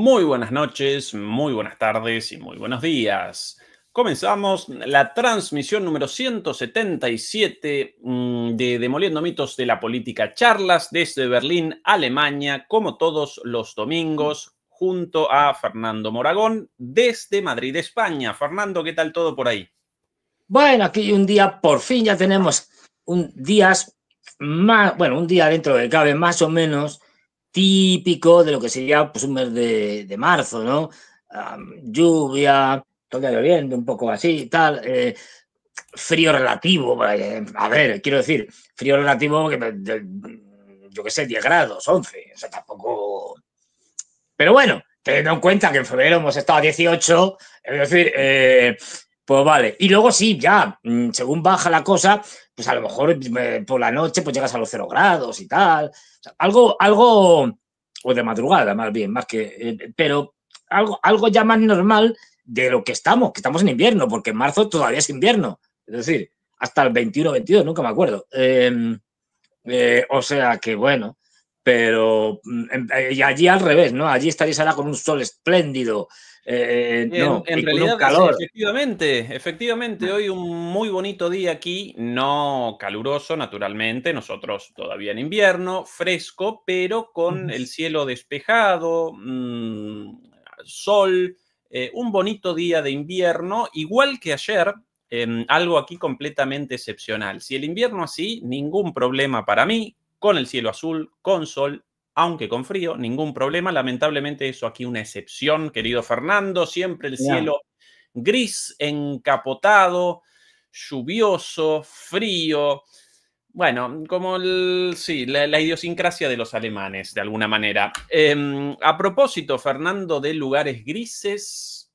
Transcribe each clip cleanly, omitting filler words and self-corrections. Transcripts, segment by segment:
Muy buenas noches, muy buenas tardes y muy buenos días. Comenzamos la transmisión número 177 de Demoliendo Mitos de la Política, charlas desde Berlín, Alemania, como todos los domingos, junto a Fernando Moragón desde Madrid, España. Fernando, ¿qué tal todo por ahí? Bueno, aquí un día, por fin ya tenemos un día dentro de cabe más o menos típico de lo que sería pues, un mes de marzo, ¿no? Lluvia, todo el día lloviendo, un poco así, tal. Frío relativo, a ver, quiero decir, frío relativo, yo qué sé, 10 grados, 11, o sea, tampoco... Pero bueno, teniendo en cuenta que en febrero hemos estado a 18, es decir, pues vale. Y luego sí, ya, según baja la cosa, pues a lo mejor por la noche pues llegas a los 0 grados y tal. O sea, algo, o de madrugada más bien, más que, pero algo ya más normal de lo que estamos en invierno, porque en marzo todavía es invierno. Es decir, hasta el 21 22, nunca me acuerdo. O sea que bueno, pero y allí al revés, ¿no? Allí estaréis ahora con un sol espléndido, no, En y con un realidad, sí, calor. efectivamente, hoy un muy bonito día aquí, no caluroso, naturalmente, nosotros todavía en invierno, fresco, pero con el cielo despejado, sol, un bonito día de invierno, igual que ayer, algo aquí completamente excepcional. Si el invierno así, ningún problema para mí, con el cielo azul, con sol, aunque con frío, ningún problema. Lamentablemente eso aquí una excepción, querido Fernando, siempre el Ya. cielo gris, encapotado, lluvioso, frío. Bueno, como la idiosincrasia de los alemanes, de alguna manera. A propósito, Fernando, de lugares grises,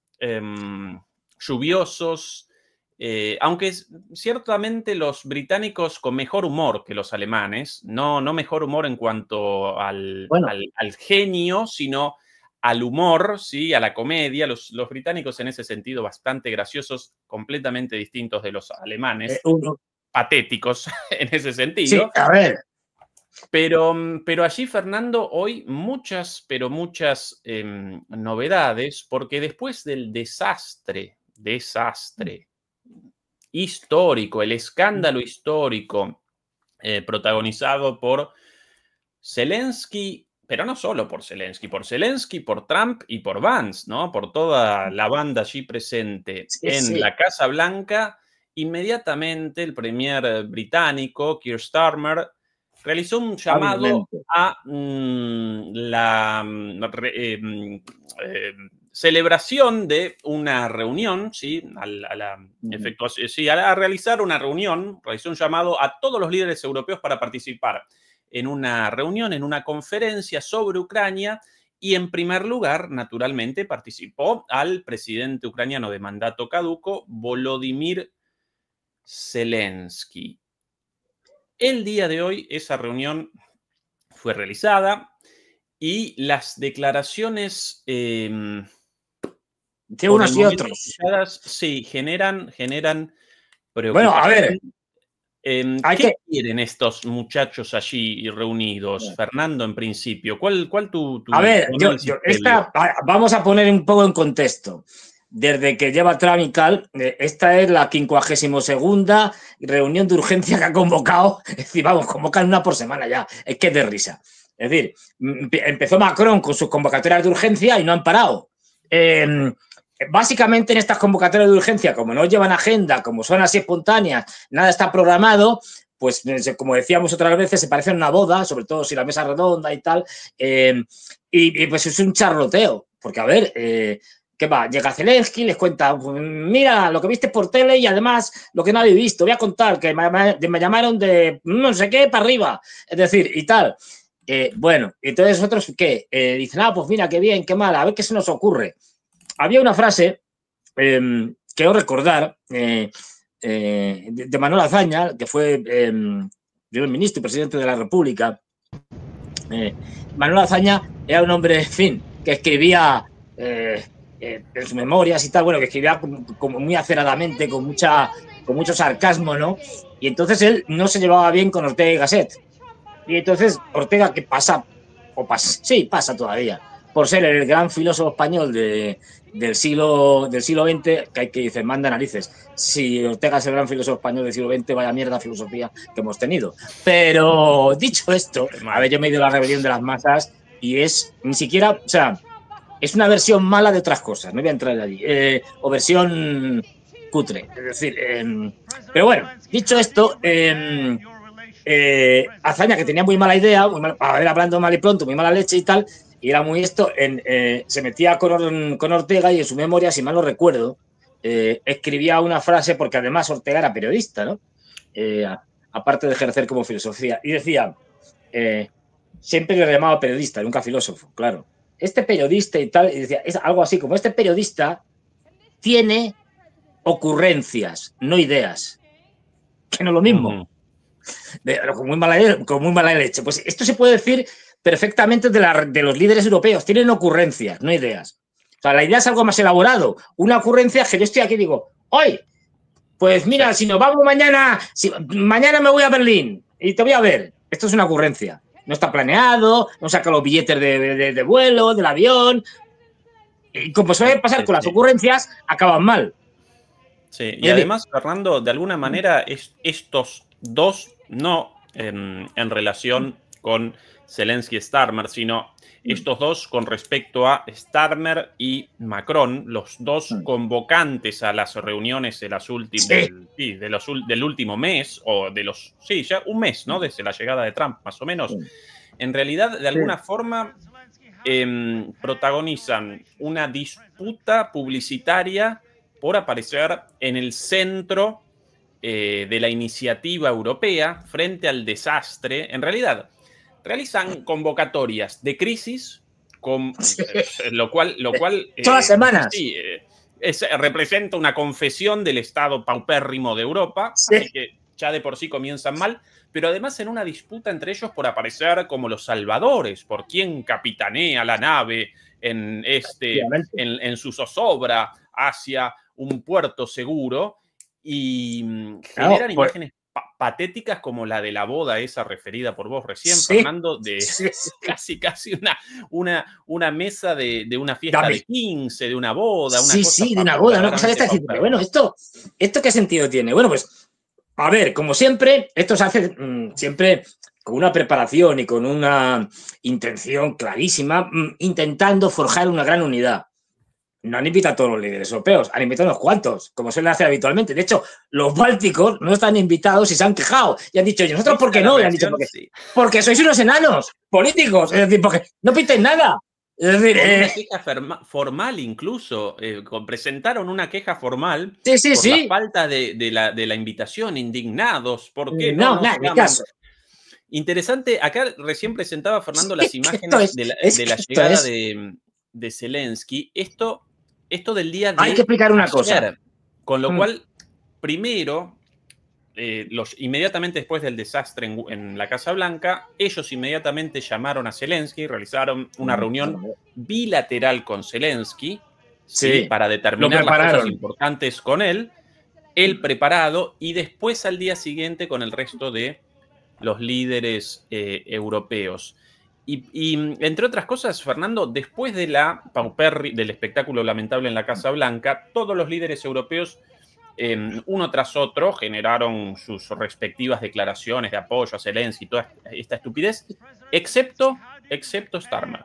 lluviosos, aunque ciertamente los británicos con mejor humor que los alemanes, no mejor humor en cuanto al Bueno, genio, sino al humor, ¿sí? A la comedia. Los británicos en ese sentido bastante graciosos, completamente distintos de los alemanes, uno, patéticos en ese sí, sentido. a ver, Pero allí, Fernando, hoy muchas, pero muchas novedades, porque después del desastre histórico, el escándalo histórico protagonizado por Zelensky, pero no solo por Zelensky, por Trump y por Vance, ¿no? Por toda la banda allí presente sí, en sí, la Casa Blanca, inmediatamente el premier británico, Keir Starmer, realizó un llamado hábilmente. a la celebración de una reunión, ¿sí? A realizar una reunión, realizó un llamado a todos los líderes europeos para participar en una reunión, en una conferencia sobre Ucrania, y en primer lugar, naturalmente, participó al presidente ucraniano de mandato caduco, Volodymyr Zelensky. El día de hoy esa reunión fue realizada y las declaraciones De por el unos y momento otros. escuchadas, sí, generan Bueno, a ver, preocupación. hay ¿Qué que... quieren estos muchachos allí reunidos, Fernando, en principio? ¿Cuál A ver, tu análisis previo? vamos a poner un poco en contexto. Desde que lleva Trump y tal, esta es la 52ª reunión de urgencia que ha convocado. Es decir, vamos, convocan una por semana ya. Es que es de risa. Es decir, empezó Macron con sus convocatorias de urgencia y no han parado. Básicamente en estas convocatorias de urgencia, como no llevan agenda, como son así espontáneas, nada está programado, pues como decíamos otras veces, se parece a una boda, sobre todo si la mesa es redonda y tal, y pues es un charloteo, porque a ver, ¿qué va? Llega Zelensky, les cuenta, mira, lo que viste por tele y además lo que no habéis visto, voy a contar que me llamaron de no sé qué para arriba, es decir, y tal. Bueno, entonces otros, ¿qué? Dicen, pues mira, qué bien, qué mal, a ver qué se nos ocurre. Había una frase, quiero recordar, de Manuel Azaña, que fue primer ministro y presidente de la República. Manuel Azaña era un hombre, en fin, que escribía en sus memorias y tal, bueno, que escribía como muy aceradamente, con mucho sarcasmo, ¿no? Y entonces él no se llevaba bien con Ortega y Gasset. Y entonces Ortega, ¿qué pasa? Sí, pasa todavía. por ser el gran filósofo español del siglo XX, que hay que decir, manda narices. Si Ortega es el gran filósofo español del siglo XX, vaya mierda filosofía que hemos tenido. Pero dicho esto, a ver, yo me he ido a la rebelión de las masas y es ni siquiera, o sea, es una versión mala de otras cosas, no voy a entrar allí, o versión cutre, es decir, pero bueno, dicho esto, Azaña, que tenía muy mala idea, muy mal, a ver, hablando mal y pronto, muy mala leche y tal, y era muy esto, se metía con Ortega y en su memoria, si mal no recuerdo, escribía una frase, porque además Ortega era periodista, ¿no? Aparte de ejercer como filosofía, y decía, siempre le llamaba periodista, nunca filósofo, claro. Este periodista y tal, y decía, es algo así como este periodista tiene ocurrencias, no ideas, que no es lo mismo. Con muy mala leche. Pues esto se puede decir perfectamente de los líderes europeos. Tienen ocurrencias, no ideas. O sea, la idea es algo más elaborado. Una ocurrencia es que yo estoy aquí y digo, hoy, pues mira, si nos vamos mañana, mañana me voy a Berlín y te voy a ver. Esto es una ocurrencia. No está planeado, no saca los billetes de vuelo, del avión. Y como suele pasar con las ocurrencias, acaban mal. Sí, y además, Fernando, de alguna manera, estos dos, no en relación con Zelensky y Starmer, sino estos dos con respecto a Starmer y Macron, los dos convocantes a las reuniones de las del último mes, o de los, ya un mes, ¿no? Desde la llegada de Trump, más o menos. En realidad, de alguna forma, protagonizan una disputa publicitaria por aparecer en el centro de la iniciativa europea frente al desastre. En realidad, realizan convocatorias de crisis, lo cual todas las semanas. Sí, representa una confesión del estado paupérrimo de Europa, así que ya de por sí comienzan mal, pero además en una disputa entre ellos por aparecer como los salvadores, por quién capitanea la nave en su zozobra hacia un puerto seguro, y generan imágenes patéticas como la de la boda esa referida por vos recién, Fernando, de casi una mesa de una fiesta de 15, de una boda. Una cosa de una boda, una cosa de esta. Pero bueno, ¿esto qué sentido tiene? Bueno, pues, a ver, como siempre, esto se hace siempre con una preparación y con una intención clarísima, intentando forjar una gran unidad. No han invitado a todos los líderes europeos, han invitado a unos cuantos, como suele hacer habitualmente. De hecho, los bálticos no están invitados y se han quejado. Y han dicho, ¿y nosotros por qué no? Y han dicho, porque sois unos enanos políticos. Es decir, porque no pintáis nada. Es decir, una queja formal incluso. Presentaron una queja formal por la falta de la invitación, indignados. ¿Por qué no? Ni caso. Interesante, acá recién presentaba Fernando las imágenes de la llegada de Zelensky. Esto del día de hay que explicar una cosa. Con lo cual, primero, inmediatamente después del desastre en la Casa Blanca, ellos inmediatamente llamaron a Zelensky, realizaron una reunión bilateral con Zelensky, para determinar las cosas importantes con él preparado, y después al día siguiente con el resto de los líderes europeos. Y entre otras cosas, Fernando, después de del espectáculo lamentable en la Casa Blanca, todos los líderes europeos, uno tras otro, generaron sus respectivas declaraciones de apoyo a Zelensky y toda esta estupidez, excepto Starmer.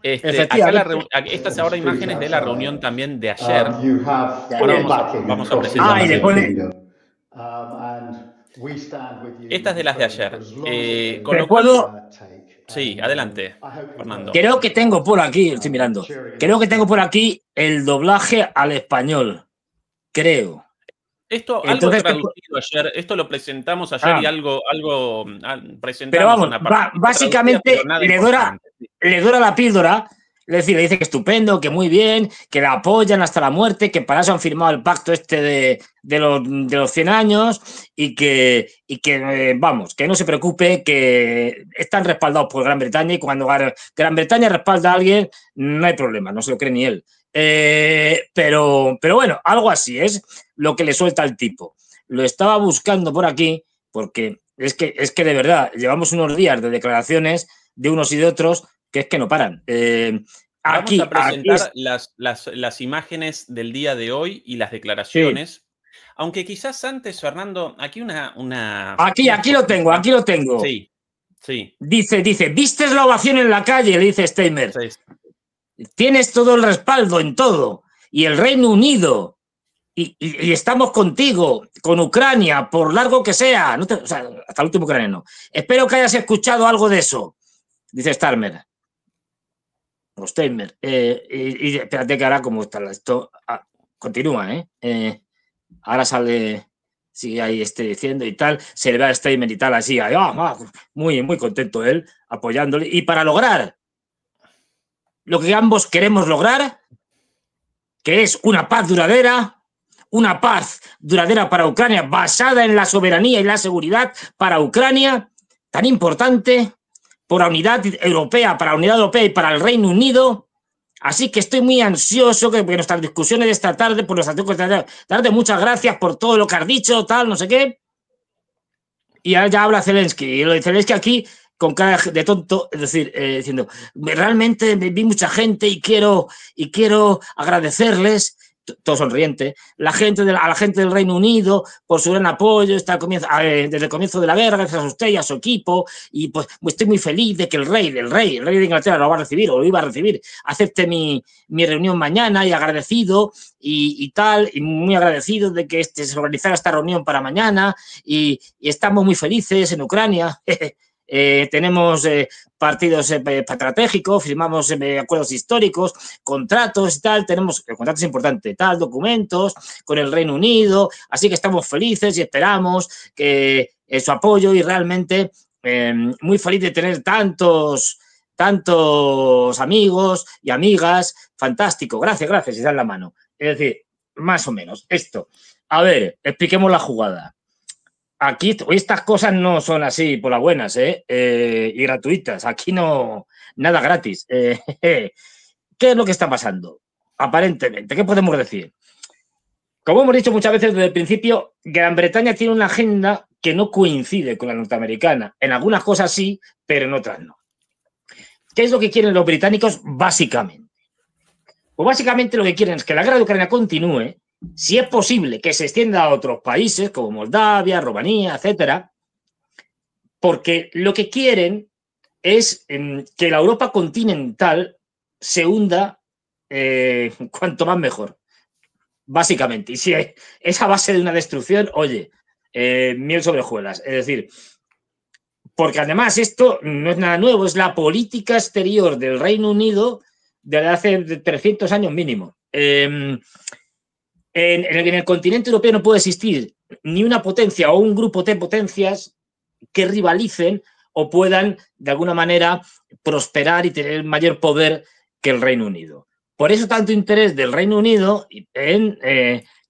Estas ahora imágenes de la reunión también de ayer. Ahora vamos a presentar. Estas de las de ayer. Con lo cual, sí, adelante, Fernando. Creo que tengo por aquí, estoy mirando, creo que tengo por aquí el doblaje al español. Creo. Esto algo traducido ayer, esto lo presentamos ayer y algo presentamos. Pero vamos, básicamente le dura la píldora. Es decir, le dice que estupendo, que muy bien, que la apoyan hasta la muerte, que para eso han firmado el pacto de los 100 años y que vamos, que no se preocupe, que están respaldados por Gran Bretaña y cuando Gran Bretaña respalda a alguien no hay problema, no se lo cree ni él. Pero bueno, algo así es lo que le suelta el tipo. Lo estaba buscando por aquí porque es que de verdad llevamos unos días de declaraciones de unos y de otros que es que no paran. Vamos a presentar las imágenes del día de hoy y las declaraciones. Sí. Aunque quizás antes, Fernando, aquí Aquí lo tengo. Sí, sí. Dice, ¿vistes la ovación en la calle? Le dice Steinmeier. Sí. Tienes todo el respaldo en todo. Y el Reino Unido. Y estamos contigo, con Ucrania, por largo que sea. O sea, hasta el último ucraniano. Espero que hayas escuchado algo de eso, dice Steinmeier. O Steinmeier. Y espérate que ahora como está esto. Continúa, ahora sale, sigue ahí diciendo y tal, se le ve a Steinmeier y tal, así, muy, muy contento él, apoyándole. Y para lograr lo que ambos queremos lograr, que es una paz duradera para Ucrania, basada en la soberanía y la seguridad para Ucrania, tan importante, por la unidad europea, para la unidad europea y para el Reino Unido. Así que estoy muy ansioso que nuestras discusiones de esta tarde, por nuestras discusiones de esta tarde, muchas gracias por todo lo que has dicho, tal, no sé qué. Y ahora ya habla Zelensky. Y lo de Zelensky aquí, con cara de tonto, es decir, diciendo, realmente vi mucha gente y quiero agradecerles, todo sonriente, a la gente del Reino Unido por su gran apoyo desde el comienzo de la guerra, gracias a usted y a su equipo, y pues estoy muy feliz de que el rey de Inglaterra lo va a recibir, o lo iba a recibir, acepte mi reunión mañana, y agradecido y tal, y muy agradecido de que se organizara esta reunión para mañana, y estamos muy felices en Ucrania. Tenemos partidos estratégicos, firmamos acuerdos históricos, contratos y tal, tenemos contratos importantes, tal, documentos con el Reino Unido, así que estamos felices y esperamos que su apoyo, y realmente muy feliz de tener tantos amigos y amigas, fantástico, gracias, y dan la mano. Es decir, más o menos esto. A ver, expliquemos la jugada. Aquí estas cosas no son así por las buenas, y gratuitas. Aquí no, nada gratis. ¿Qué es lo que está pasando? Aparentemente, ¿qué podemos decir? Como hemos dicho muchas veces desde el principio, Gran Bretaña tiene una agenda que no coincide con la norteamericana. En algunas cosas sí, pero en otras no. ¿Qué es lo que quieren los británicos básicamente? Pues básicamente lo que quieren es que la guerra de Ucrania continúe, si es posible que se extienda a otros países como Moldavia, Rumanía, etcétera, porque lo que quieren es que la Europa continental se hunda cuanto más mejor, básicamente. Y si es a base de una destrucción, oye, miel sobre hojuelas. Es decir, porque además esto no es nada nuevo, es la política exterior del Reino Unido desde hace 300 años mínimo. En el continente europeo no puede existir ni una potencia o un grupo de potencias que rivalicen o puedan, de alguna manera, prosperar y tener mayor poder que el Reino Unido. Por eso tanto interés del Reino Unido en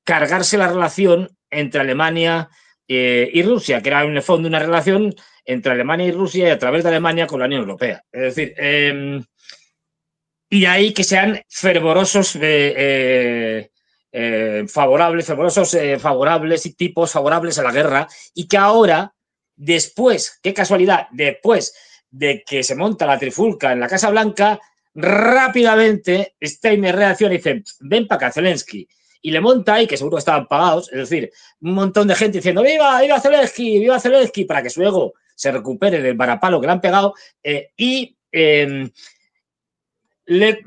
cargarse la relación entre Alemania y Rusia, que era en el fondo una relación entre Alemania y Rusia y a través de Alemania con la Unión Europea. Es decir, y ahí que sean fervorosos favorables y tipos favorables a la guerra, y que ahora, después, qué casualidad, después de que se monta la trifulca en la Casa Blanca, rápidamente Steinmeier reacciona y dice, ven para acá, Zelensky, y le monta ahí, que seguro que estaban pagados, es decir, un montón de gente diciendo ¡viva Zelensky! Para que su ego se recupere del varapalo que le han pegado, le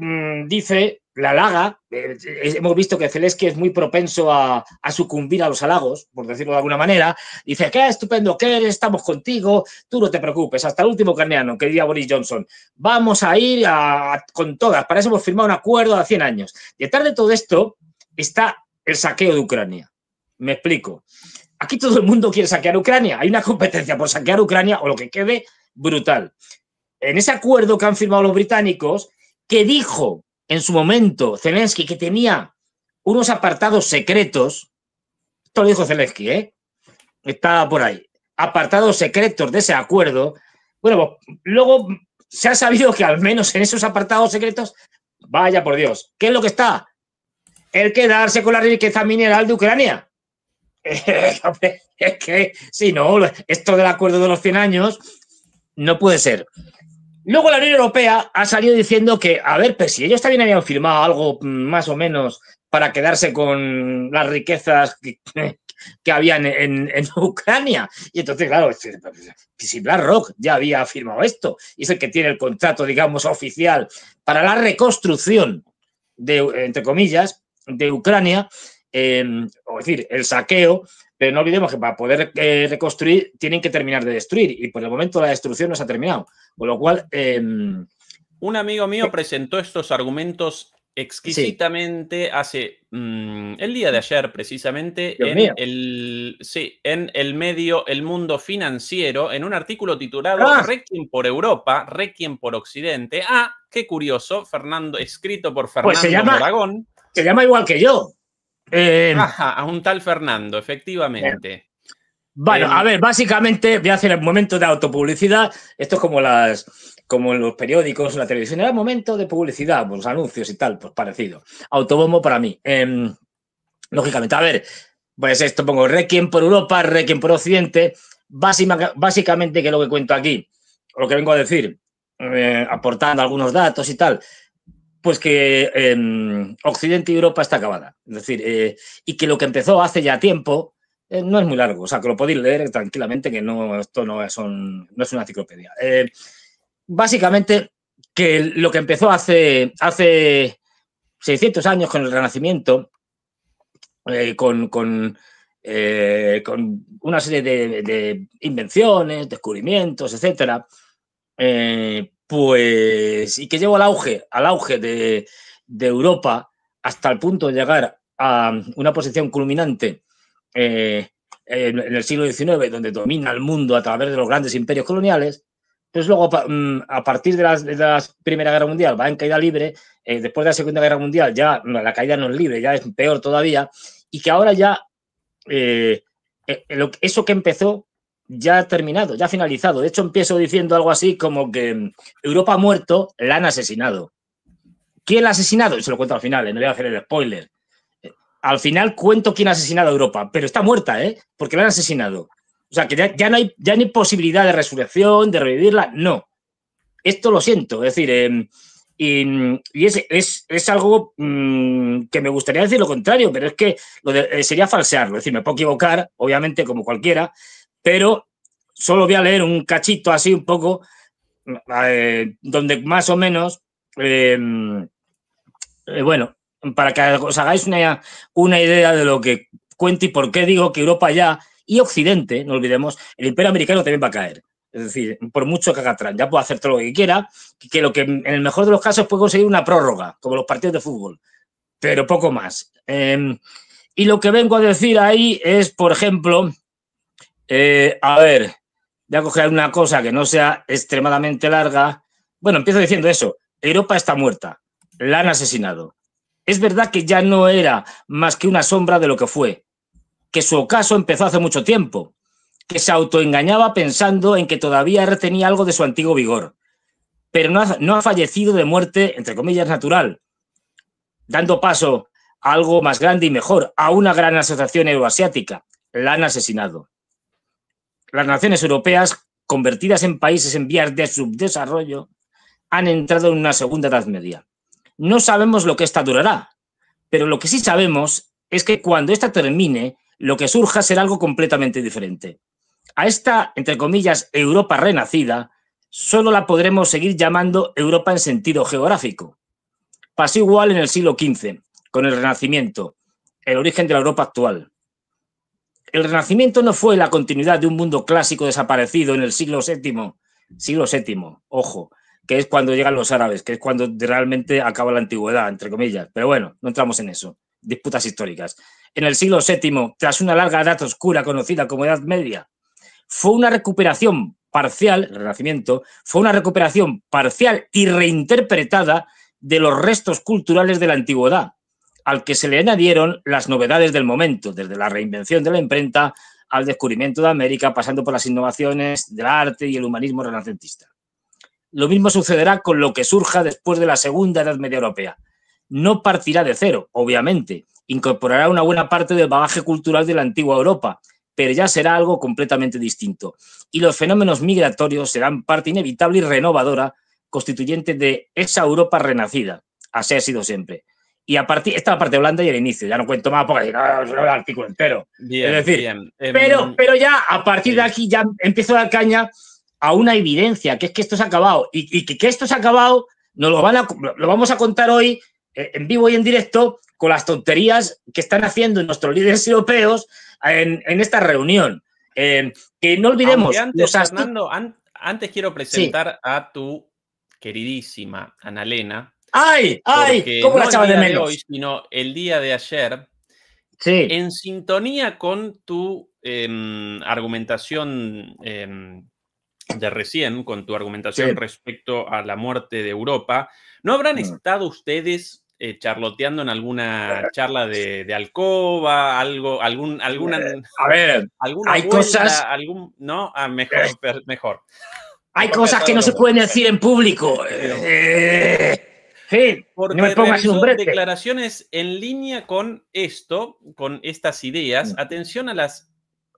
dice, la halaga, hemos visto que Zelensky es muy propenso a sucumbir a los halagos, por decirlo de alguna manera, dice, qué estupendo que eres, estamos contigo, tú no te preocupes, hasta el último ucraniano, que diría Boris Johnson, vamos a ir con todas, para eso hemos firmado un acuerdo a 100 años. Detrás de todo esto está el saqueo de Ucrania. Me explico. Aquí todo el mundo quiere saquear Ucrania, hay una competencia por saquear Ucrania o lo que quede brutal. En ese acuerdo que han firmado los británicos, que dijo en su momento Zelensky que tenía unos apartados secretos, esto lo dijo Zelensky, está por ahí, apartados secretos de ese acuerdo, bueno, pues, luego se ha sabido que al menos en esos apartados secretos, vaya por Dios, ¿qué es lo que está? El quedarse con la riqueza mineral de Ucrania. Es que, si no, esto del acuerdo de los 100 años no puede ser. Luego la Unión Europea ha salido diciendo que, a ver, pues si ellos también habían firmado algo más o menos para quedarse con las riquezas que habían en Ucrania. Y entonces, claro, si BlackRock ya había firmado esto, y es el que tiene el contrato, digamos, oficial para la reconstrucción de, entre comillas, de Ucrania, o decir, el saqueo, pero no olvidemos que para poder reconstruir tienen que terminar de destruir, y por el momento la destrucción no se ha terminado. Con lo cual... un amigo mío presentó estos argumentos exquisitamente hace el día de ayer, precisamente, en el medio El Mundo Financiero, en un artículo titulado Requiem por Europa, Requiem por Occidente. Ah, qué curioso, Fernando, escrito por Fernando Moragón. Se llama igual que yo. Ajá, a un tal Fernando, efectivamente. Bueno, a ver, básicamente voy a hacer el momento de autopublicidad. Esto es como en los periódicos, en la televisión. Era momento de publicidad, pues anuncios y tal, pues parecido. Autobombo para mí. Lógicamente, a ver, pues esto pongo Requiem por Europa, Requiem por Occidente. Básicamente, ¿qué es lo que cuento aquí? O lo que vengo a decir, aportando algunos datos y tal, pues que Occidente y Europa está acabada. Es decir, y que lo que empezó hace ya tiempo no es muy largo, o sea, que lo podéis leer tranquilamente, que no, esto no es una enciclopedia. Básicamente, que lo que empezó hace 600 años con el Renacimiento, con una serie de invenciones, descubrimientos, etcétera, pues, y que llegó al auge de Europa hasta el punto de llegar a una posición culminante en el siglo XIX, donde domina el mundo a través de los grandes imperios coloniales. Pues luego, a partir de la Primera Guerra Mundial, va en caída libre. Después de la Segunda Guerra Mundial, ya la caída no es libre, ya es peor todavía. Y que ahora ya eso que empezó ya ha terminado, ya ha finalizado. De hecho, empiezo diciendo algo así como que Europa ha muerto, la han asesinado. ¿Quién la ha asesinado? Y se lo cuento al final, no voy a hacer el spoiler. Al final cuento quién ha asesinado a Europa, pero está muerta, porque la han asesinado. O sea, que ya no hay posibilidad de resurrección, de revivirla, no. Esto lo siento, es decir, y es algo que me gustaría decir lo contrario, pero es que sería falsearlo. Es decir, me puedo equivocar, obviamente, como cualquiera, pero solo voy a leer un cachito así un poco, donde más o menos, bueno, para que os hagáis una idea de lo que cuento y por qué digo que Europa ya, y Occidente, no olvidemos, el imperio americano también va a caer. Es decir, por mucho que haga Trump, ya puede hacer todo lo que quiera, que lo que en el mejor de los casos puede conseguir una prórroga, como los partidos de fútbol, pero poco más. Y lo que vengo a decir ahí es, por ejemplo, a ver, voy a coger una cosa que no sea extremadamente larga. Bueno, empiezo diciendo eso. Europa está muerta. La han asesinado. Es verdad que ya no era más que una sombra de lo que fue, que su ocaso empezó hace mucho tiempo, que se autoengañaba pensando en que todavía retenía algo de su antiguo vigor, pero no ha fallecido de muerte, entre comillas, natural, dando paso a algo más grande y mejor, a una gran asociación euroasiática. La han asesinado. Las naciones europeas, convertidas en países en vías de subdesarrollo, han entrado en una segunda edad media. No sabemos lo que esta durará, pero lo que sí sabemos es que cuando esta termine, lo que surja será algo completamente diferente. A esta, entre comillas, Europa renacida, solo la podremos seguir llamando Europa en sentido geográfico. Pasó igual en el siglo XV, con el Renacimiento, el origen de la Europa actual. El Renacimiento no fue la continuidad de un mundo clásico desaparecido en el siglo VII, ojo, que es cuando llegan los árabes, que es cuando realmente acaba la antigüedad, entre comillas. Pero bueno, no entramos en eso, disputas históricas. En el siglo VII, tras una larga edad oscura conocida como Edad Media, fue una recuperación parcial, el Renacimiento, fue una recuperación parcial y reinterpretada de los restos culturales de la antigüedad, al que se le añadieron las novedades del momento, desde la reinvención de la imprenta al descubrimiento de América, pasando por las innovaciones del arte y el humanismo renacentista. Lo mismo sucederá con lo que surja después de la Segunda Edad Media Europea. No partirá de cero, obviamente, incorporará una buena parte del bagaje cultural de la antigua Europa, pero ya será algo completamente distinto. Y los fenómenos migratorios serán parte inevitable y renovadora constituyente de esa Europa renacida. Así ha sido siempre. Y a partir, esta es la parte blanda y el inicio, ya no cuento más porque no, es el artículo entero. Bien, es decir, bien. Pero ya a partir sí. de aquí ya empiezo a dar caña a una evidencia, que es que esto se ha acabado. Y que esto se ha acabado nos lo vamos a contar hoy en vivo y en directo con las tonterías que están haciendo nuestros líderes europeos en esta reunión. Que no olvidemos... Aunque antes, Fernando, antes quiero presentar sí. a tu queridísima Annalena. ¡Ay! ¡Ay! ¿Cómo la echaba de menos? De hoy, sino el día de ayer, sí. En sintonía con tu argumentación de recién, con tu argumentación sí. respecto a la muerte de Europa, ¿no habrán estado ustedes charloteando en alguna charla de alcoba, alguna a ver, alguna hay vuelta, cosas, ¿no? Mejor. Hay cosas que no se pueden decir en público. Sí, porque no me pongas en un brete. declaraciones en línea con esto, con estas ideas. Atención a las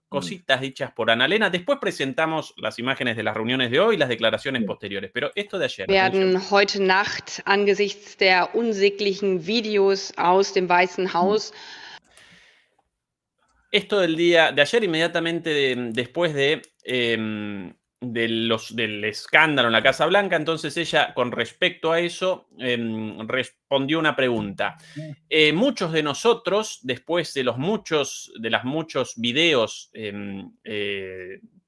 cositas dichas por Annalena. Después presentamos las imágenes de las reuniones de hoy y las declaraciones posteriores. Pero esto de ayer. Werden heute Nacht angesichts der unsäglichen Videos aus dem Weißen Haus. Esto del día de ayer, inmediatamente después del escándalo en la Casa Blanca, entonces ella, con respecto a eso, respondió una pregunta. Muchos de nosotros, después de los muchos videos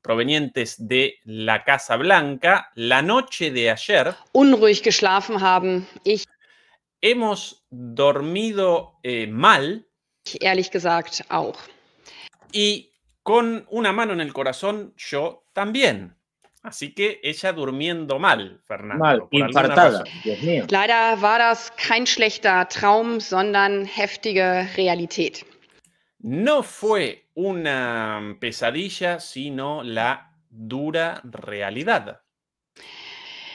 provenientes de la Casa Blanca, la noche de ayer, unruhig geschlafen haben. Hemos dormido mal. Ehrlich gesagt auch. Y con una mano en el corazón, yo también. Así que ella durmiendo mal, Fernando. Mal, infartada. Dios mío. Leider war das kein schlechter Traum, sondern heftige Realität. No fue una pesadilla, sino la dura realidad.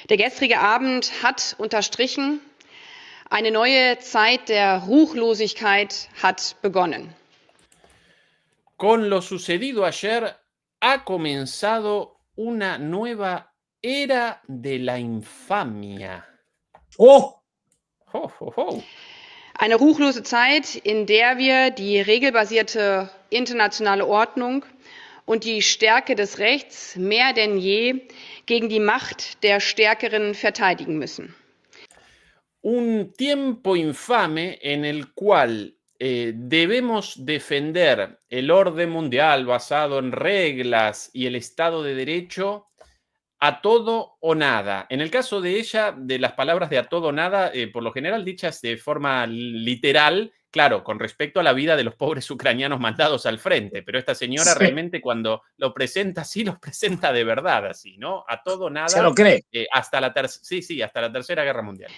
Der gestrige Abend hat unterstrichen, eine neue Zeit der Ruchlosigkeit hat begonnen. Con lo sucedido ayer ha comenzado una nueva era de la infamia. ¡Oh! Ho, ho, ho. Eine ruchlose Zeit, in der wir die regelbasierte internationale Ordnung und die Stärke des Rechts mehr denn je gegen die Macht der Stärkeren verteidigen müssen. Un tiempo infame en el cual debemos defender el orden mundial basado en reglas y el Estado de Derecho a todo o nada. En el caso de ella, de las palabras de a todo o nada, por lo general dichas de forma literal, claro, con respecto a la vida de los pobres ucranianos mandados al frente, pero esta señora realmente cuando lo presenta así, lo presenta de verdad así, ¿no? A todo o nada. ¿Se lo cree? Hasta la Tercera Guerra Mundial.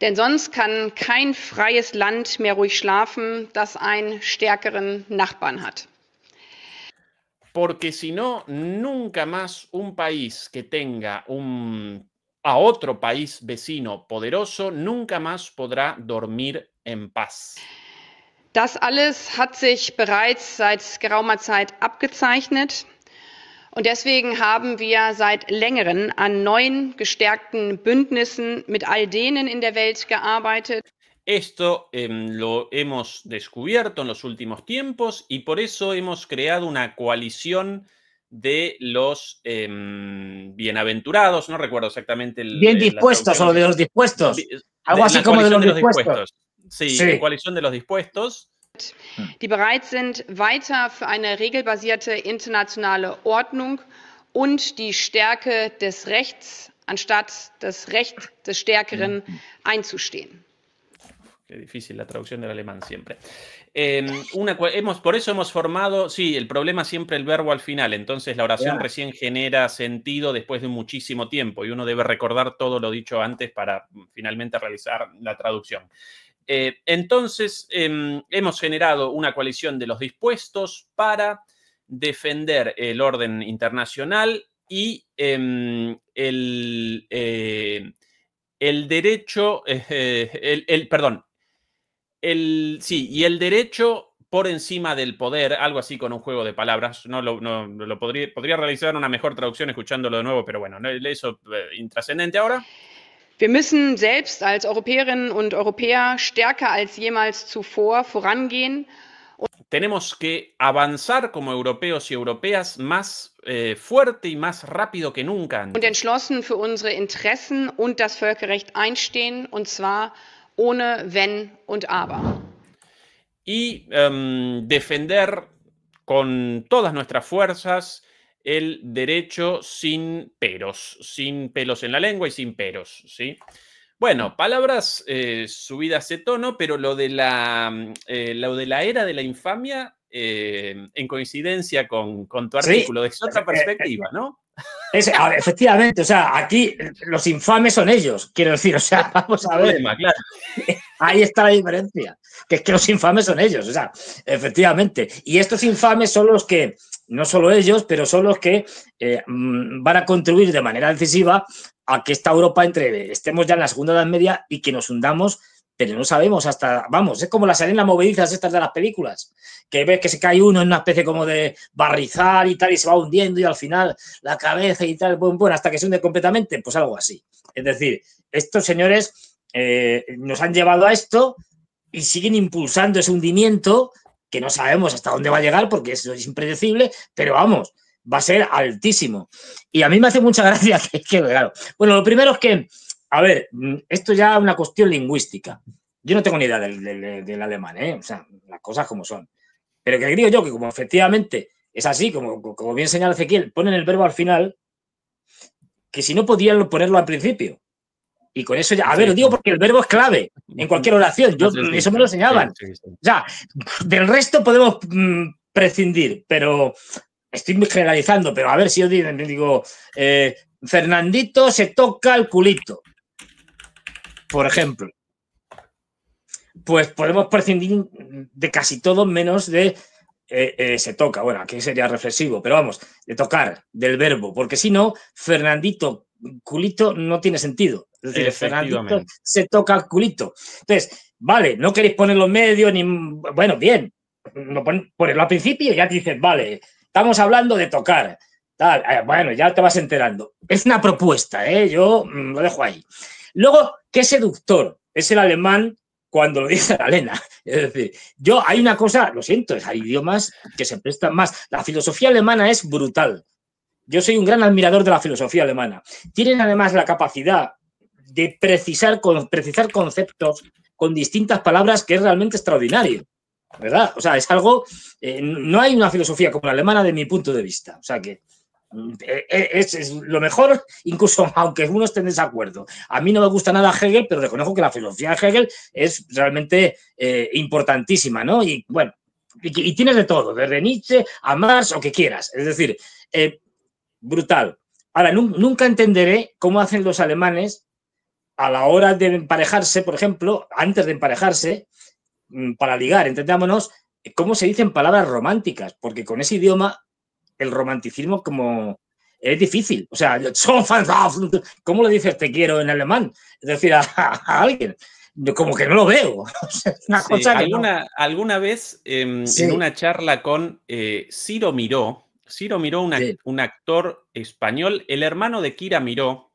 Denn sonst kann kein freies Land mehr ruhig schlafen, das einen stärkeren Nachbarn hat. Porque si no, nunca más un país que tenga a otro país vecino poderoso, nunca más podrá dormir en paz. Das alles hat sich bereits seit geraumer Zeit abgezeichnet. Und deswegen haben wir seit längerem an neuen, gestärkten Bündnissen mit all denen in der Welt gearbeitet. Esto lo hemos descubierto en los últimos tiempos y por eso hemos creado una coalición de los bienaventurados, no recuerdo exactamente bien dispuestos o de los dispuestos. Algo así como de los dispuestos. Sí, coalición de los dispuestos. Die bereit sind, weiter für eine regelbasierte internationale Ordnung und die Stärke des Rechts anstatt das Recht des Stärkeren einzustehen. Qué difícil la traducción del alemán siempre. Por eso hemos formado, sí, el problema siempre el verbo al final, entonces la oración recién genera sentido después de muchísimo tiempo y uno debe recordar todo lo dicho antes para finalmente realizar la traducción. Entonces, hemos generado una coalición de los dispuestos para defender el orden internacional y el derecho, y el derecho por encima del poder, algo así con un juego de palabras. No lo podría realizar una mejor traducción escuchándolo de nuevo, pero bueno, eso intrascendente ahora. Wir müssen selbst als Europäerinnen und Europäer stärker als jemals zuvor vorangehen. Tenemos que avanzar como europeos y europeas más fuerte y más rápido que nunca antes. Und entschlossen für unsere Interessen und das Völkerrecht einstehen, und zwar ohne Wenn und Aber. Y defender con todas nuestras fuerzas el derecho sin pelos en la lengua y sin peros, ¿sí? Bueno, palabras subidas de tono, pero lo de la era de la infamia, en coincidencia con tu artículo, Sí, desde otra perspectiva, ¿no? a ver, efectivamente, o sea, aquí los infames son ellos, quiero decir, o sea, vamos a ver. Problema, claro. Ahí está la diferencia, que es que los infames son ellos, o sea, efectivamente. Y estos infames son los que, no solo ellos, pero son los que van a contribuir de manera decisiva a que esta Europa estemos ya en la Segunda Edad Media y que nos hundamos, pero no sabemos hasta, vamos, es como las arenas movedizas estas de las películas, que ves que se cae uno en una especie como de barrizal y tal, y se va hundiendo y al final la cabeza y tal, bueno, hasta que se hunde completamente, pues algo así. Es decir, estos señores nos han llevado a esto y siguen impulsando ese hundimiento que no sabemos hasta dónde va a llegar porque eso es impredecible, pero vamos, va a ser altísimo. Y a mí me hace mucha gracia claro. Bueno, lo primero es que, a ver, esto ya es una cuestión lingüística. Yo no tengo ni idea del alemán, o sea, las cosas como son. Pero que digo yo que como efectivamente es así, como bien señala Ezequiel, ponen el verbo al final, que si no podían ponerlo al principio. Y con eso ya, a ver, lo digo porque el verbo es clave en cualquier oración. Eso me lo enseñaban. O sea, del resto podemos prescindir, pero estoy generalizando. Pero a ver si yo digo, Fernandito se toca el culito, por ejemplo. Pues podemos prescindir de casi todo menos de se toca. Bueno, aquí sería reflexivo, pero vamos, de tocar, del verbo, porque si no, Fernandito, culito no tiene sentido. Es decir, Fernandito se toca el culito. Entonces, vale, no queréis poner los medios, ni bueno, bien, ponerlo al principio y ya te dices, vale, estamos hablando de tocar. Tal, bueno, ya te vas enterando. Es una propuesta, yo lo dejo ahí. Luego, qué seductor es el alemán cuando lo dice la Lena. Es decir, hay una cosa, lo siento, hay idiomas que se prestan más. La filosofía alemana es brutal. Yo soy un gran admirador de la filosofía alemana. Tienen además la capacidad de precisar conceptos con distintas palabras que es realmente extraordinario, ¿verdad? O sea, es algo... no hay una filosofía como la alemana de mi punto de vista. O sea que es lo mejor, incluso aunque uno esté en desacuerdo. A mí no me gusta nada Hegel, pero reconozco que la filosofía de Hegel es realmente importantísima, ¿no? Y bueno, y tienes de todo, desde Nietzsche a Marx o que quieras. Es decir, brutal. Ahora, nunca entenderé cómo hacen los alemanes a la hora de emparejarse, por ejemplo, antes de emparejarse, para ligar, entendámonos, cómo se dicen palabras románticas, porque con ese idioma el romanticismo como es difícil. O sea, ¿cómo lo dices te quiero en alemán? Es decir, a alguien. Yo como que no lo veo. Una cosa que alguna vez en una charla con Ciro Miró, un actor español, el hermano de Kira Miró.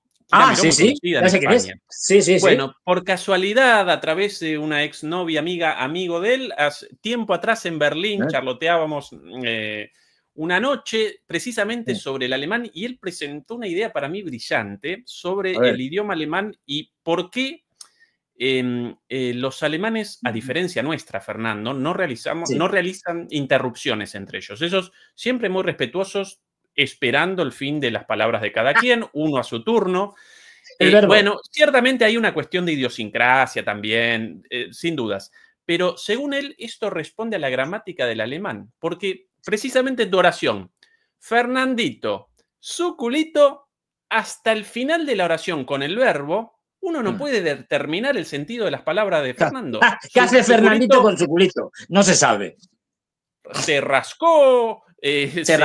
Sí. Bueno, por casualidad, a través de una exnovia amigo de él, tiempo atrás en Berlín charloteábamos una noche precisamente sobre el alemán y él presentó una idea para mí brillante sobre el idioma alemán y por qué los alemanes, a diferencia nuestra, Fernando, no realizan interrupciones entre ellos. Ellos siempre muy respetuosos, esperando el fin de las palabras de cada quien, uno a su turno. Bueno, ciertamente hay una cuestión de idiosincrasia también, sin dudas. Pero según él, esto responde a la gramática del alemán. Porque precisamente tu oración, Fernandito, su culito, hasta el final de la oración con el verbo, uno no puede determinar el sentido de las palabras de Fernando. ¿Qué hace Fernandito con su culito? No se sabe. Se rascó, se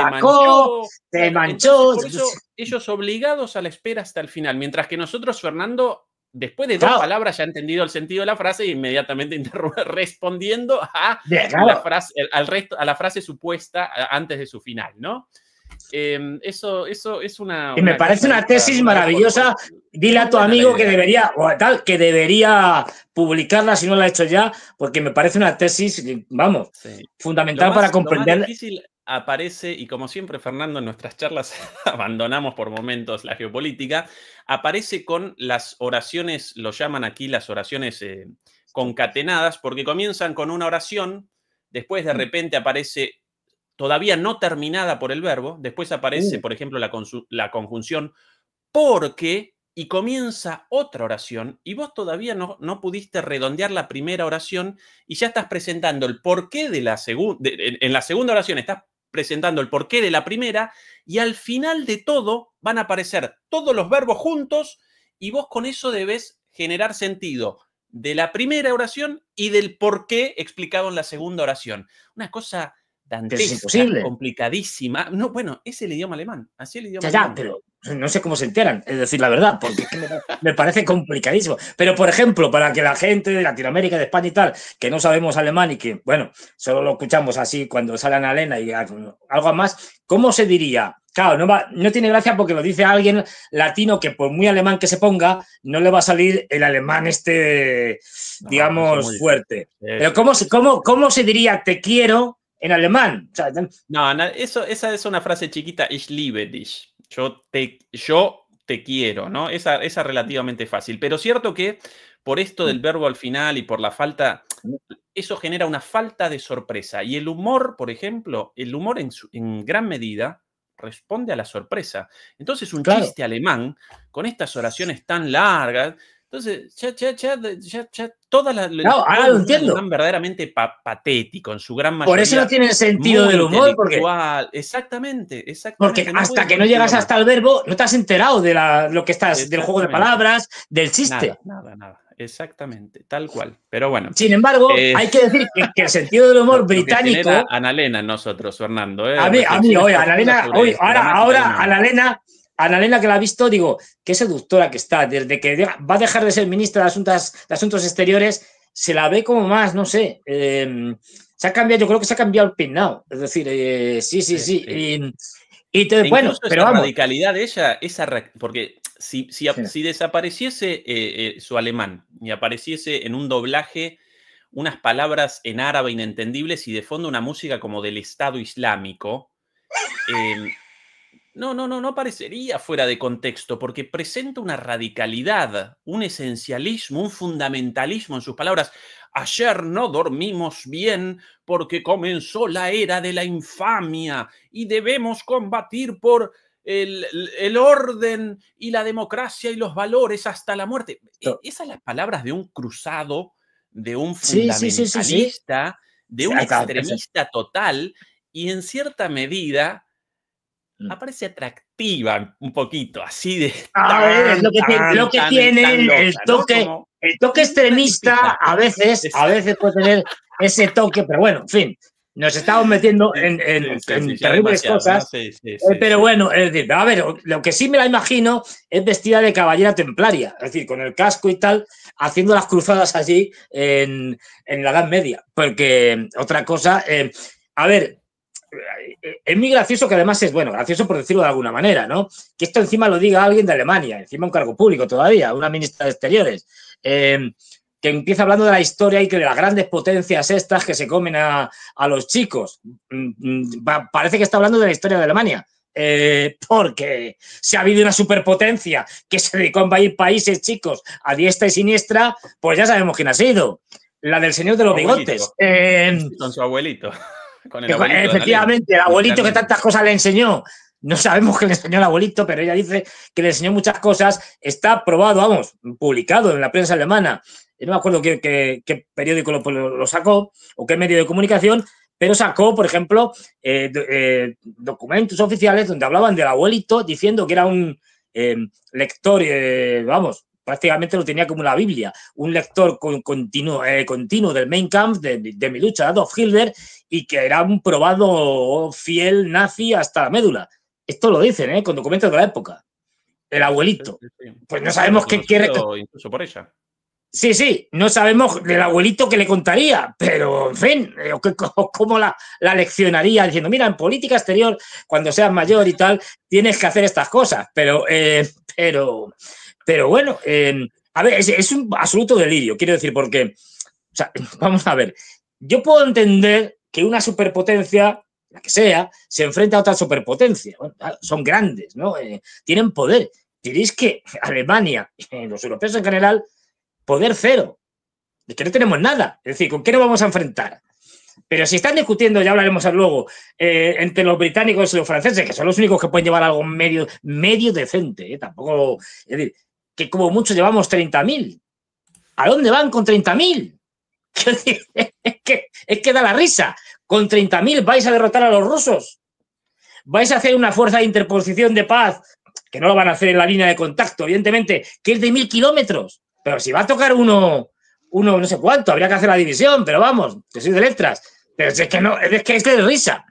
manchó. Por eso ellos obligados a la espera hasta el final, mientras que nosotros, Fernando, después de dos palabras ya ha entendido el sentido de la frase y inmediatamente interrumpe respondiendo a la frase supuesta antes de su final, ¿no? Eso es una... Y me parece una tesis maravillosa. Dile a tu amigo que debería, o tal, que debería publicarla si no la ha hecho ya, porque me parece una tesis, vamos, fundamental para comprender. Lo más difícil aparece, y como siempre, Fernando, en nuestras charlas abandonamos por momentos la geopolítica, aparece con las oraciones, lo llaman aquí las oraciones concatenadas, porque comienzan con una oración, después de repente aparece todavía no terminada por el verbo, después aparece, por ejemplo, la conjunción porque, y comienza otra oración, y vos todavía no pudiste redondear la primera oración, y ya estás presentando el porqué de la segunda, en la segunda oración estás presentando el porqué de la primera, y al final de todo van a aparecer todos los verbos juntos, y vos con eso debes generar sentido de la primera oración y del porqué explicado en la segunda oración. Una cosa dantesca, complicadísima. No, bueno, es el idioma alemán. Así el idioma alemán. Pero no sé cómo se enteran, es decir, la verdad, porque es que me parece complicadísimo. Pero, por ejemplo, para que la gente de Latinoamérica, de España y tal, que no sabemos alemán y que, bueno, solo lo escuchamos así cuando sale Ana Elena y algo más, ¿cómo se diría? Claro, no tiene gracia porque lo dice alguien latino que por muy alemán que se ponga, no le va a salir el alemán digamos, fuerte. Pero ¿cómo se diría te quiero en alemán? O sea, esa es una frase chiquita, ich liebe dich. Yo te quiero, ¿no? Esa es relativamente fácil. Pero cierto que por esto del verbo al final y por la falta, eso genera una falta de sorpresa. Y el humor, por ejemplo, en gran medida responde a la sorpresa. Entonces, un chiste alemán con estas oraciones tan largas, entonces, todas las... ahora lo entiendo. Verdaderamente patético en su gran mayoría. Por eso no tiene sentido del humor, porque... Exactamente. Porque hasta que no llegas hasta el verbo, no te has enterado de lo que estás, del juego de palabras, del chiste. Nada. Exactamente, tal cual. Pero bueno. Sin embargo, hay que decir que el sentido del humor británico... Ana Elena en nosotros, Fernando. A mí, hoy, Ana Elena, ahora Ana Elena, que la ha visto, digo, qué seductora que está. Desde que va a dejar de ser ministra de Asuntos Exteriores, se la ve como más, no sé. Se ha cambiado, yo creo que se ha cambiado el peinado. Es decir, sí. Y bueno, pero esa vamos. radicalidad de ella, porque si desapareciese su alemán y apareciese en un doblaje unas palabras en árabe inentendibles y de fondo una música como del Estado Islámico, no parecería fuera de contexto, porque presenta una radicalidad, un esencialismo, un fundamentalismo en sus palabras. Ayer no dormimos bien porque comenzó la era de la infamia y debemos combatir por el orden y la democracia y los valores hasta la muerte. Esas son las palabras de un cruzado, de un fundamentalista, de un extremista total, y en cierta medida aparece atractiva un poquito, así de... es lo que tiene el toque extremista, a veces puede tener ese toque, pero bueno, en fin, nos estamos metiendo en terribles cosas, pero bueno, es decir, a ver, lo que sí me la imagino es vestida de caballera templaria, es decir, con el casco y tal, haciendo las cruzadas allí en la Edad Media, porque otra cosa, a ver... Es muy gracioso que además gracioso por decirlo de alguna manera, ¿no? Que esto encima lo diga alguien de Alemania, encima un cargo público todavía, una ministra de Exteriores, que empieza hablando de la historia y que de las grandes potencias estas que se comen a los chicos. Parece que está hablando de la historia de Alemania. Porque si ha habido una superpotencia que se dedicó a invadir países chicos a diestra y siniestra, pues ya sabemos quién ha sido. La del señor de los bigotes. Con su abuelito. Efectivamente, el abuelito que tantas cosas le enseñó. No sabemos qué le enseñó el abuelito, pero ella dice que le enseñó muchas cosas. Está probado, publicado en la prensa alemana. No me acuerdo qué periódico lo sacó o qué medio de comunicación, pero sacó, por ejemplo, documentos oficiales donde hablaban del abuelito diciendo que era un lector, prácticamente lo tenía como la Biblia, un lector continuo del Mein Kampf, de mi lucha, Adolf Hitler, y que era un probado fiel nazi hasta la médula. Esto lo dicen, con documentos de la época. El abuelito. Pues no sabemos qué quiere. Incluso por ella. Sí, no sabemos del abuelito que le contaría, pero en fin, cómo la leccionaría diciendo, mira, en política exterior, cuando seas mayor y tal, tienes que hacer estas cosas, pero bueno, a ver, es un absoluto delirio, quiero decir, porque, o sea, vamos a ver, yo puedo entender que una superpotencia, la que sea, se enfrenta a otra superpotencia, bueno, son grandes, ¿no? Tienen poder, diréis que Alemania, los europeos en general, poder cero, de que no tenemos nada. Es decir, ¿con qué nos vamos a enfrentar? Pero si están discutiendo, ya hablaremos luego, entre los británicos y los franceses, que son los únicos que pueden llevar algo medio decente, tampoco, es decir, que como mucho llevamos 30.000. ¿A dónde van con 30.000? Es que da la risa. Con 30.000 vais a derrotar a los rusos. Vais a hacer una fuerza de interposición de paz, que no lo van a hacer en la línea de contacto, evidentemente, que es de 1.000 kilómetros. Pero si va a tocar uno no sé cuánto, habría que hacer la división, pero vamos, que soy de letras. Pero es que no, es que es de risa.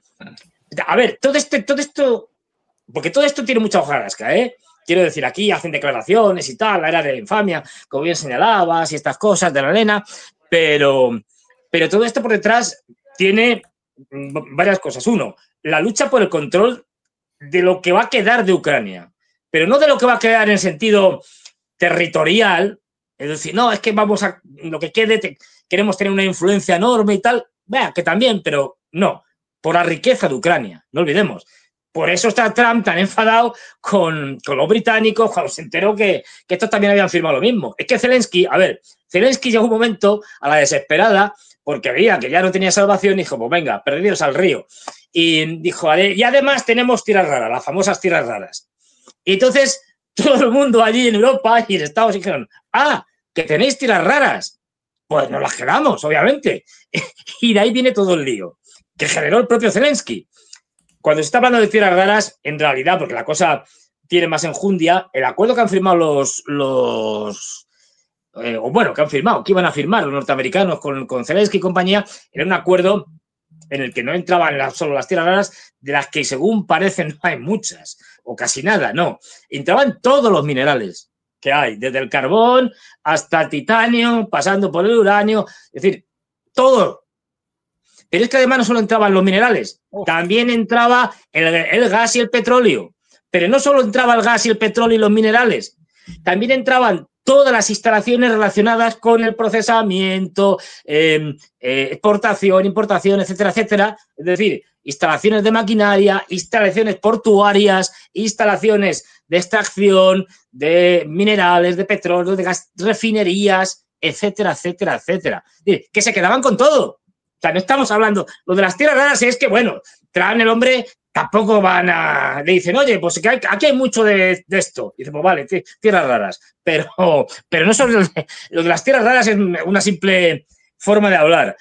A ver, todo esto, porque todo esto tiene mucha hojarasca, ¿eh? Quiero decir, aquí hacen declaraciones y tal, la era de la infamia, como bien señalabas, y estas cosas de la arena, pero todo esto por detrás tiene varias cosas. Uno, la lucha por el control de lo que va a quedar de Ucrania, pero no de lo que va a quedar en sentido territorial. Es decir, no, es que vamos a, lo que quede, queremos tener una influencia enorme y tal, vea, que también, pero no, por la riqueza de Ucrania, no olvidemos. Por eso está Trump tan enfadado con los británicos cuando se enteró que estos también habían firmado lo mismo. Es que Zelensky llegó un momento a la desesperada porque veía que ya no tenía salvación y dijo, pues venga, perdidos al río. Y dijo, y además tenemos tierras raras, las famosas tierras raras. Y entonces todo el mundo allí en Europa y en Estados Unidos dijeron, que tenéis tierras raras, pues nos las quedamos, obviamente. Y de ahí viene todo el lío, que generó el propio Zelensky. Cuando se está hablando de tierras raras, en realidad, porque la cosa tiene más enjundia, el acuerdo que han firmado que iban a firmar los norteamericanos con Zelensky y compañía, era un acuerdo en el que no entraban solo las tierras raras, de las que según parecen no hay muchas, o casi nada, no. Entraban todos los minerales que hay, desde el carbón hasta el titanio, pasando por el uranio, es decir, todo. Pero es que además no solo entraban los minerales, también entraba el gas y el petróleo. Pero no solo entraba el gas y el petróleo y los minerales, también entraban todas las instalaciones relacionadas con el procesamiento, exportación, importación, etcétera, etcétera. Es decir, instalaciones de maquinaria, instalaciones portuarias, instalaciones de extracción de minerales, de petróleo, de gas, refinerías, etcétera, etcétera, etcétera. Es decir, que se quedaban con todo. O sea, no estamos hablando... Lo de las tierras raras es que, bueno, traen el hombre... Tampoco van a... Le dicen, oye, pues aquí hay mucho de esto. Y dice, pues vale, tierras raras. Pero no solo lo de las tierras raras es una simple forma de hablar.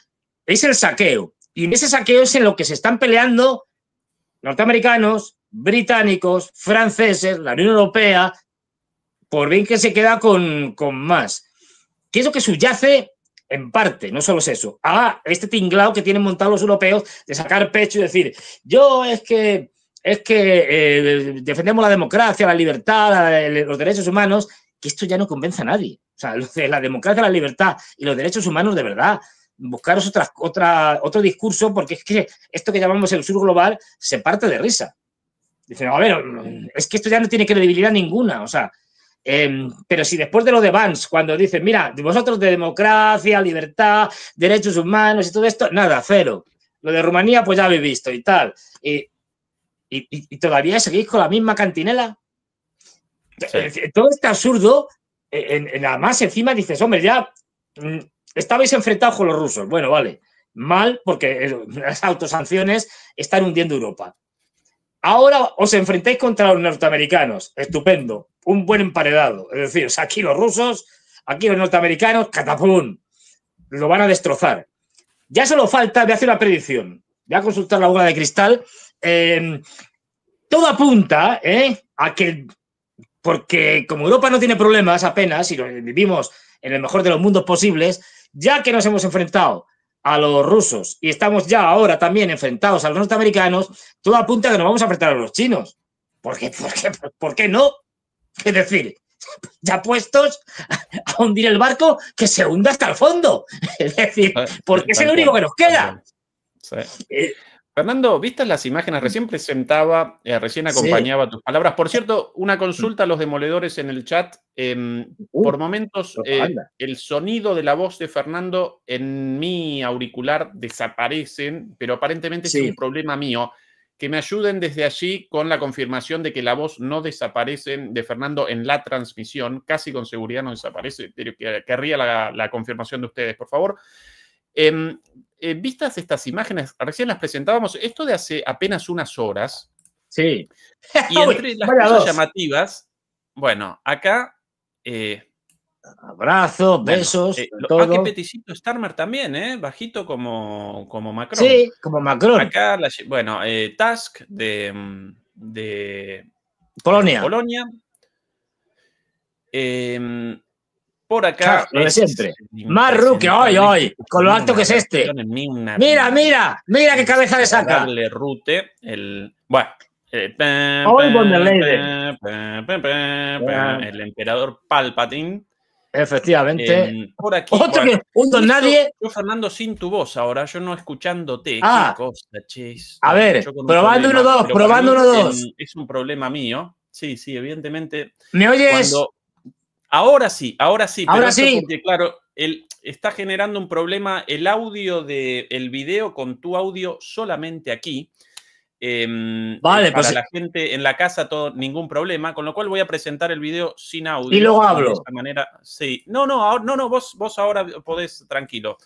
Es el saqueo. Y en ese saqueo es en lo que se están peleando norteamericanos, británicos, franceses, la Unión Europea, por bien que se queda con más. ¿Qué es lo que subyace? En parte, no solo es eso. Este tinglao que tienen montado los europeos de sacar pecho y decir, yo es que defendemos la democracia, la libertad, los derechos humanos, que esto ya no convence a nadie. O sea, la democracia, la libertad y los derechos humanos, de verdad, buscaros otro discurso, porque es que esto que llamamos el sur global se parte de risa. Dicen, a ver, es que esto ya no tiene credibilidad ninguna, o sea, pero si después de lo de Vance, cuando dicen, mira, vosotros de democracia, libertad, derechos humanos y todo esto, nada, cero. Lo de Rumanía, pues ya habéis visto y tal. Y todavía seguís con la misma cantinela. Sí. Todo este absurdo, además encima dices, hombre, ya estabais enfrentados con los rusos. Bueno, vale, mal, porque las autosanciones están hundiendo Europa. Ahora os enfrentáis contra los norteamericanos. Estupendo. Un buen emparedado. Es decir, aquí los rusos, aquí los norteamericanos, catapum, lo van a destrozar. Ya solo falta, voy a hacer una predicción. Voy a consultar la bola de cristal. Todo apunta a que, porque como Europa no tiene problemas apenas, y vivimos en el mejor de los mundos posibles, ya que nos hemos enfrentado a los rusos y estamos ya ahora también enfrentados a los norteamericanos, todo apunta a que nos vamos a enfrentar a los chinos. ¿Por qué no? Es decir, ya puestos a hundir el barco que se hunda hasta el fondo. Es decir, porque es el único que nos queda. Sí. Fernando, ¿viste las imágenes? Recién presentaba, recién acompañaba tus palabras. Por cierto, una consulta a los demoledores en el chat. Por momentos, el sonido de la voz de Fernando en mi auricular desaparecen, pero aparentemente es un problema mío. Que me ayuden desde allí con la confirmación de que la voz no desaparece de Fernando en la transmisión. Casi con seguridad no desaparece, pero querría la confirmación de ustedes, por favor. Vistas estas imágenes, recién las presentábamos, esto de hace apenas unas horas. Sí. Y entre las cosas llamativas, bueno, acá... abrazos, besos, todo. Qué peticito Starmer también, bajito como Macron. Sí, como Macron. Acá, bueno, Tusk de Polonia. Por acá. Claro, lo de siempre. Más Ruque, hoy, con lo alto que es este. Mira qué cabeza le saca. Rute, bueno. Hoy von der Leyen. El emperador Palpatine. Efectivamente. Por aquí. Otro que un don nadie. Yo, Fernando, sin tu voz ahora, yo no escuchándote. Ah, qué cosa, ches. A ver, probando 1, 2, probando 1, 2. Es un problema mío. Sí, evidentemente. ¿Me oyes? Ahora sí. Ahora sí. Porque, claro, él está generando un problema el audio del video con tu audio solamente aquí. Vale, para pues la gente en la casa ningún problema, con lo cual voy a presentar el video sin audio. Y luego hablo. De esta manera, sí. No, vos ahora podés, tranquilo.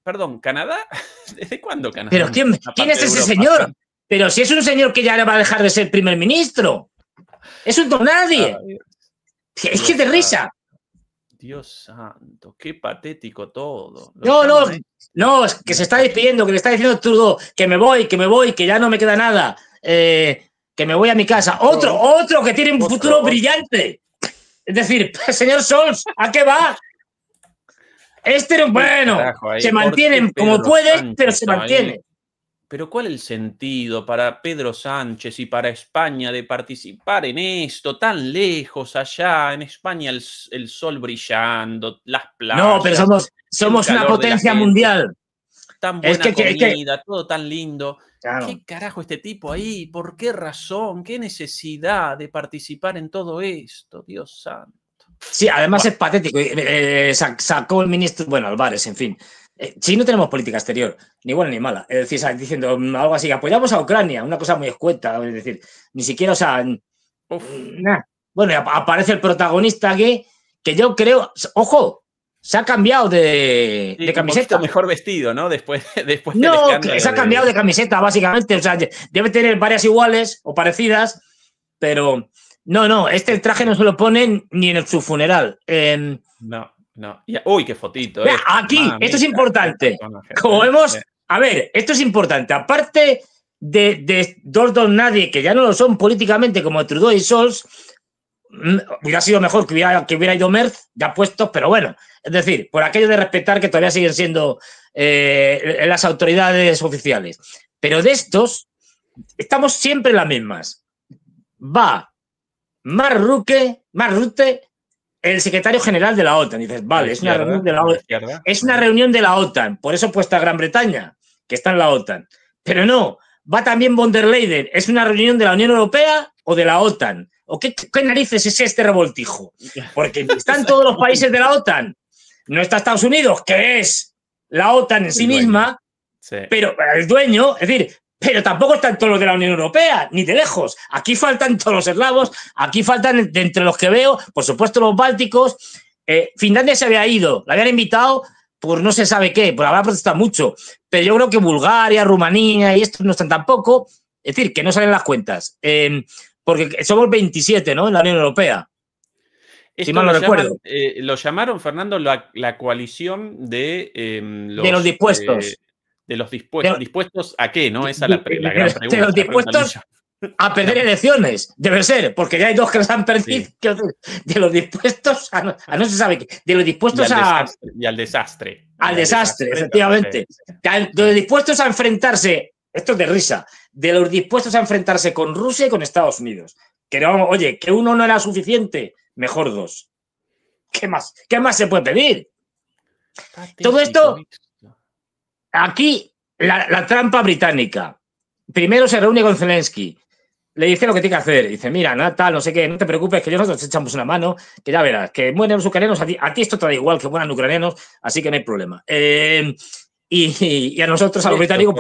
Perdón, ¿Canadá? ¿Desde cuándo Canadá? Pero ¿quién es ese señor? Pero si es un señor que ya no va a dejar de ser primer ministro. Es un don nadie. Es que de risa. Dios santo, qué patético todo. No, es que se está despidiendo, que le está diciendo Trudeau que me voy, que ya no me queda nada, que me voy a mi casa. Otro que tiene un futuro brillante. Es decir, señor Scholz, ¿a qué va? Bueno, se mantienen como puede, pero se mantiene. Pero ¿cuál es el sentido para Pedro Sánchez y para España de participar en esto tan lejos allá? En España el sol brillando, las playas. No, pero somos una potencia mundial. Tan buena comida, todo tan lindo. Claro. ¿Qué carajo este tipo ahí? ¿Por qué razón? ¿Qué necesidad de participar en todo esto? Dios santo. Sí, además es patético. Sacó el ministro, Álvarez, en fin. Si no tenemos política exterior, ni buena ni mala. Es decir, diciendo algo así, apoyamos a Ucrania, una cosa muy escueta. Es decir, ni siquiera, Bueno, aparece el protagonista aquí, que yo creo, ojo, se ha cambiado de camiseta. Un mejor vestido, ¿no? Después no, se ha cambiado de camiseta, básicamente. O sea, debe tener varias iguales o parecidas, pero no, este traje no se lo ponen ni en su funeral. No. Uy, qué fotito. Aquí, esto es importante. Como vemos, a ver, esto es importante. Aparte de dos don nadie, que ya no lo son políticamente, como Trudeau y Scholz, hubiera sido mejor que hubiera ido Merz, ya puestos, pero bueno. Es decir, por aquello de respetar que todavía siguen siendo las autoridades oficiales. Pero de estos, estamos siempre en las mismas. Va Mark Rutte, el secretario general de la OTAN. Dices, vale, es una reunión de la OTAN. Es una reunión de la OTAN. Por eso puesta Gran Bretaña, que está en la OTAN. Pero no, va también von der Leyen. ¿Es una reunión de la Unión Europea o de la OTAN? ¿O qué narices es este revoltijo? Porque están todos los países de la OTAN. No está Estados Unidos, que es la OTAN en sí misma, pero el dueño, es decir, pero tampoco están todos los de la Unión Europea, ni de lejos. Aquí faltan todos los eslavos, aquí faltan, de entre los que veo, por supuesto, los bálticos. Finlandia se había ido, la habían invitado por no se sabe qué, por haber protestado mucho. Pero yo creo que Bulgaria, Rumanía y estos no están tampoco. Es decir, que no salen las cuentas. Porque somos 27, ¿no? En la Unión Europea. Si mal no recuerdo. Lo llamaron, Fernando, la coalición de los dispuestos. De los dispuestos. ¿Dispuestos a qué? ¿No? Esa es la gran pregunta. De los dispuestos a perder elecciones. Debe ser, porque ya hay dos que las han perdido. Sí. De los dispuestos a no se sabe qué. De los dispuestos y al desastre. Al desastre, efectivamente. De los dispuestos a enfrentarse, esto es de risa, de los dispuestos a enfrentarse con Rusia y con Estados Unidos. Que no, oye, que uno no era suficiente, mejor dos. ¿Qué más? ¿Qué más se puede pedir? Todo esto, aquí, la trampa británica. Primero se reúne con Zelensky. Le dice lo que tiene que hacer. Dice, mira, nada, tal, no sé qué, no te preocupes, que nosotros echamos una mano, que ya verás, que mueren los ucranianos, a ti esto te da igual que mueran ucranianos, así que no hay problema. Y a nosotros, a los británicos...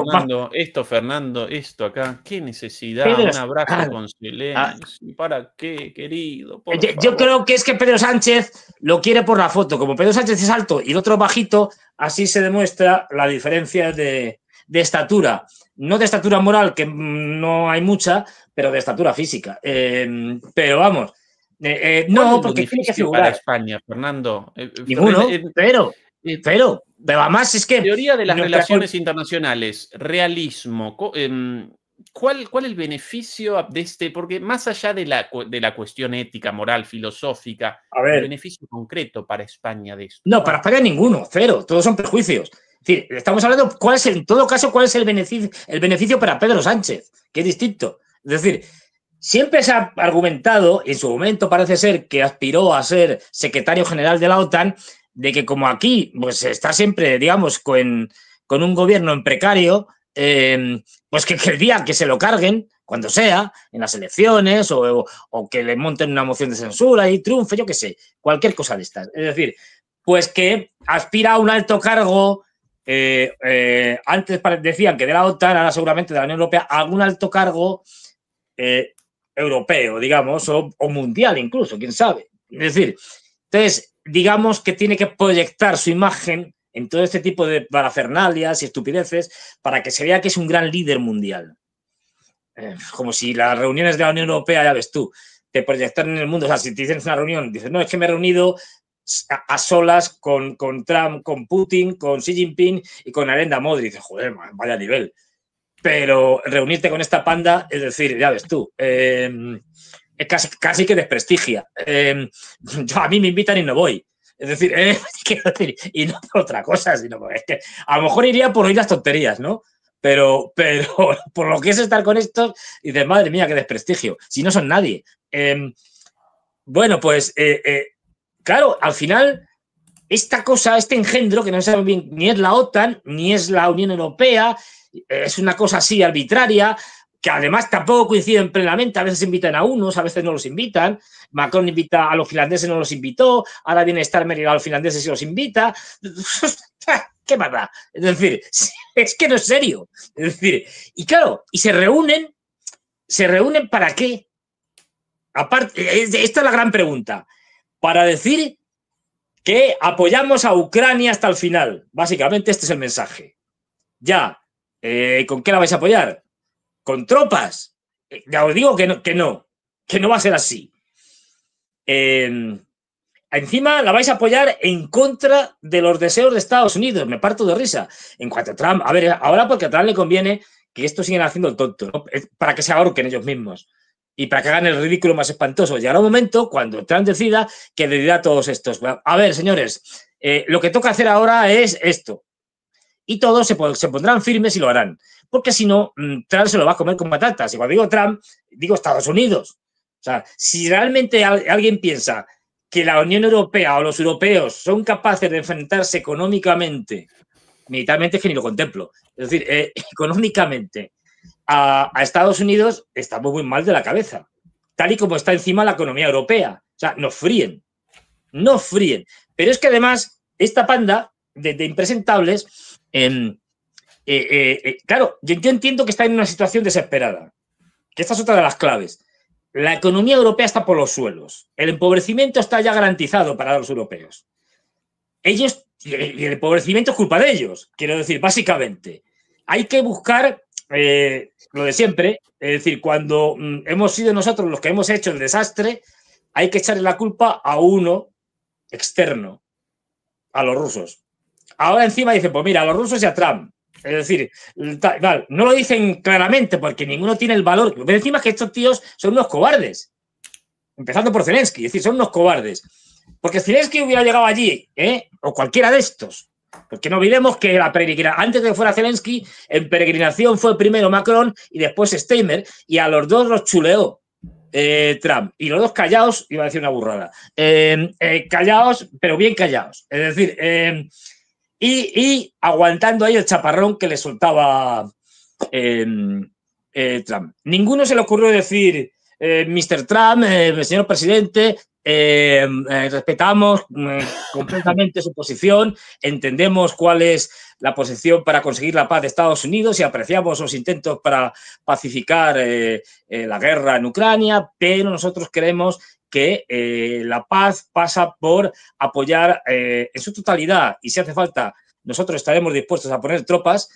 Fernando, esto acá, qué necesidad, Pedro, un abrazo con Zelensky, ¿para qué, querido? Yo creo que es que Pedro Sánchez lo quiere por la foto. Como Pedro Sánchez es alto y el otro bajito, así se demuestra la diferencia de estatura. No de estatura moral, que no hay mucha, pero de estatura física. Pero vamos, no, porque tiene que figurar. Para España, Fernando. Ninguno, pero además es que... Teoría de las relaciones internacionales, realismo, ¿cuál el beneficio de este? Porque más allá de la cuestión ética, moral, filosófica, el beneficio concreto para España de esto. No, para España ninguno, cero, todos son prejuicios. Es decir, estamos hablando, en todo caso, cuál es el beneficio para Pedro Sánchez, que es distinto. Es decir, siempre se ha argumentado, en su momento parece ser que aspiró a ser secretario general de la OTAN, de que como aquí pues está siempre, digamos, con un gobierno en precario, pues que el día que se lo carguen, cuando sea, en las elecciones o que le monten una moción de censura y triunfe, yo qué sé, cualquier cosa de estas. Es decir, pues que aspira a un alto cargo, antes decían que de la OTAN, ahora seguramente de la Unión Europea, a algún alto cargo europeo, digamos, o mundial incluso, quién sabe. Es decir, entonces, digamos que tiene que proyectar su imagen en todo este tipo de parafernalias y estupideces para que se vea que es un gran líder mundial. Como si las reuniones de la Unión Europea, ya ves tú, te proyectan en el mundo. O sea, si te dicen una reunión, dices, no, es que me he reunido a solas con Trump, con Putin, con Xi Jinping y con Narendra Modi. Dices, joder, vaya nivel. Pero reunirte con esta panda, es decir, ya ves tú, es casi que desprestigia. A mí me invitan y no voy. Es decir, quiero decir, y no por otra cosa, sino porque es que a lo mejor iría por oír las tonterías, ¿no? Pero por lo que es estar con estos, dices, madre mía, qué desprestigio. Si no son nadie. Bueno, pues, claro, al final, esta cosa, este engendro, que no sabe bien, ni es la OTAN, ni es la Unión Europea, es una cosa así arbitraria, que además tampoco coinciden plenamente, a veces invitan a unos, a veces no los invitan. Macron invita a los finlandeses, no los invitó, ahora viene Starmer y a los finlandeses y los invita. ¿Qué más da? Es decir, es que no es serio. Es decir, y claro, y se reúnen ¿para qué? Aparte, esta es la gran pregunta. Para decir que apoyamos a Ucrania hasta el final. Básicamente este es el mensaje. Ya, ¿con qué la vais a apoyar? Con tropas. Ya os digo que no va a ser así. Encima la vais a apoyar en contra de los deseos de Estados Unidos. Me parto de risa. En cuanto a Trump, a ver, ahora porque a Trump le conviene que estos siguen haciendo el tonto, ¿no? Para que se ahorquen ellos mismos y para que hagan el ridículo más espantoso. Llegará un momento cuando Trump decida que le dirá a todos estos, a ver, señores, lo que toca hacer ahora es esto. Y todos se pondrán firmes y lo harán. Porque si no, Trump se lo va a comer con patatas. Y cuando digo Trump, digo Estados Unidos. O sea, si realmente alguien piensa que la Unión Europea o los europeos son capaces de enfrentarse económicamente, militarmente es que ni lo contemplo, es decir, económicamente a Estados Unidos, estamos muy mal de la cabeza. Tal y como está encima la economía europea. O sea, nos fríen. Pero es que además, esta panda de impresentables... claro, yo entiendo que está en una situación desesperada, que esta es otra de las claves. La economía europea está por los suelos. El empobrecimiento está ya garantizado para los europeos. Ellos, y el empobrecimiento es culpa de ellos, quiero decir, básicamente. Hay que buscar lo de siempre, es decir, cuando hemos sido nosotros los que hemos hecho el desastre, hay que echarle la culpa a uno externo, a los rusos. Ahora encima dicen, pues mira, a los rusos y a Trump. Es decir, no lo dicen claramente porque ninguno tiene el valor. Pero encima es que estos tíos son unos cobardes. Empezando por Zelensky, es decir, son unos cobardes. Porque si Zelensky hubiera llegado allí, o cualquiera de estos, porque no olvidemos que antes de que fuera Zelensky, en peregrinación fue primero Macron y después Steinmeier, y a los dos los chuleó. Trump. Y los dos callados, iba a decir una burrada. Callados, pero bien callados. Es decir, y aguantando ahí el chaparrón que le soltaba Trump. Ninguno se le ocurrió decir, Mr. Trump, señor presidente, respetamos completamente su posición, entendemos cuál es la posición para conseguir la paz de Estados Unidos y apreciamos los intentos para pacificar la guerra en Ucrania, pero nosotros creemos que la paz pasa por apoyar en su totalidad y si hace falta nosotros estaremos dispuestos a poner tropas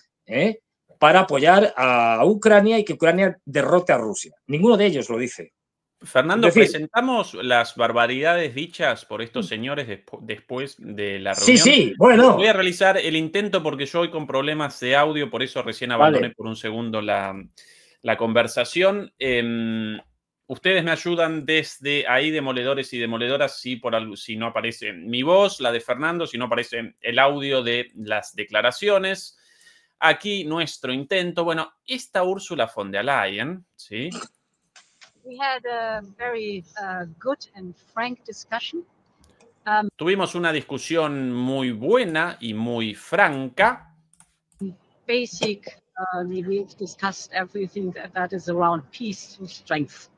para apoyar a Ucrania y que Ucrania derrote a Rusia. Ninguno de ellos lo dice. Fernando, presentamos las barbaridades dichas por estos señores después de la reunión. Sí, bueno. Voy a realizar el intento porque yo hoy con problemas de audio, por eso recién abandoné por un segundo la conversación. Ustedes me ayudan desde ahí, demoledores y demoledoras, si no aparece mi voz, la de Fernando, si no aparece el audio de las declaraciones. Aquí nuestro intento. Bueno, esta Ursula von der Leyen, ¿sí? We had a very good and frank discussion. Tuvimos una discusión muy buena y muy franca. We've discussed everything that is around peace and strength.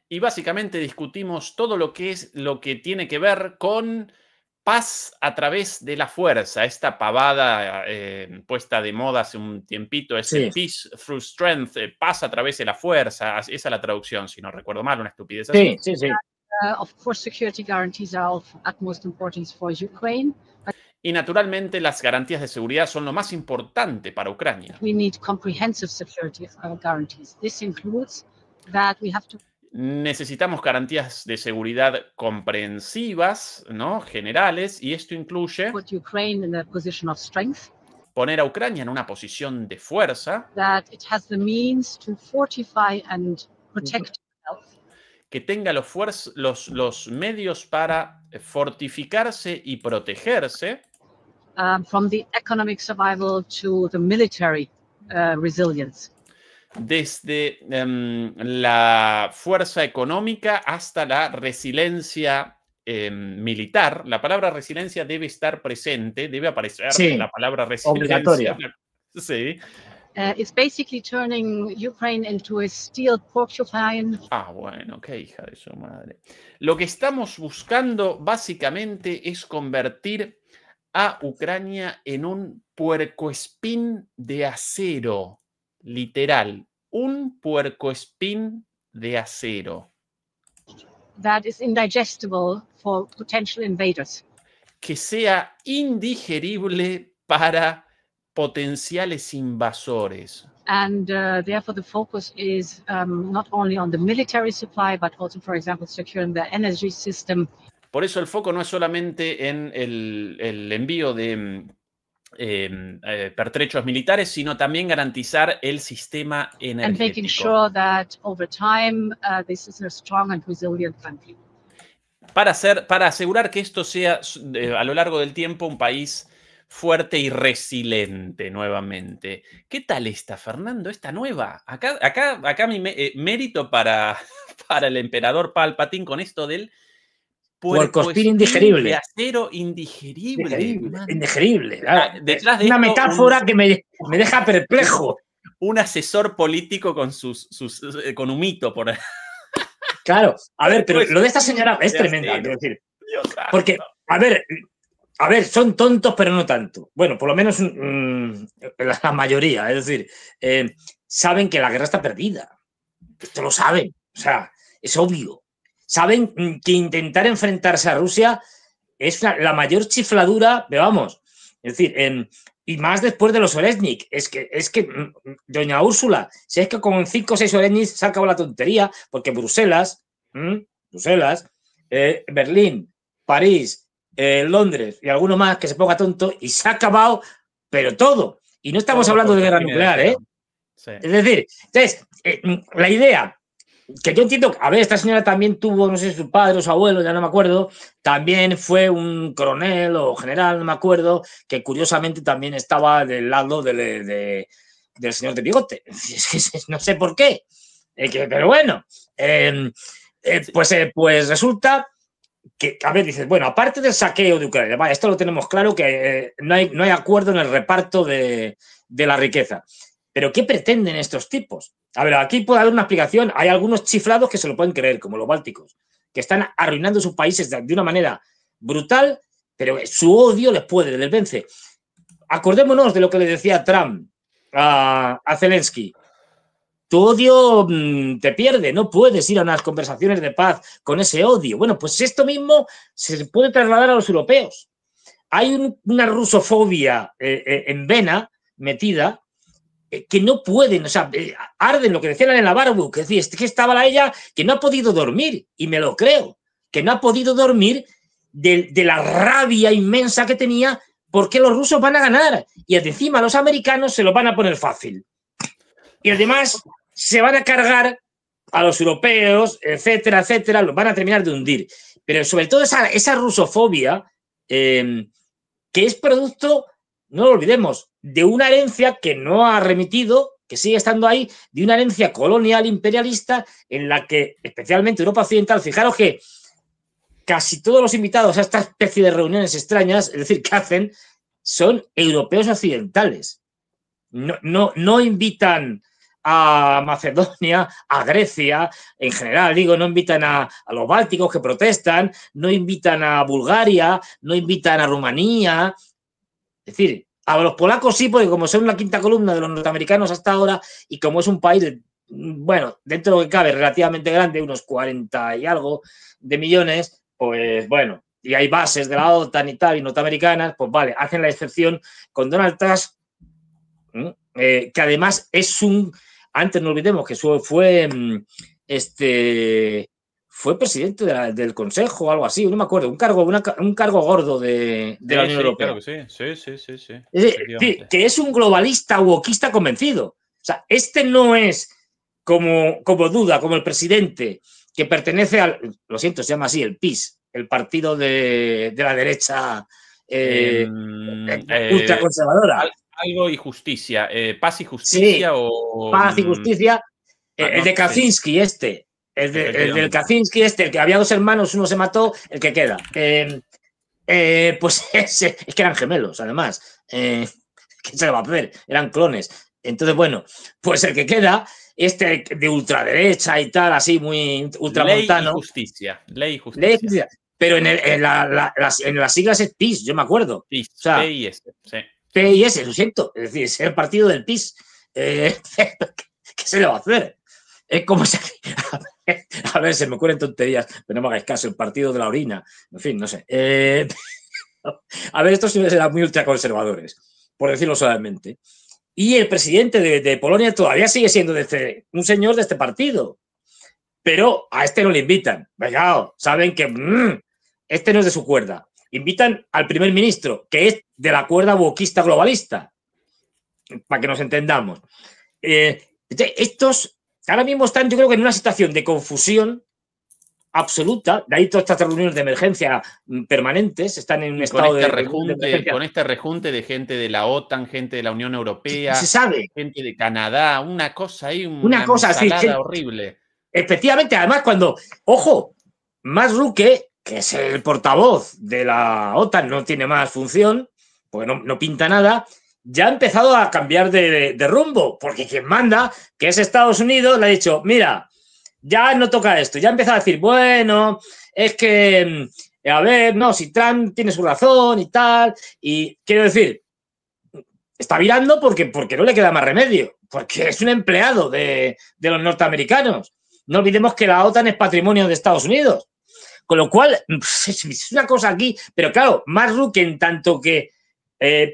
Y básicamente discutimos todo lo que tiene que ver con paz a través de la fuerza. Esta pavada puesta de moda hace un tiempito, peace through strength, paz a través de la fuerza. Esa es la traducción, si no recuerdo mal, una estupidez así. Sí. Of course, security guarantees are of utmost importance for Ukraine. Y naturalmente las garantías de seguridad son lo más importante para Ucrania. We need comprehensive security guarantees. This includes that we have to Necesitamos garantías de seguridad comprensivas, ¿no? Generales, y esto incluye put Ukraine in a position of strength, poner a Ucrania en una posición de fuerza, that it has the means to fortify and protect itself, que tenga los medios para fortificarse y protegerse, from the economic survival to the military resilience. Desde la fuerza económica hasta la resiliencia militar. La palabra resiliencia debe estar presente, debe aparecer la palabra resiliencia. Obligatoria. Sí. It's basically turning Ukraine into a steel porcupine. Bueno, qué hija de su madre. Lo que estamos buscando básicamente es convertir a Ucrania en un puercoespín de acero. Literal, un puercoespín de acero. That is indigestible for potential invaders. Que sea indigerible para potenciales invasores. And therefore the focus is not only on the military supply, but also, for example, securing the energy system. Por eso el foco no es solamente en el envío de pertrechos militares, sino también garantizar el sistema energético. And making sure that over time this is a strong and resilient country. Para asegurar que esto sea a lo largo del tiempo un país fuerte y resiliente nuevamente. ¿Qué tal esta, Fernando? Esta nueva. Acá mi mérito para el emperador Palpatine con esto del puercoespín indigerible. De acero indigerible. Indigerible. Claro. Detrás de una esto, metáfora que me deja perplejo. Un asesor político con con un mito por ahí. Claro, a ver, pero lo de esta señora es tremenda, quiero decir. Porque, a ver, son tontos, pero no tanto. Bueno, por lo menos la mayoría, es decir, saben que la guerra está perdida. Esto lo saben, o sea, es obvio. Saben que intentar enfrentarse a Rusia es la mayor chifladura, pero vamos, es decir, y más después de los Oreshnik. Es que doña Úrsula, si es que con 5 o 6 Oreshnik se ha acabado la tontería, porque Bruselas, Berlín, París, Londres y alguno más que se ponga tonto y se ha acabado, pero todo. Y no estamos hablando de guerra nuclear, ¿eh? Sí. Es decir, entonces, la idea que yo entiendo, a ver, esta señora también tuvo, no sé si su padre o su abuelo, ya no me acuerdo, también fue un coronel o general, no me acuerdo, que curiosamente también estaba del lado del señor de bigote. No sé por qué. Pero bueno, pues resulta que, a ver, dices, bueno, aparte del saqueo de Ucrania, vale, esto lo tenemos claro que no hay acuerdo en el reparto de la riqueza. Pero ¿qué pretenden estos tipos? A ver, aquí puede haber una explicación. Hay algunos chiflados que se lo pueden creer, como los bálticos, que están arruinando sus países de una manera brutal, pero su odio les vence. Acordémonos de lo que le decía Trump a Zelensky. Tu odio te pierde, no puedes ir a unas conversaciones de paz con ese odio. Bueno, pues esto mismo se puede trasladar a los europeos. Hay una rusofobia en vena metida que no pueden, o sea, arden lo que decía Elena Barbu, que decía, que estaba ella que no ha podido dormir, y me lo creo, que no ha podido dormir de la rabia inmensa que tenía porque los rusos van a ganar y encima los americanos se lo van a poner fácil. Y además se van a cargar a los europeos, etcétera, etcétera, los van a terminar de hundir. Pero sobre todo esa rusofobia que es producto, no lo olvidemos, de una herencia que no ha remitido, que sigue estando ahí, de una herencia colonial imperialista en la que, especialmente Europa Occidental, fijaros que casi todos los invitados a esta especie de reuniones extrañas, es decir, que hacen, son europeos occidentales. No invitan a Macedonia, a Grecia, en general, digo, no invitan a los bálticos que protestan, no invitan a Bulgaria, no invitan a Rumanía. Es decir, a los polacos sí, porque como son la quinta columna de los norteamericanos hasta ahora y como es un país, bueno, dentro de lo que cabe, relativamente grande, unos 40 y algo de millones, pues bueno, y hay bases de la OTAN y tal, y norteamericanas, pues vale, hacen la excepción con Donald Tusk, que además es antes no olvidemos que fue presidente del Consejo o algo así, no me acuerdo, un cargo gordo de la Unión Europea. Claro que sí. Es decir, que es un globalista wokista convencido. O sea, este no es como duda, como el presidente que pertenece lo siento, se llama así, el PiS, el partido de la derecha ultraconservadora. Algo y justicia, paz y justicia, sí, paz y justicia. El de Kaczynski, sí. El del Kaczynski, el que había dos hermanos, uno se mató, el que queda. Pues es que eran gemelos, además. ¿Qué se le va a hacer? Eran clones. Entonces, bueno, pues el que queda, de ultraderecha y tal, así muy ultramontano. Ley y justicia. Pero en las siglas es PiS, yo me acuerdo. PiS, o sea, PIS, sí. PIS, lo siento. Es decir, es el partido del PiS. ¿Qué se le va a hacer? Es como si... A ver, se me ocurren tonterías, pero no me hagáis caso. El partido de la orina. En fin, no sé. A ver, estos serán muy ultraconservadores, por decirlo suavemente. Y el presidente de Polonia todavía sigue siendo un señor de este partido. Pero a este no le invitan. Venga, saben que este no es de su cuerda. Invitan al primer ministro, que es de la cuerda wokista globalista, para que nos entendamos. Estos ahora mismo están, yo creo que en una situación de confusión absoluta, de ahí todas estas reuniones de emergencia permanentes, están en un estado de emergencia. Con este rejunte de gente de la OTAN, gente de la Unión Europea, se sabe. Gente de Canadá, una cosa ahí, una cosa así, horrible. Efectivamente, además cuando, ojo, Mark Rutte, que es el portavoz de la OTAN, no tiene más función, porque no pinta nada, ya ha empezado a cambiar de rumbo, porque quien manda, que es Estados Unidos, le ha dicho, mira, ya no toca esto, ya ha empezado a decir, bueno, es que, a ver, no, si Trump tiene su razón y tal, y quiero decir, está virando porque no le queda más remedio, porque es un empleado de los norteamericanos. No olvidemos que la OTAN es patrimonio de Estados Unidos. Con lo cual, es una cosa aquí, pero claro, Mark Rutte, en tanto que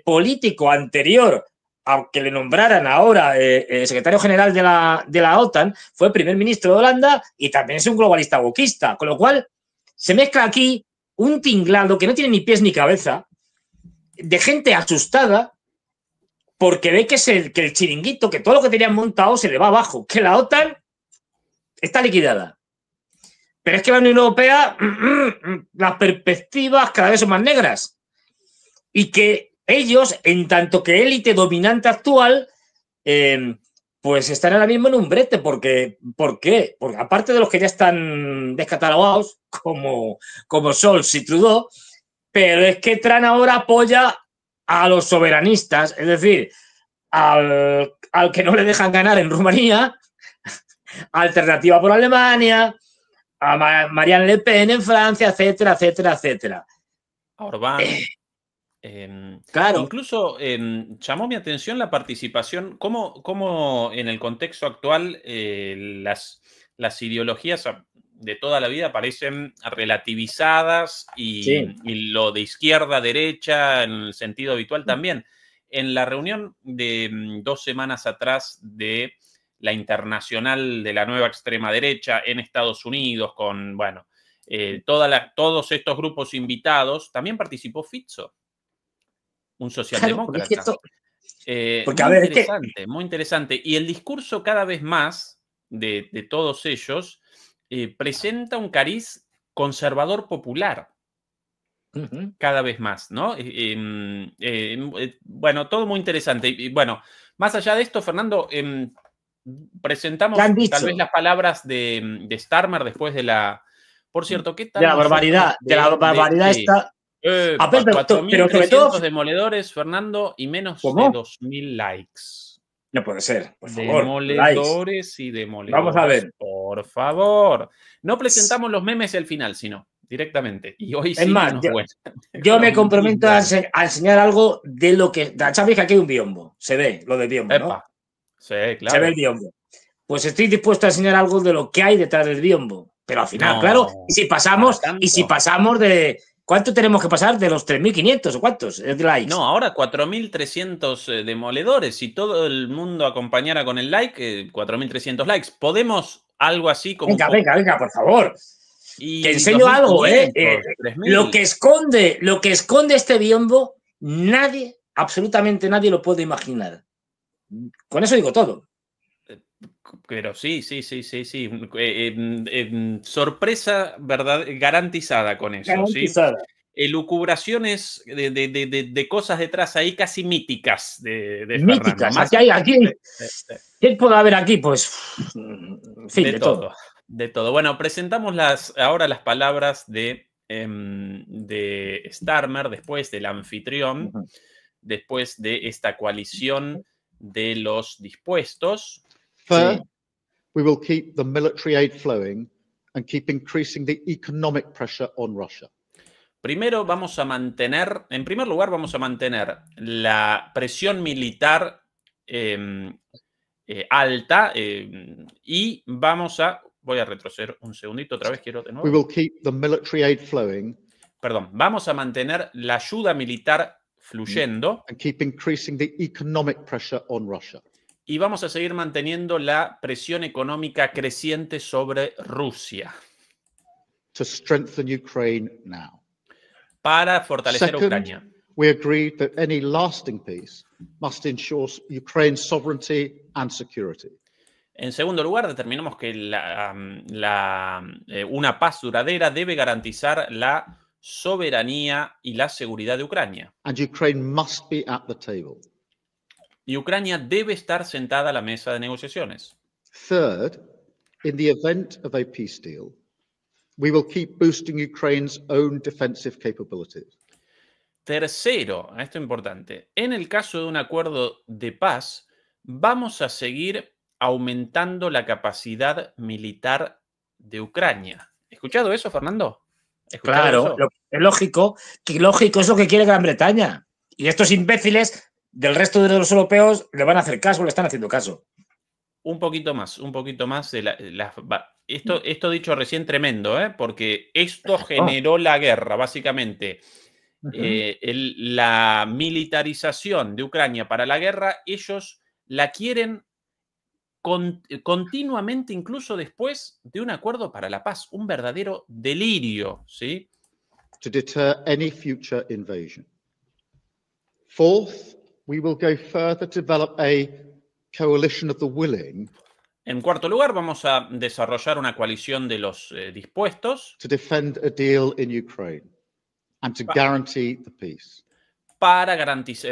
político anterior, aunque le nombraran ahora secretario general de la OTAN, fue primer ministro de Holanda y también es un globalista wokista. Con lo cual, se mezcla aquí un tinglado que no tiene ni pies ni cabeza, de gente asustada porque ve que el chiringuito, que todo lo que tenían montado se le va abajo, que la OTAN está liquidada. Pero es que la Unión Europea, las perspectivas cada vez son más negras. Y que ellos, en tanto que élite dominante actual, pues están ahora mismo en un brete. ¿Por qué? Porque aparte de los que ya están descatalogados, como Scholz y Trudeau, pero es que Trump ahora apoya a los soberanistas, es decir, al que no le dejan ganar en Rumanía, Alternativa por Alemania, a Marianne Le Pen en Francia, etcétera, etcétera, etcétera. A Orbán. Claro. Incluso llamó mi atención la participación, cómo en el contexto actual las ideologías de toda la vida parecen relativizadas y lo de izquierda a derecha en el sentido habitual también. En la reunión de 2 semanas atrás de la internacional de la nueva extrema derecha en Estados Unidos con, bueno, todos estos grupos invitados, también participó Fizzo, un socialdemócrata. Claro, porque muy interesante, muy interesante. Y el discurso cada vez más de todos ellos presenta un cariz conservador popular. Cada vez más, ¿no? Bueno, todo muy interesante. Y bueno, más allá de esto, Fernando, presentamos tal vez las palabras de Starmer después de la... Por cierto, ¿qué tal? De la barbaridad, esta... 4.300 demoledores, Fernando, y menos de 2.000 likes. No puede ser, por favor. Demoledores y demoledores. Vamos a ver. Por favor. No presentamos los memes al final, sino directamente. Y hoy sí más, que nos yo me comprometo a enseñar algo de lo que... ¿Sabéis que aquí hay un biombo? Se ve lo del biombo, ¿no? Sí, claro. Se ve el biombo. Pues estoy dispuesto a enseñar algo de lo que hay detrás del biombo. Pero al final, claro, y si pasamos de... ¿Cuánto tenemos que pasar? ¿De los 3.500 o cuántos likes? No, ahora 4.300 demoledores. Si todo el mundo acompañara con el like, 4.300 likes. ¿Podemos algo así como... Venga, por favor. Y te enseño algo, 3.000. Lo que esconde este biombo, nadie, absolutamente nadie lo puede imaginar. Con eso digo todo. Pero sí. Sorpresa garantizada con eso. Garantizada. ¿Sí? Elucubraciones de cosas detrás ahí casi míticas de míticas. Fernando. Aquí, ¿qué puede haber aquí? Pues, en fin, de todo. De todo. Bueno, presentamos ahora las palabras de Starmer, después del anfitrión, después de esta coalición de los dispuestos. Third, we will keep the military aid flowing and keep increasing the economic pressure on Russia. Primero vamos a mantener, en primer lugar vamos a mantener la presión militar alta y vamos a, voy a retroceder un segundito otra vez, quiero de nuevo. We will keep the military aid flowing. Perdón, vamos a mantener la ayuda militar fluyendo. And keep increasing the economic pressure on Russia. Y vamos a seguir manteniendo la presión económica creciente sobre Rusia. To strengthen Ukraine now. Para fortalecer a Ucrania. We agreed that any lasting peace must ensure Ukraine's sovereignty and security. En segundo lugar, determinamos que una paz duradera debe garantizar la soberanía y la seguridad de Ucrania. And Ukraine must be at the table. Y Ucrania debe estar sentada a la mesa de negociaciones. Third, in the event of a peace deal, we will keep boosting Ukraine's own defensive capabilities. Tercero, esto es importante, en el caso de un acuerdo de paz, vamos a seguir aumentando la capacidad militar de Ucrania. ¿Escuchado eso, Fernando? Claro, eso? Es lógico es lo que quiere Gran Bretaña. Y estos imbéciles del resto de los europeos le van a hacer caso, le están haciendo caso. Un poquito más de esto dicho recién tremendo, porque esto generó la guerra, básicamente. La militarización de Ucrania para la guerra, ellos la quieren continuamente, incluso después de un acuerdo para la paz. Un verdadero delirio, ¿sí? To deter any future invasion. Fourth, we will go further to develop a coalition of the willing. En cuarto lugar, vamos a desarrollar una coalición de los dispuestos. To defend a deal in Ukraine and to guarantee the peace. Para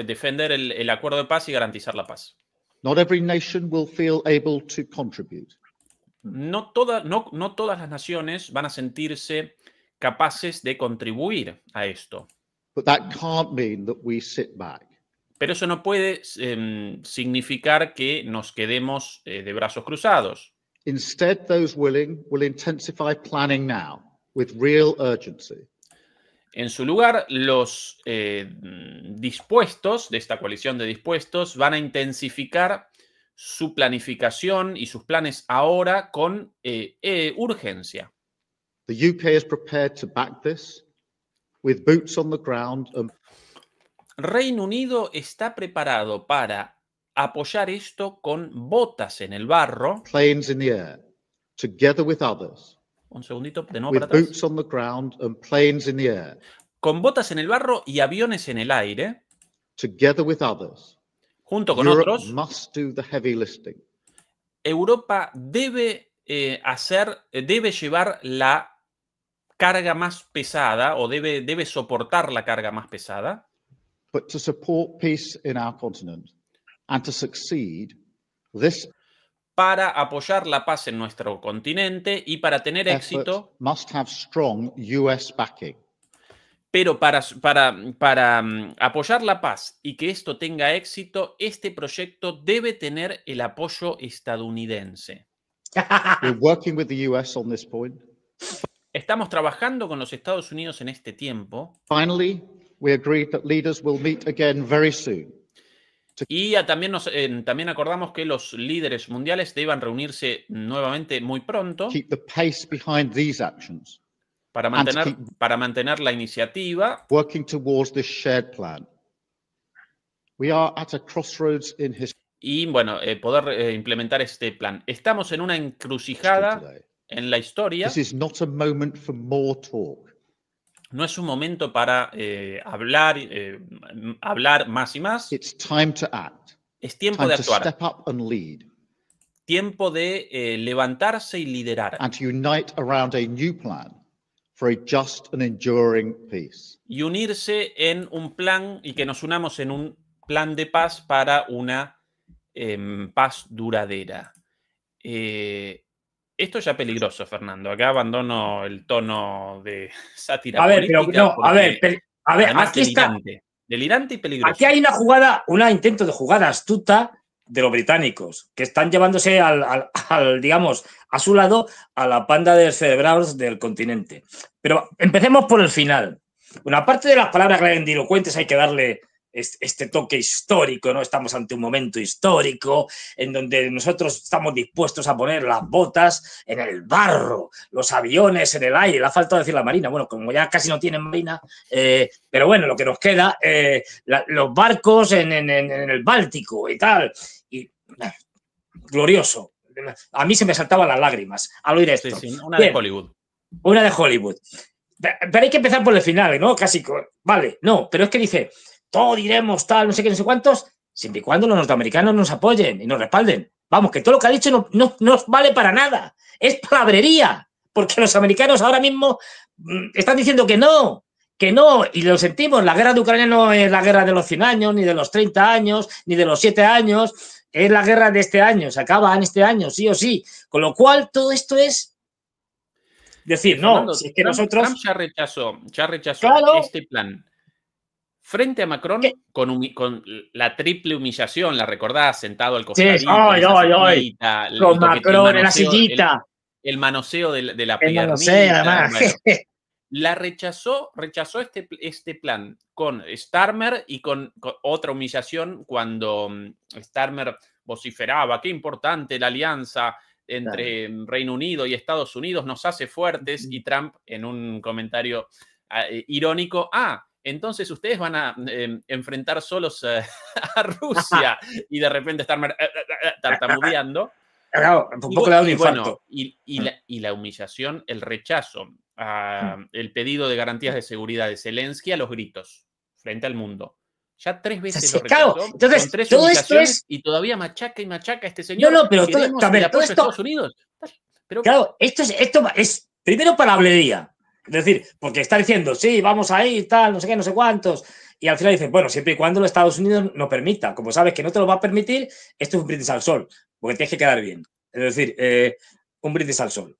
defender el acuerdo de paz y garantizar la paz. Not every nation will feel able to contribute. No todas las naciones van a sentirse capaces de contribuir a esto. But that can't mean that we sit back. Pero eso no puede significar que nos quedemos de brazos cruzados. Instead, those willing will intensify planning now with real urgency. En su lugar, los dispuestos de esta coalición de dispuestos van a intensificar su planificación y sus planes ahora con urgencia. The UK is prepared to back this with boots on the ground and Reino Unido está preparado para apoyar esto con botas en el barro. planes in the air, together with others. Un segundito, de nuevo With para atrás. boots on the ground and planes in the air, Con botas en el barro y aviones en el aire, together with others. junto con Europe otros, must do the heavy lifting. Europa debe llevar la carga más pesada o debe soportar la carga más pesada. But to support peace in our continent and to succeed, this Para apoyar la paz en nuestro continente y para tener effort éxito, must have strong US backing. pero para apoyar la paz y que esto tenga éxito, este proyecto debe tener el apoyo estadounidense. We're working with the US on this point. Estamos trabajando con los Estados Unidos en este tiempo Finally, we agreed that leaders will meet again very soon. y también acordamos que los líderes mundiales deban reunirse nuevamente muy pronto Keep the pace behind these actions, para mantener la iniciativa working towards this shared plan. We are at a crossroads in history y, bueno, poder implementar este plan. Estamos en una encrucijada today. en la historia. This is not a moment for more talk. No es un momento para hablar más y más. It's time to act. Es tiempo Time de to actuar. step up and lead Tiempo de levantarse y liderar. and to unite around a new plan for a just and enduring peace. Y unirse en un plan y que nos unamos en un plan de paz para una paz duradera. Esto ya es peligroso, Fernando. Acá abandono el tono de sátira A ver, pero política. no, a ver, Además, aquí está. delirante y peligroso. Aquí hay una jugada, un intento de jugada astuta de los británicos, que están llevándose digamos, a su lado a la panda de descerebrados del continente. Pero empecemos por el final. Una parte de las palabras grandilocuentes hay que darle este toque histórico, ¿no? Estamos ante un momento histórico en donde nosotros estamos dispuestos a poner las botas en el barro, los aviones en el aire, le ha faltado decir la marina, bueno, como ya casi no tienen marina, pero bueno, lo que nos queda, los barcos en el Báltico y tal, y glorioso. A mí se me saltaban las lágrimas al oír esto. Sí, una Bien, de Hollywood. una de Hollywood. Pero hay que empezar por el final, ¿no? Casi, vale, no, pero es que dice, todo diremos tal, no sé qué, no sé cuántos, siempre y cuando los norteamericanos nos apoyen y nos respalden. Vamos, que todo lo que ha dicho no vale para nada. Es palabrería, porque los americanos ahora mismo están diciendo que no, y lo sentimos. La guerra de Ucrania no es la guerra de los 100 años, ni de los 30 años, ni de los 7 años, es la guerra de este año, se acaba en este año, sí o sí. Con lo cual, todo esto es decir, Fernando, no, si es que nosotros... Trump ya rechazó Claro. este plan. Frente a Macron, con la triple humillación, la recordás, sentado al costadito. Sí, ay. Con Macron en la sillita. El manoseo de la El piernita. manoseo, además. Bueno, rechazó este plan con Starmer y con otra humillación cuando Starmer vociferaba, qué importante la alianza entre Reino Unido y Estados Unidos nos hace fuertes, y Trump en un comentario irónico, entonces ustedes van a enfrentar solos a Rusia, y de repente Starmer tartamudeando. Claro, un poco le da un infarto. Y la humillación, el rechazo, el pedido de garantías de seguridad de Zelensky a los gritos frente al mundo. Ya 3 veces lo rechazó, claro, entonces, con 3 todo esto humillaciones, y todavía machaca y machaca a este señor. No, pero ¿Queremos todo el apoyo de esto... Estados Unidos? Pero, claro, esto es primero palabrería. Es decir, porque está diciendo, sí, vamos a ir, tal, no sé qué, no sé cuántos. y al final dicen, bueno, siempre y cuando los Estados Unidos no permita. Como sabes que no te lo va a permitir, esto es un brindis al sol, porque tienes que quedar bien. Es decir, un brindis al sol.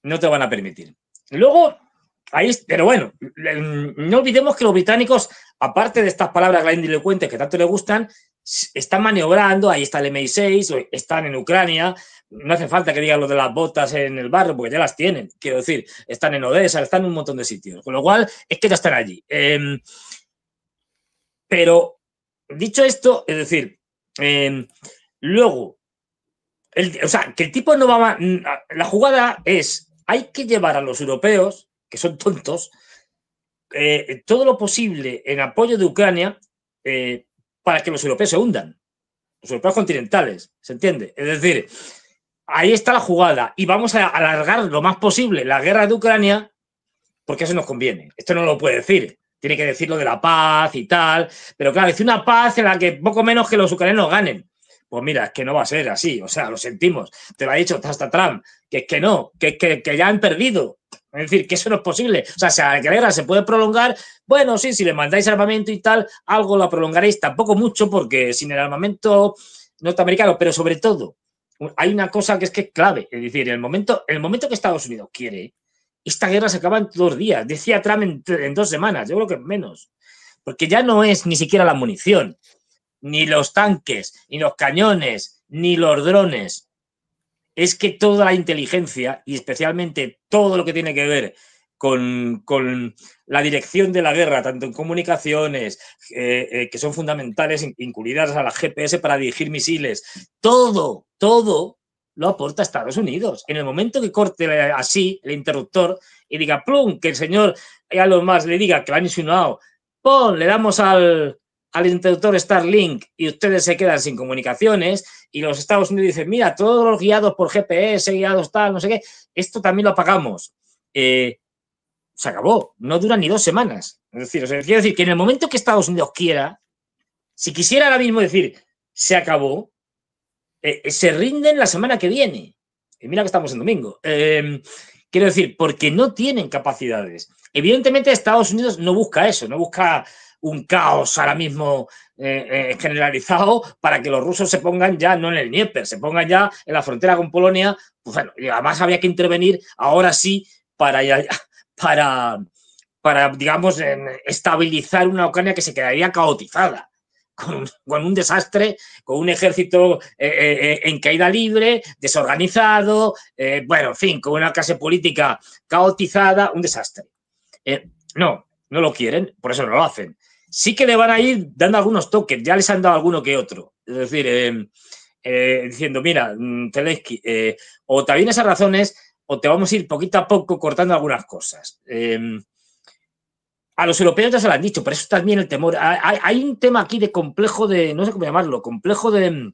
No te lo van a permitir. Luego, ahí, pero bueno, no olvidemos que los británicos, aparte de estas palabras grandilocuentes que tanto les gustan, están maniobrando, ahí está el MI6, están en Ucrania, no hace falta que digan lo de las botas en el barrio, porque ya las tienen, quiero decir, están en Odessa, están en un montón de sitios, con lo cual es que ya están allí. Pero, dicho esto, es decir, luego, o sea, que el tipo no va a... La jugada es, hay que llevar a los europeos, que son tontos, todo lo posible en apoyo de Ucrania para que los europeos se hundan, los europeos continentales, ¿se entiende? Es decir, ahí está la jugada y vamos a alargar lo más posible la guerra de Ucrania porque eso nos conviene. Esto no lo puede decir, tiene que decir lo de la paz y tal, pero claro, dice una paz en la que poco menos que los ucranianos ganen. Pues mira, es que no va a ser así, o sea, lo sentimos, te lo ha dicho hasta Trump, que es que no, que ya han perdido. Es decir, que eso no es posible. O sea, si la guerra se puede prolongar, bueno, sí, si le mandáis armamento y tal, algo la prolongaréis, tampoco mucho, porque sin el armamento norteamericano, pero sobre todo, hay una cosa que es clave. Es decir, el momento que Estados Unidos quiere, esta guerra se acaba en 2 días. Decía Trump en 2 semanas, yo creo que menos. Porque ya no es ni siquiera la munición, ni los tanques, ni los cañones, ni los drones. Es que toda la inteligencia y especialmente todo lo que tiene que ver con la dirección de la guerra, tanto en comunicaciones, que son fundamentales, incluidas a las GPS para dirigir misiles, todo lo aporta Estados Unidos. En el momento que corte así el interruptor y diga, plum, que el señor Elon Musk le diga que lo han insinuado, pon, le damos al interruptor Starlink y ustedes se quedan sin comunicaciones y los Estados Unidos dicen, mira, todos los guiados por GPS, guiados tal, no sé qué, esto también lo apagamos. Se acabó, no dura ni 2 semanas. Es decir, o sea, quiero decir que en el momento que Estados Unidos quiera, si quisiera ahora mismo decir, se acabó, se rinden la semana que viene. Y mira que estamos en domingo. Quiero decir, porque no tienen capacidades. Evidentemente Estados Unidos no busca eso, no busca un caos ahora mismo generalizado para que los rusos se pongan ya no en el Dnieper, se pongan ya en la frontera con Polonia. Pues bueno, y además habría que intervenir ahora sí para digamos, estabilizar una Ucrania que se quedaría caotizada, con un desastre, con un ejército en caída libre, desorganizado, bueno, en fin, con una clase política caotizada, un desastre. No lo quieren, por eso no lo hacen. Sí que le van a ir dando algunos toques, ya les han dado alguno que otro. Es decir, diciendo, mira, Zelensky, o te vienes a razones o te vamos a ir poquito a poco cortando algunas cosas. A los europeos ya se lo han dicho, por eso también el temor. Hay un tema aquí de complejo de, no sé cómo llamarlo, complejo de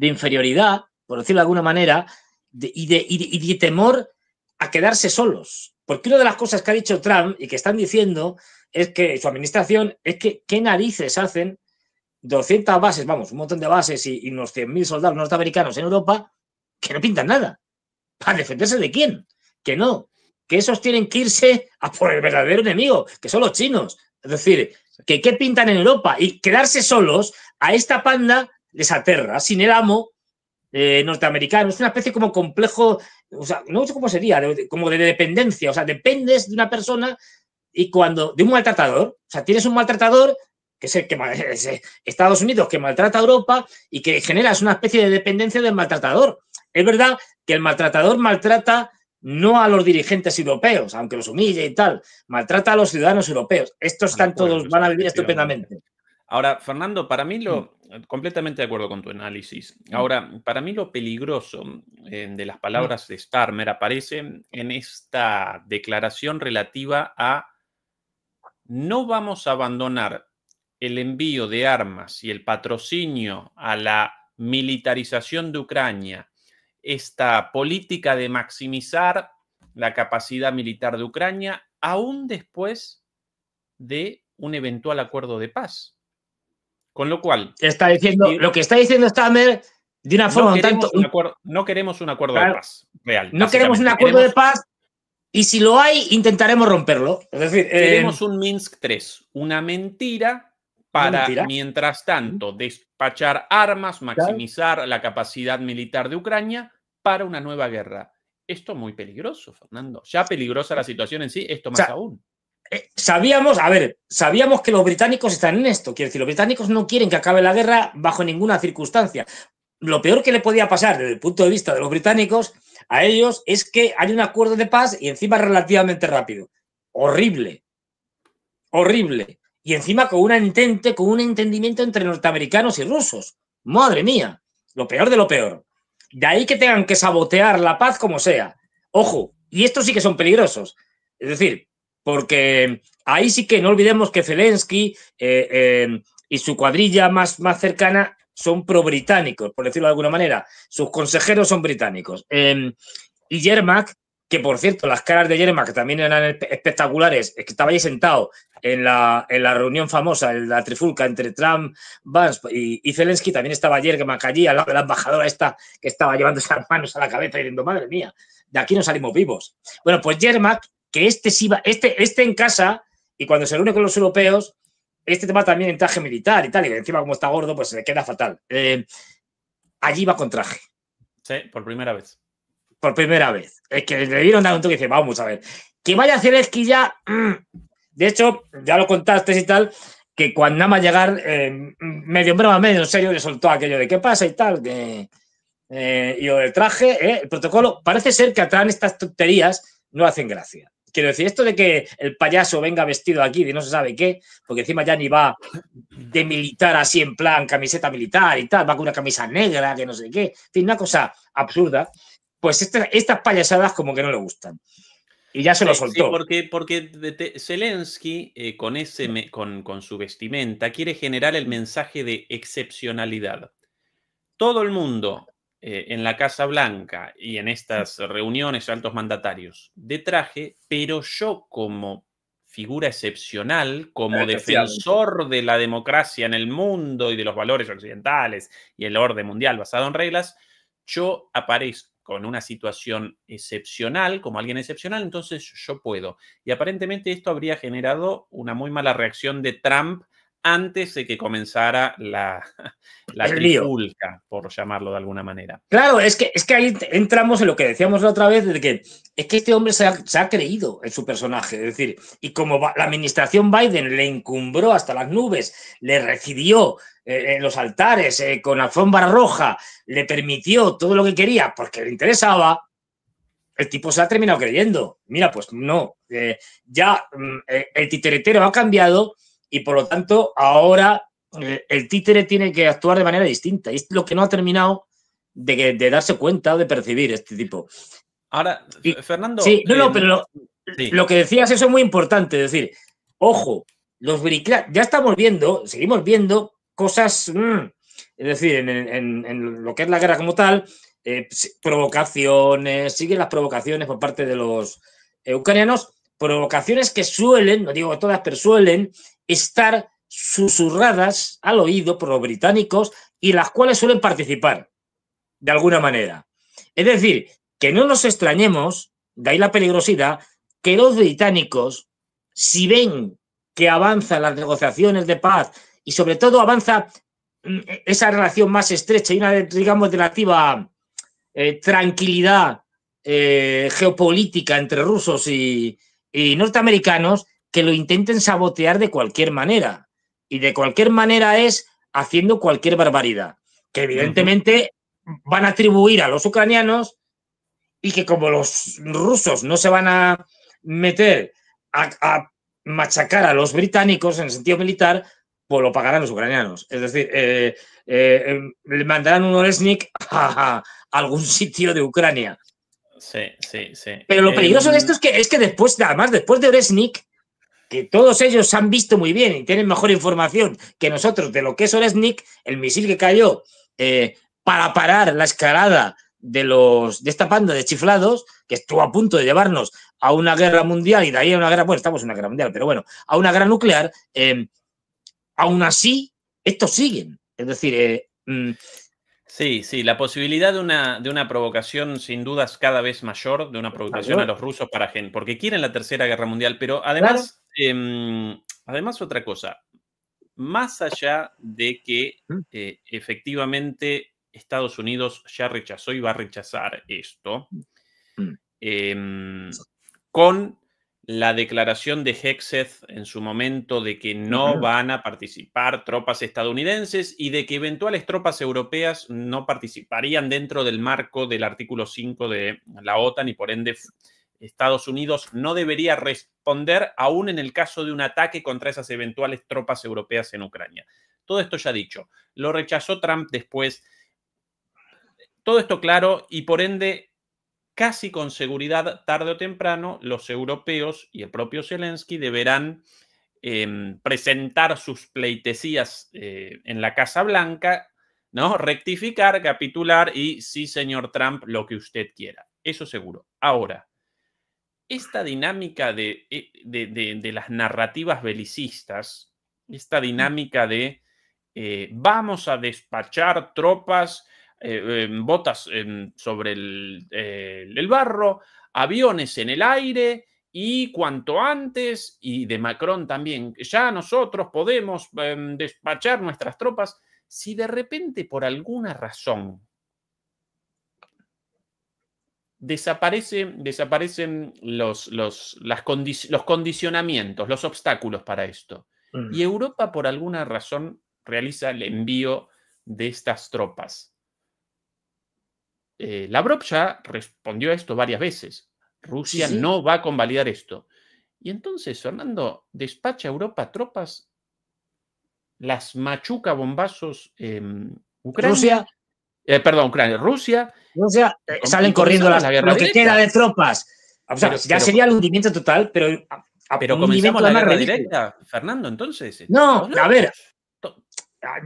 inferioridad, por decirlo de alguna manera, y de temor a quedarse solos. Porque una de las cosas que ha dicho Trump y que están diciendo es que su administración es que qué narices hacen 200 bases, vamos, un montón de bases y unos 100.000 soldados norteamericanos en Europa que no pintan nada. ¿Para defenderse de quién? Que no. Que esos tienen que irse a por el verdadero enemigo, que son los chinos. Es decir, que qué pintan en Europa y quedarse solos a esta panda les aterra, sin el amo norteamericano. Es una especie como complejo, o sea, no sé cómo sería, como de dependencia. O sea, dependes de una persona y de un maltratador. O sea, tienes un maltratador que es Estados Unidos que maltrata a Europa y que generas una especie de dependencia del maltratador. Es verdad que el maltratador maltrata no a los dirigentes europeos, aunque los humille y tal, maltrata a los ciudadanos europeos. Estos están todos, van a vivir estupendamente. Ahora, Fernando, para mí completamente de acuerdo con tu análisis. Ahora, para mí lo peligroso de las palabras de Starmer aparece en esta declaración relativa a no vamos a abandonar el envío de armas y el patrocinio a la militarización de Ucrania, esta política de maximizar la capacidad militar de Ucrania, aún después de un eventual acuerdo de paz. Con lo cual... Lo que está diciendo Starmer de una forma no queremos un acuerdo de paz real. No queremos un acuerdo de paz Y si lo hay, intentaremos romperlo. Es decir, queremos un Minsk 3, una mentira para, mentira. mientras tanto, despachar armas, maximizar la capacidad militar de Ucrania para una nueva guerra. Esto es muy peligroso, Fernando. Ya peligrosa la situación en sí, esto más aún. Sabíamos que los británicos están en esto. Quiero decir, los británicos no quieren que acabe la guerra bajo ninguna circunstancia. Lo peor que le podía pasar desde el punto de vista de los británicos a ellos es que hay un acuerdo de paz y encima relativamente rápido. Horrible. Horrible. Y encima con un entendimiento entre norteamericanos y rusos. Madre mía. Lo peor de lo peor. De ahí que tengan que sabotear la paz como sea. Ojo, y estos sí que son peligrosos. Es decir, porque ahí sí que no olvidemos que Zelensky y su cuadrilla más cercana son pro-británicos, por decirlo de alguna manera. Sus consejeros son británicos. Y Yermak, que por cierto, las caras de Yermak también eran espectaculares, es que estaba ahí sentado en la reunión famosa, en la trifulca entre Trump, Vance y Zelensky, también estaba Yermak allí, al lado de la embajadora esta que estaba llevándose las manos a la cabeza y diciendo, madre mía, de aquí no salimos vivos. Bueno, pues Yermak, que este en casa, y cuando se reúne con los europeos, este tema también en traje militar y tal, y encima como está gordo, pues se le queda fatal. Allí va con traje. Sí, por primera vez. Por primera vez. Es que le dieron dar un toque y dice, vamos a ver. Que vaya Zelensky ya... De hecho, ya lo contaste y tal, que cuando nada más llegar, medio en broma, medio en serio, le soltó aquello de qué pasa y tal, y lo del traje, el protocolo, parece ser que atrás estas tonterías no hacen gracia. Quiero decir, esto de que el payaso venga vestido aquí de no se sabe qué, porque encima ya ni va de militar así en plan camiseta militar y tal, va con una camisa negra, que no sé qué, en fin, una cosa absurda, pues estas payasadas como que no le gustan. Y ya se lo soltó. Sí, porque Zelensky, con su vestimenta, quiere generar el mensaje de excepcionalidad. Todo el mundo en la Casa Blanca y en estas reuniones de altos mandatarios de traje, pero yo como figura excepcional, como defensor de la democracia en el mundo y de los valores occidentales y el orden mundial basado en reglas, yo aparezco en una situación excepcional, como alguien excepcional, entonces yo puedo. Y aparentemente esto habría generado una muy mala reacción de Trump antes de que comenzara la trifulca, por llamarlo de alguna manera. Claro, es que ahí entramos en lo que decíamos la otra vez, de que es que este hombre se ha creído en su personaje, es decir, y como la administración Biden le encumbró hasta las nubes, le recibió en los altares con alfombra roja, le permitió todo lo que quería porque le interesaba, el tipo se ha terminado creyendo. Mira, pues no, ya el titeretero ha cambiado y por lo tanto ahora el títere tiene que actuar de manera distinta. Y es lo que no ha terminado de darse cuenta o de percibir este tipo. Ahora, Fernando... Sí, pero lo que decías, eso es muy importante. Es decir, ojo, los británicos, ya estamos viendo, seguimos viendo cosas, es decir, en lo que es la guerra como tal, provocaciones, siguen las provocaciones por parte de los ucranianos, provocaciones que suelen, no digo todas, pero suelen estar susurradas al oído por los británicos y las cuales suelen participar de alguna manera. Es decir, que no nos extrañemos, de ahí la peligrosidad, que los británicos, si ven que avanzan las negociaciones de paz y sobre todo avanza esa relación más estrecha y una, digamos, relativa tranquilidad geopolítica entre rusos y norteamericanos, que lo intenten sabotear de cualquier manera. Y de cualquier manera es haciendo cualquier barbaridad, que evidentemente van a atribuir a los ucranianos y que como los rusos no se van a meter a machacar a los británicos en el sentido militar, pues lo pagarán los ucranianos. Es decir, le mandarán un Oresnik a algún sitio de Ucrania. Sí. Pero lo peligroso de esto es que después, además, después de Oresnik, que todos ellos han visto muy bien y tienen mejor información que nosotros de lo que es Oresnik, el misil que cayó para parar la escalada de esta banda de chiflados, que estuvo a punto de llevarnos a una guerra mundial y de ahí a una guerra, bueno, estamos en una guerra mundial, pero bueno, a una guerra nuclear, aún así, estos siguen. Es decir, Sí, sí, la posibilidad de una provocación sin dudas cada vez mayor, de una provocación a los rusos porque quieren la Tercera Guerra Mundial, pero además, además otra cosa, más allá de que efectivamente Estados Unidos ya rechazó y va a rechazar esto, con la declaración de Hegseth en su momento de que no van a participar tropas estadounidenses y de que eventuales tropas europeas no participarían dentro del marco del artículo 5 de la OTAN y por ende Estados Unidos no debería responder aún en el caso de un ataque contra esas eventuales tropas europeas en Ucrania. Todo esto ya dicho, lo rechazó Trump después. Todo esto claro y por ende casi con seguridad, tarde o temprano, los europeos y el propio Zelensky deberán presentar sus pleitesías en la Casa Blanca, ¿no? Rectificar, capitular y sí, señor Trump, lo que usted quiera. Eso seguro. Ahora, esta dinámica de las narrativas belicistas, esta dinámica de vamos a despachar tropas, botas sobre el barro, aviones en el aire y cuanto antes, y de Macron también, ya nosotros podemos despachar nuestras tropas. Si de repente por alguna razón desaparecen los condicionamientos, los obstáculos para esto, y Europa por alguna razón realiza el envío de estas tropas. Lavrov ya respondió a esto varias veces. Rusia no va a convalidar esto. Y entonces, Fernando, despacha a Europa tropas, las machuca bombazos Ucrania. Rusia. Salen corriendo lo que queda de tropas. O sea, ya sería el hundimiento total, pero comenzamos la guerra directa, Fernando, entonces. No, a ver,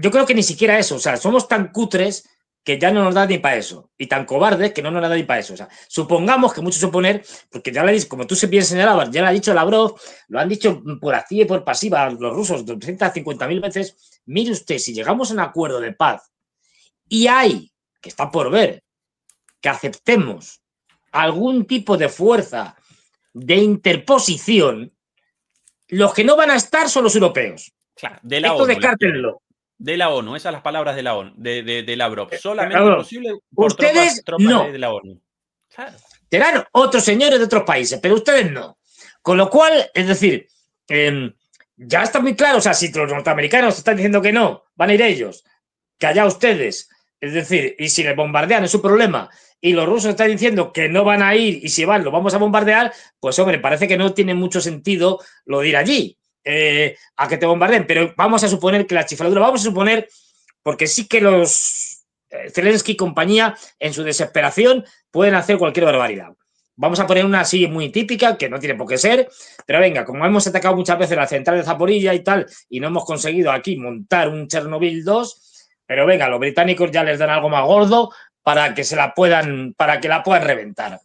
yo creo que ni siquiera eso. O sea, somos tan cutres que ya no nos da ni para eso. Y tan cobardes que no nos da ni para eso. O sea, supongamos que mucho suponer, porque ya como tú bien señalabas, ya lo ha dicho Lavrov, lo han dicho por activa y por pasiva los rusos 250.000 veces. Mire usted, si llegamos a un acuerdo de paz y hay, que está por ver, que aceptemos algún tipo de fuerza de interposición, los que no van a estar son los europeos. Claro, de la Esto ONU. descártenlo. De la ONU, esas son las palabras de la ONU, de Lavrov. Solamente posible por ustedes tropas no. de la ONU. Claro. Serán otros señores de otros países, pero ustedes no. Con lo cual, es decir, ya está muy claro, o sea, si los norteamericanos están diciendo que no, van a ir ellos, que allá ustedes, es decir, y si les bombardean es su problema, y los rusos están diciendo que no van a ir y si van lo vamos a bombardear, pues hombre, parece que no tiene mucho sentido lo de ir allí. A que te bombarden, pero vamos a suponer que la chifladura, vamos a suponer, porque sí que los Zelensky y compañía en su desesperación pueden hacer cualquier barbaridad. Vamos a poner una así muy típica, que no tiene por qué ser, pero venga, como hemos atacado muchas veces la central de Zaporilla y tal, y no hemos conseguido aquí montar un Chernobyl 2, pero venga, los británicos ya les dan algo más gordo para que la puedan reventar.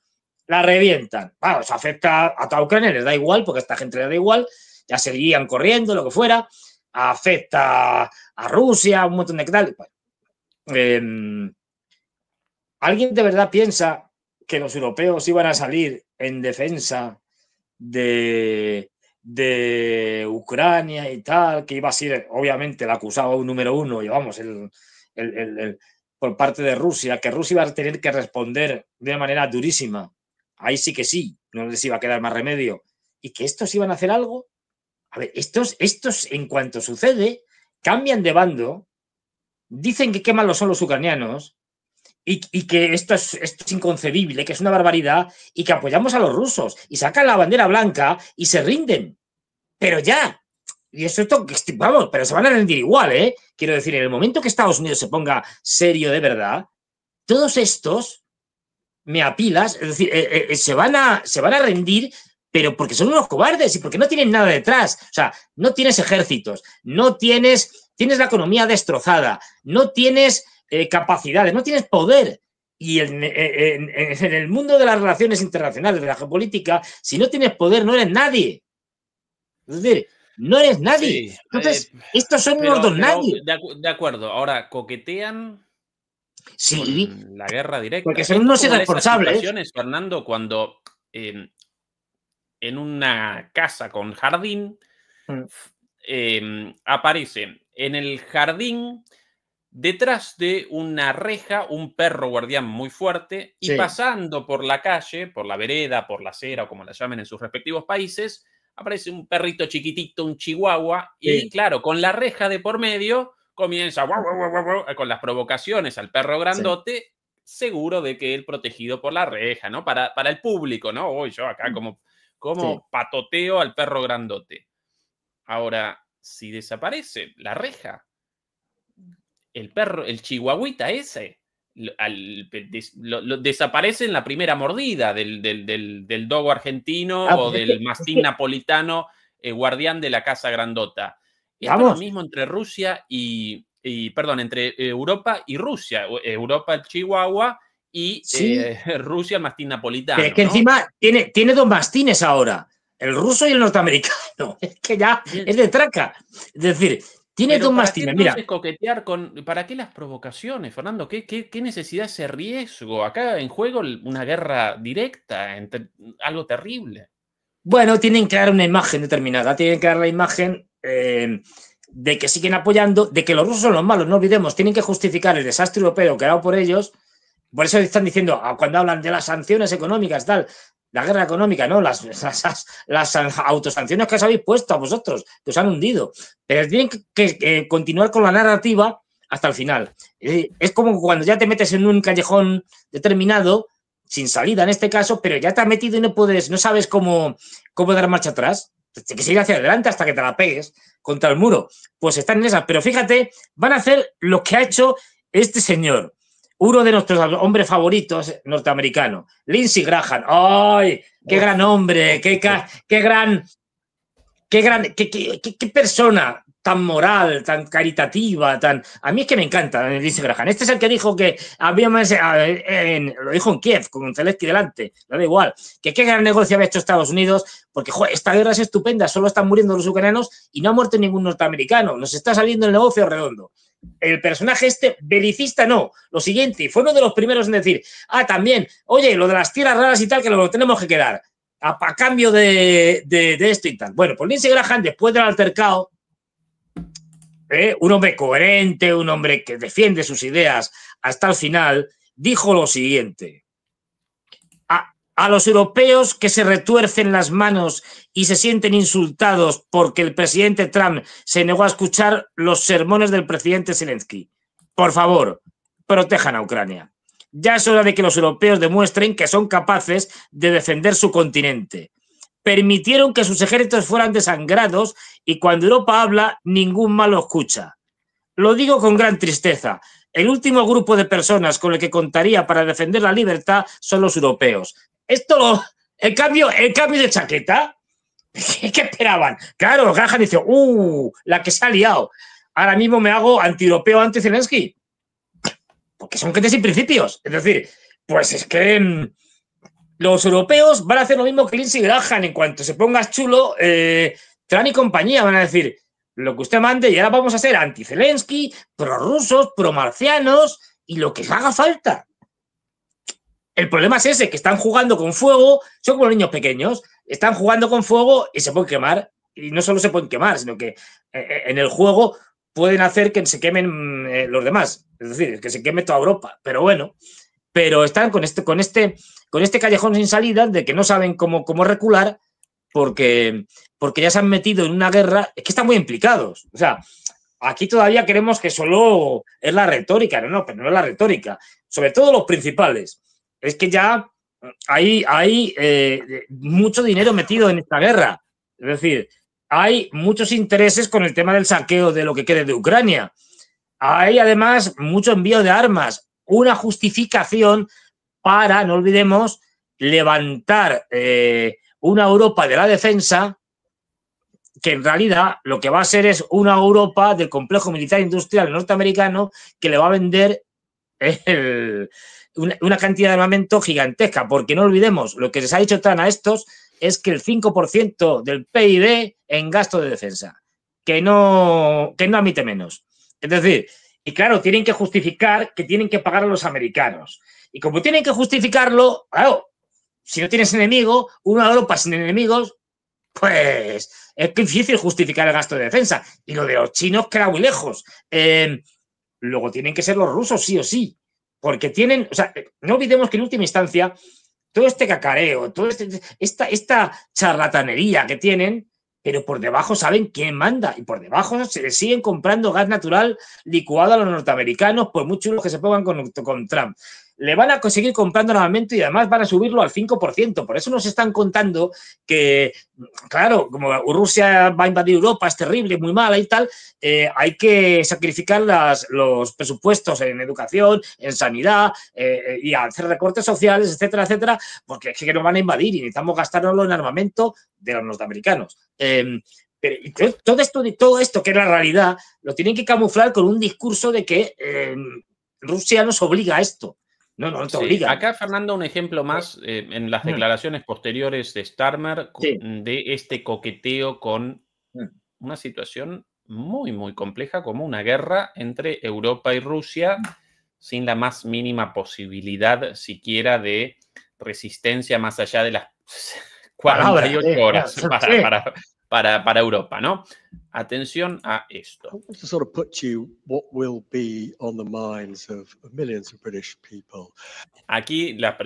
La revientan. Vamos, afecta a toda Ucrania, les da igual, porque a esta gente les da igual, ya seguirían corriendo, lo que fuera, afecta a Rusia, un montón de tal. ¿Alguien de verdad piensa que los europeos iban a salir en defensa de Ucrania y tal, que iba a ser obviamente el acusado número uno, y vamos, por parte de Rusia, que Rusia iba a tener que responder de una manera durísima? Ahí sí que sí, no les iba a quedar más remedio. ¿Y que estos iban a hacer algo? A ver, estos en cuanto sucede, cambian de bando, dicen que qué malos son los ucranianos y que esto es inconcebible, que es una barbaridad y que apoyamos a los rusos y sacan la bandera blanca y se rinden. Pero ya, y eso vamos, pero se van a rendir igual, ¿eh? Quiero decir, en el momento que Estados Unidos se ponga serio de verdad, todos estos me apilas, es decir, se van a rendir, pero porque son unos cobardes y porque no tienen nada detrás. O sea, no tienes ejércitos, tienes la economía destrozada, no tienes capacidades, no tienes poder. Y en el mundo de las relaciones internacionales, de la geopolítica, si no tienes poder, no eres nadie. Es decir, no eres nadie. Sí, entonces, estos son unos don nadie. De acuerdo, ahora coquetean. Sí, con la guerra directa. porque son Esto unos es como de esas irresponsables. situaciones, Fernando, cuando en una casa con jardín aparece en el jardín, detrás de una reja, un perro guardián muy fuerte, y Sí. pasando por la calle, por la vereda, por la acera, o como la llamen en sus respectivos países, aparece un perrito chiquitito, un chihuahua, y Sí. claro, con la reja de por medio comienza guau, guau, guau, guau, guau, con las provocaciones al perro grandote, seguro de que él protegido por la reja, ¿no? Para el público, ¿no? Hoy yo acá como Sí. patoteo al perro grandote. Ahora, si desaparece la reja, el perro, el chihuahuita ese, desaparece en la primera mordida del dogo argentino o del mastín napolitano, guardián de la casa grandota. Esto es lo mismo entre Rusia perdón, entre Europa y Rusia. Europa el chihuahua y Rusia el mastín napolitano. Pero es que ¿no? encima tiene dos mastines ahora, el ruso y el norteamericano. Es que ya es de traca. Es decir, tiene dos mastines. ¿Para qué entonces coquetear para qué las provocaciones, Fernando? ¿Qué necesidad ese riesgo? Acá en juego una guerra directa, algo terrible. Bueno, tienen que dar una imagen determinada, tienen que dar la imagen de que siguen apoyando, de que los rusos son los malos, no olvidemos, tienen que justificar el desastre europeo creado por ellos. Por eso están diciendo, cuando hablan de las sanciones económicas, tal, la guerra económica, ¿no? Las autosanciones que os habéis puesto a vosotros, que os han hundido. Pero tienen que continuar con la narrativa hasta el final. Es como cuando ya te metes en un callejón determinado, sin salida en este caso, pero ya te has metido y no sabes cómo dar marcha atrás. Tienes que seguir hacia adelante hasta que te la pegues contra el muro. Pues están en esas. Pero fíjate, van a hacer lo que ha hecho este señor. Uno de nuestros hombres favoritos norteamericanos, Lindsey Graham. ¡Ay! ¡Qué gran hombre! ¡Qué persona tan moral, tan caritativa! A mí es que me encanta Lindsey Graham. Este es el que dijo que había más... lo dijo en Kiev, con Zelensky delante. No da igual. Que qué gran negocio había hecho Estados Unidos, porque joder, esta guerra es estupenda, solo están muriendo los ucranianos y no ha muerto ningún norteamericano. Nos está saliendo el negocio redondo. El personaje belicista no, lo siguiente, fue uno de los primeros en decir, también, oye, lo de las tierras raras y tal, que lo tenemos que quedar, a cambio de esto y tal. Bueno, pues Lindsey Graham, después del altercado, un hombre coherente, un hombre que defiende sus ideas hasta el final, dijo lo siguiente: a los europeos que se retuercen las manos y se sienten insultados porque el presidente Trump se negó a escuchar los sermones del presidente Zelensky. Por favor, protejan a Ucrania. Ya es hora de que los europeos demuestren que son capaces de defender su continente. Permitieron que sus ejércitos fueran desangrados y cuando Europa habla, ningún malo escucha. Lo digo con gran tristeza. El último grupo de personas con el que contaría para defender la libertad son los europeos. El cambio de chaqueta, ¿qué esperaban? Claro, Graham dice, la que se ha liado. Ahora mismo me hago anti-europeo, anti-Zelensky. Porque son gentes sin principios. Es decir, pues es que los europeos van a hacer lo mismo que Lindsey Graham. En cuanto se ponga chulo, Trump y compañía van a decir lo que usted mande y ahora vamos a ser anti-Zelensky, pro-rusos, pro-marcianos y lo que haga falta. El problema es ese, que están jugando con fuego, son como los niños pequeños, están jugando con fuego y se pueden quemar. Y no solo se pueden quemar, sino que en el juego pueden hacer que se quemen los demás. Es decir, que se queme toda Europa. Pero bueno, están con este callejón sin salida de que no saben cómo recular porque ya se han metido en una guerra. Es que están muy implicados. O sea, aquí todavía creemos que solo es la retórica. No, pero no es la retórica. Sobre todo los principales. Es que ya hay mucho dinero metido en esta guerra. Es decir, hay muchos intereses con el tema del saqueo de lo que quede de Ucrania. Hay además mucho envío de armas, una justificación para, no olvidemos, levantar una Europa de la defensa que en realidad lo que va a ser es una Europa del complejo militar industrial norteamericano que le va a vender una cantidad de armamento gigantesca, porque no olvidemos, lo que les ha dicho Trump a estos es que el 5% del PIB en gasto de defensa, que no admite menos. Es decir, Y claro, tienen que justificar que tienen que pagar a los americanos. Y como tienen que justificarlo, claro, si no tienes enemigo, una Europa sin enemigos, pues es difícil justificar el gasto de defensa. Y lo de los chinos queda muy lejos. Luego tienen que ser los rusos, sí o sí. Porque tienen, o sea, no olvidemos que en última instancia, todo este cacareo, toda esta charlatanería que tienen, pero por debajo saben quién manda y por debajo se les siguen comprando gas natural licuado a los norteamericanos por muy chulos que se pongan con Trump. Le van a conseguir comprando nuevamente y además van a subirlo al 5%. Por eso nos están contando que, claro, como Rusia va a invadir Europa, es terrible, muy mala y tal, hay que sacrificar los presupuestos en educación, en sanidad y hacer recortes sociales, etcétera, etcétera, porque es que nos van a invadir y necesitamos gastárnoslo en armamento de los norteamericanos. Pero todo esto que es la realidad lo tienen que camuflar con un discurso de que Rusia nos obliga a esto. No te obliga. Acá, Fernando, un ejemplo más en las declaraciones posteriores de Starmer de este coqueteo con una situación muy, muy compleja como una guerra entre Europa y Rusia sin la más mínima posibilidad siquiera de resistencia más allá de las 48 horas para Europa, ¿no? Atención a esto. I want to sort of put to you what will be on the minds of millions of British people. Aquí la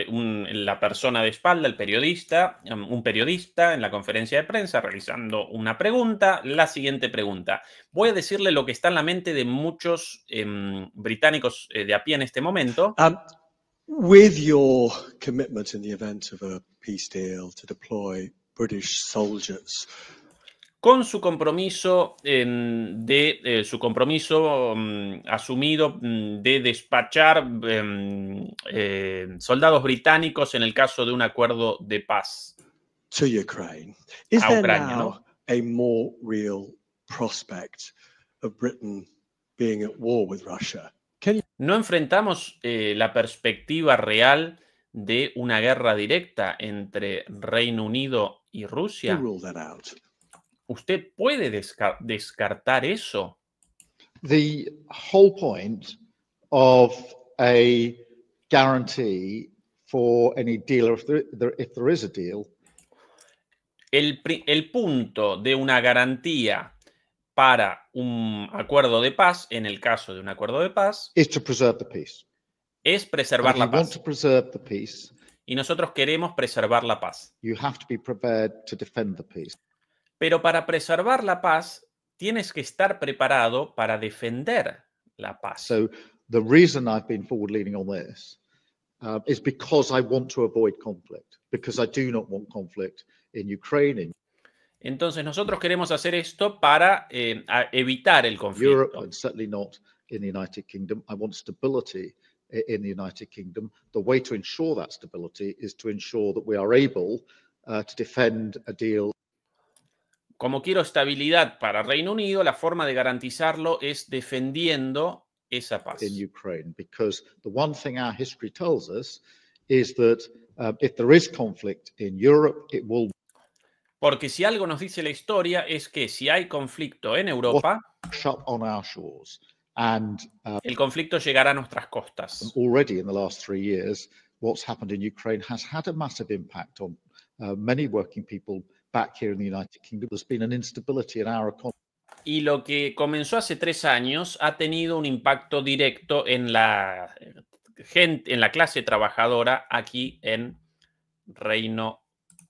persona de espalda, el periodista, un periodista en la conferencia de prensa realizando una pregunta. La siguiente pregunta. Voy a decirle lo que está en la mente de muchos británicos de a pie en este momento. With your commitment in the event of a peace deal to deploy British soldiers, con su compromiso asumido de despachar soldados británicos en el caso de un acuerdo de paz to Ukraine, is a there Ucrania, now ¿no? a more real prospect of Britain being at war with Russia? ¿No enfrentamos la perspectiva real de una guerra directa entre Reino Unido y Rusia? Rule that out. ¿Usted puede descartar eso? The whole point of a guarantee for any deal, or if there is a deal. El punto de una garantía para un acuerdo de paz, en el caso de un acuerdo de paz, is to preserve the peace. Es preservar la paz. Want to preserve the peace, y nosotros queremos preservar la paz. You have to be prepared to defend the peace. Pero para preservar la paz, tienes que estar preparado para defender la paz. So the reason I've been forward-leaning on this is because I want to avoid conflict, because I do not want conflict in Ukraine. Entonces nosotros queremos hacer esto para evitar el conflicto. Europe, and certainly not in the United Kingdom. I want stability in the United Kingdom. The way to ensure that stability is to ensure that we are able to defend a deal. Como quiero estabilidad para Reino Unido, la forma de garantizarlo es defendiendo esa paz. In Ukraine, because the one thing our history tells us is that if there is conflict in Europe, it will. Porque si algo nos dice la historia es que si hay conflicto en Europa, on our shores, and el conflicto llegará a nuestras costas. Already in the last 3 years, what's happened in Ukraine has had a massive impact on many working people back here in the United Kingdom. There's been an instability in our economy. Y lo que comenzó hace 3 años ha tenido un impacto directo en la gente, en la clase trabajadora aquí en Reino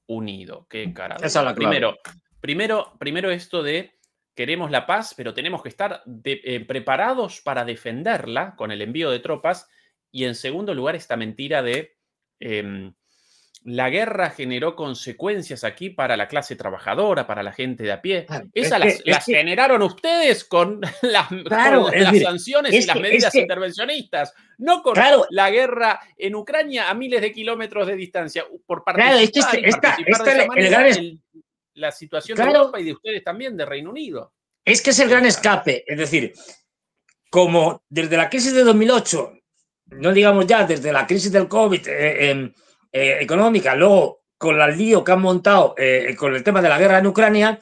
Unido. Qué carajo. Esa es la clave. Primero esto de queremos la paz, pero tenemos que estar preparados para defenderla con el envío de tropas. Y en segundo lugar, esta mentira de la guerra generó consecuencias aquí para la clase trabajadora, para la gente de a pie. Esas las generaron ustedes con las sanciones y las medidas intervencionistas, no con la guerra en Ucrania a miles de kilómetros de distancia. Por participar la situación de Europa y de ustedes también, de Reino Unido. Es que es el gran escape. Es decir, como desde la crisis de 2008, no digamos ya desde la crisis del COVID económica, luego con el lío que han montado con el tema de la guerra en Ucrania,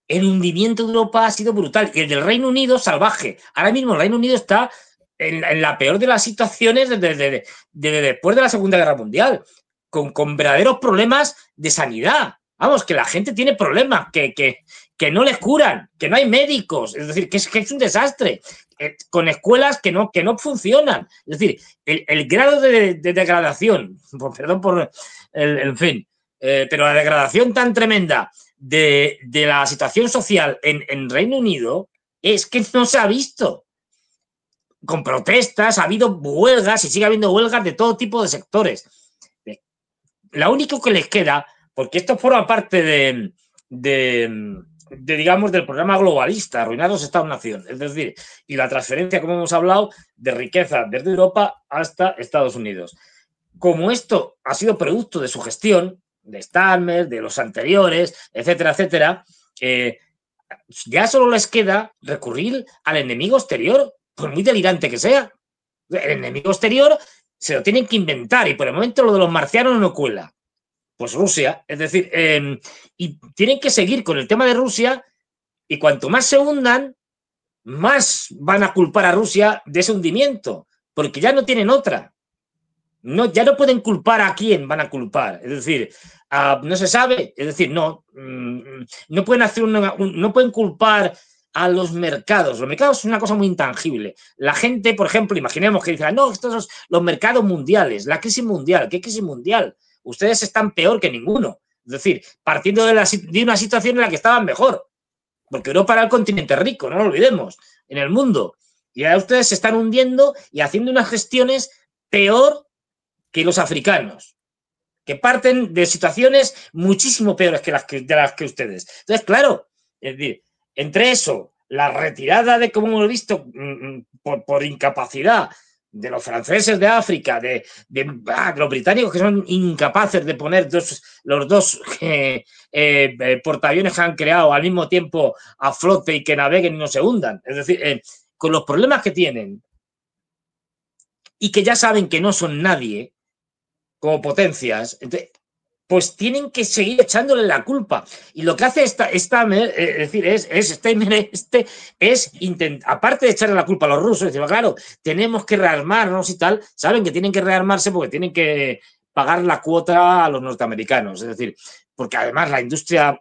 el hundimiento de Europa ha sido brutal. Y el del Reino Unido, salvaje. Ahora mismo el Reino Unido está en la peor de las situaciones desde después de la Segunda Guerra Mundial, con verdaderos problemas de sanidad. Vamos, que la gente tiene problemas, que no les curan, que no hay médicos, es decir, que es un desastre, con escuelas que no funcionan. Es decir, el grado de degradación, perdón por en fin, pero la degradación tan tremenda de la situación social en Reino Unido es que no se ha visto. Con protestas, ha habido huelgas y sigue habiendo huelgas de todo tipo de sectores. Lo único que les queda, porque esto forma parte digamos, del programa globalista, arruinar los Estados-nación, es decir, y la transferencia, como hemos hablado, de riqueza desde Europa hasta Estados Unidos. Como esto ha sido producto de su gestión, de Starmer, de los anteriores, etcétera, etcétera, ya solo les queda recurrir al enemigo exterior, por muy delirante que sea. El enemigo exterior se lo tienen que inventar y por el momento lo de los marcianos no cuela. Pues Rusia, es decir, y tienen que seguir con el tema de Rusia y cuanto más se hundan, más van a culpar a Rusia de ese hundimiento, porque ya no tienen otra. No, ya no pueden culpar a quién van a culpar, es decir, no se sabe, es decir, no pueden hacer no pueden culpar a los mercados. Los mercados son una cosa muy intangible. La gente, por ejemplo, imaginemos que dicen, no, estos son los mercados mundiales, la crisis mundial. ¿Qué crisis mundial? Ustedes están peor que ninguno. Es decir, partiendo de una situación en la que estaban mejor. Porque Europa era el continente rico, no lo olvidemos, en el mundo. Y ahora ustedes se están hundiendo y haciendo unas gestiones peor que los africanos, que parten de situaciones muchísimo peores que las que ustedes. Entonces, claro, es decir, entre eso, la retirada de, como hemos visto, por incapacidad de los franceses de África, de los británicos que son incapaces de poner los dos portaaviones que han creado al mismo tiempo a flote y que naveguen y no se hundan. Es decir, con los problemas que tienen y que ya saben que no son nadie como potencias, entonces, pues tienen que seguir echándole la culpa. Y lo que hace aparte de echarle la culpa a los rusos, decir, claro, tenemos que rearmarnos y tal, saben que tienen que rearmarse porque tienen que pagar la cuota a los norteamericanos. Es decir, porque además la industria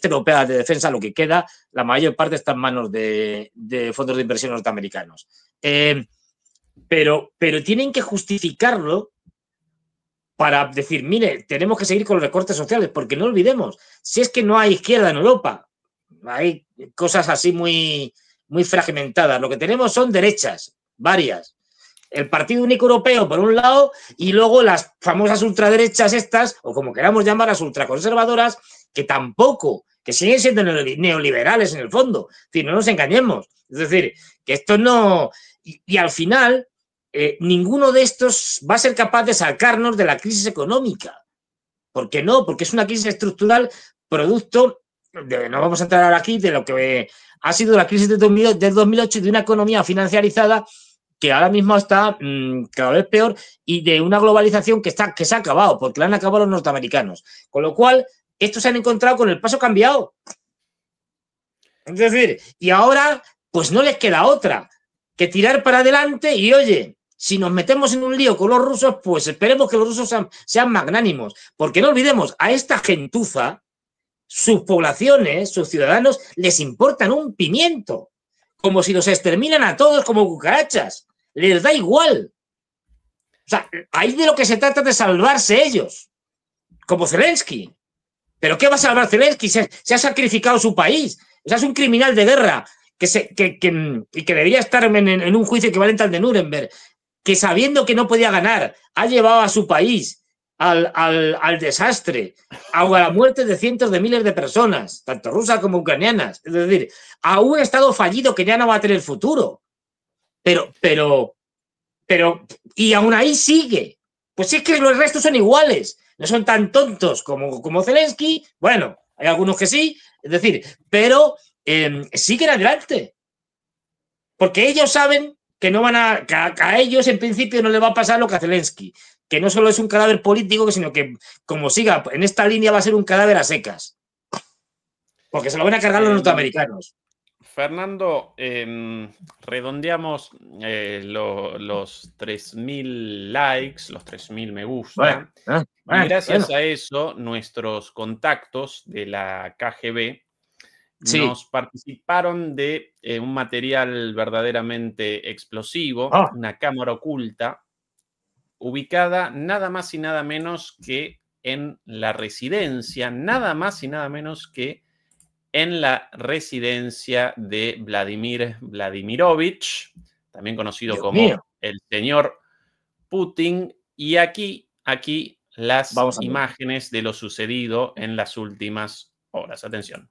europea de defensa, lo que queda, la mayor parte está en manos de fondos de inversión norteamericanos. Pero tienen que justificarlo para decir, mire, tenemos que seguir con los recortes sociales, porque no olvidemos, si es que no hay izquierda en Europa, hay cosas así muy, muy fragmentadas, lo que tenemos son derechas, varias. El Partido Único Europeo, por un lado, y luego las famosas ultraderechas estas, o como queramos llamar, las ultraconservadoras, que tampoco, que siguen siendo neoliberales en el fondo. Es decir, no nos engañemos. Es decir, que esto no... Y al final... ninguno de estos va a ser capaz de sacarnos de la crisis económica. ¿Por qué no? Porque es una crisis estructural producto, no vamos a entrar ahora aquí, de lo que ha sido la crisis del 2008 y de una economía financiarizada que ahora mismo está cada vez peor y de una globalización que se ha acabado, porque la han acabado los norteamericanos. Con lo cual, estos se han encontrado con el paso cambiado. Es decir, y ahora, pues no les queda otra que tirar para adelante y, oye, si nos metemos en un lío con los rusos, pues esperemos que los rusos sean magnánimos. Porque no olvidemos, a esta gentuza, sus poblaciones, sus ciudadanos, les importan un pimiento. Como si los exterminan a todos como cucarachas. Les da igual. O sea, ahí de lo que se trata es de salvarse ellos. Como Zelensky. ¿Pero qué va a salvar Zelensky? Se ha sacrificado su país. O sea, es un criminal de guerra que debería estar en un juicio equivalente al de Nuremberg, que sabiendo que no podía ganar, ha llevado a su país al desastre, a la muerte de cientos de miles de personas, tanto rusas como ucranianas. Es decir, a un Estado fallido que ya no va a tener futuro. Pero, y aún ahí sigue. Pues es que los restos son iguales. No son tan tontos como Zelensky. Bueno, hay algunos que sí. Es decir, pero siguen adelante. Porque ellos saben que no van que a ellos en principio no les va a pasar lo que a Zelensky, que no solo es un cadáver político, sino que como siga en esta línea va a ser un cadáver a secas. porque se lo van a cargar los norteamericanos. Fernando, redondeamos los 3.000 likes, los 3.000 me gusta. Y gracias a eso, nuestros contactos de la KGB nos participaron de un material verdaderamente explosivo, una cámara oculta, ubicada nada más y nada menos que en la residencia, nada más y nada menos que en la residencia de Vladimir Vladimirovich, también conocido como el señor Putin. Y aquí las imágenes de lo sucedido en las últimas horas. Atención.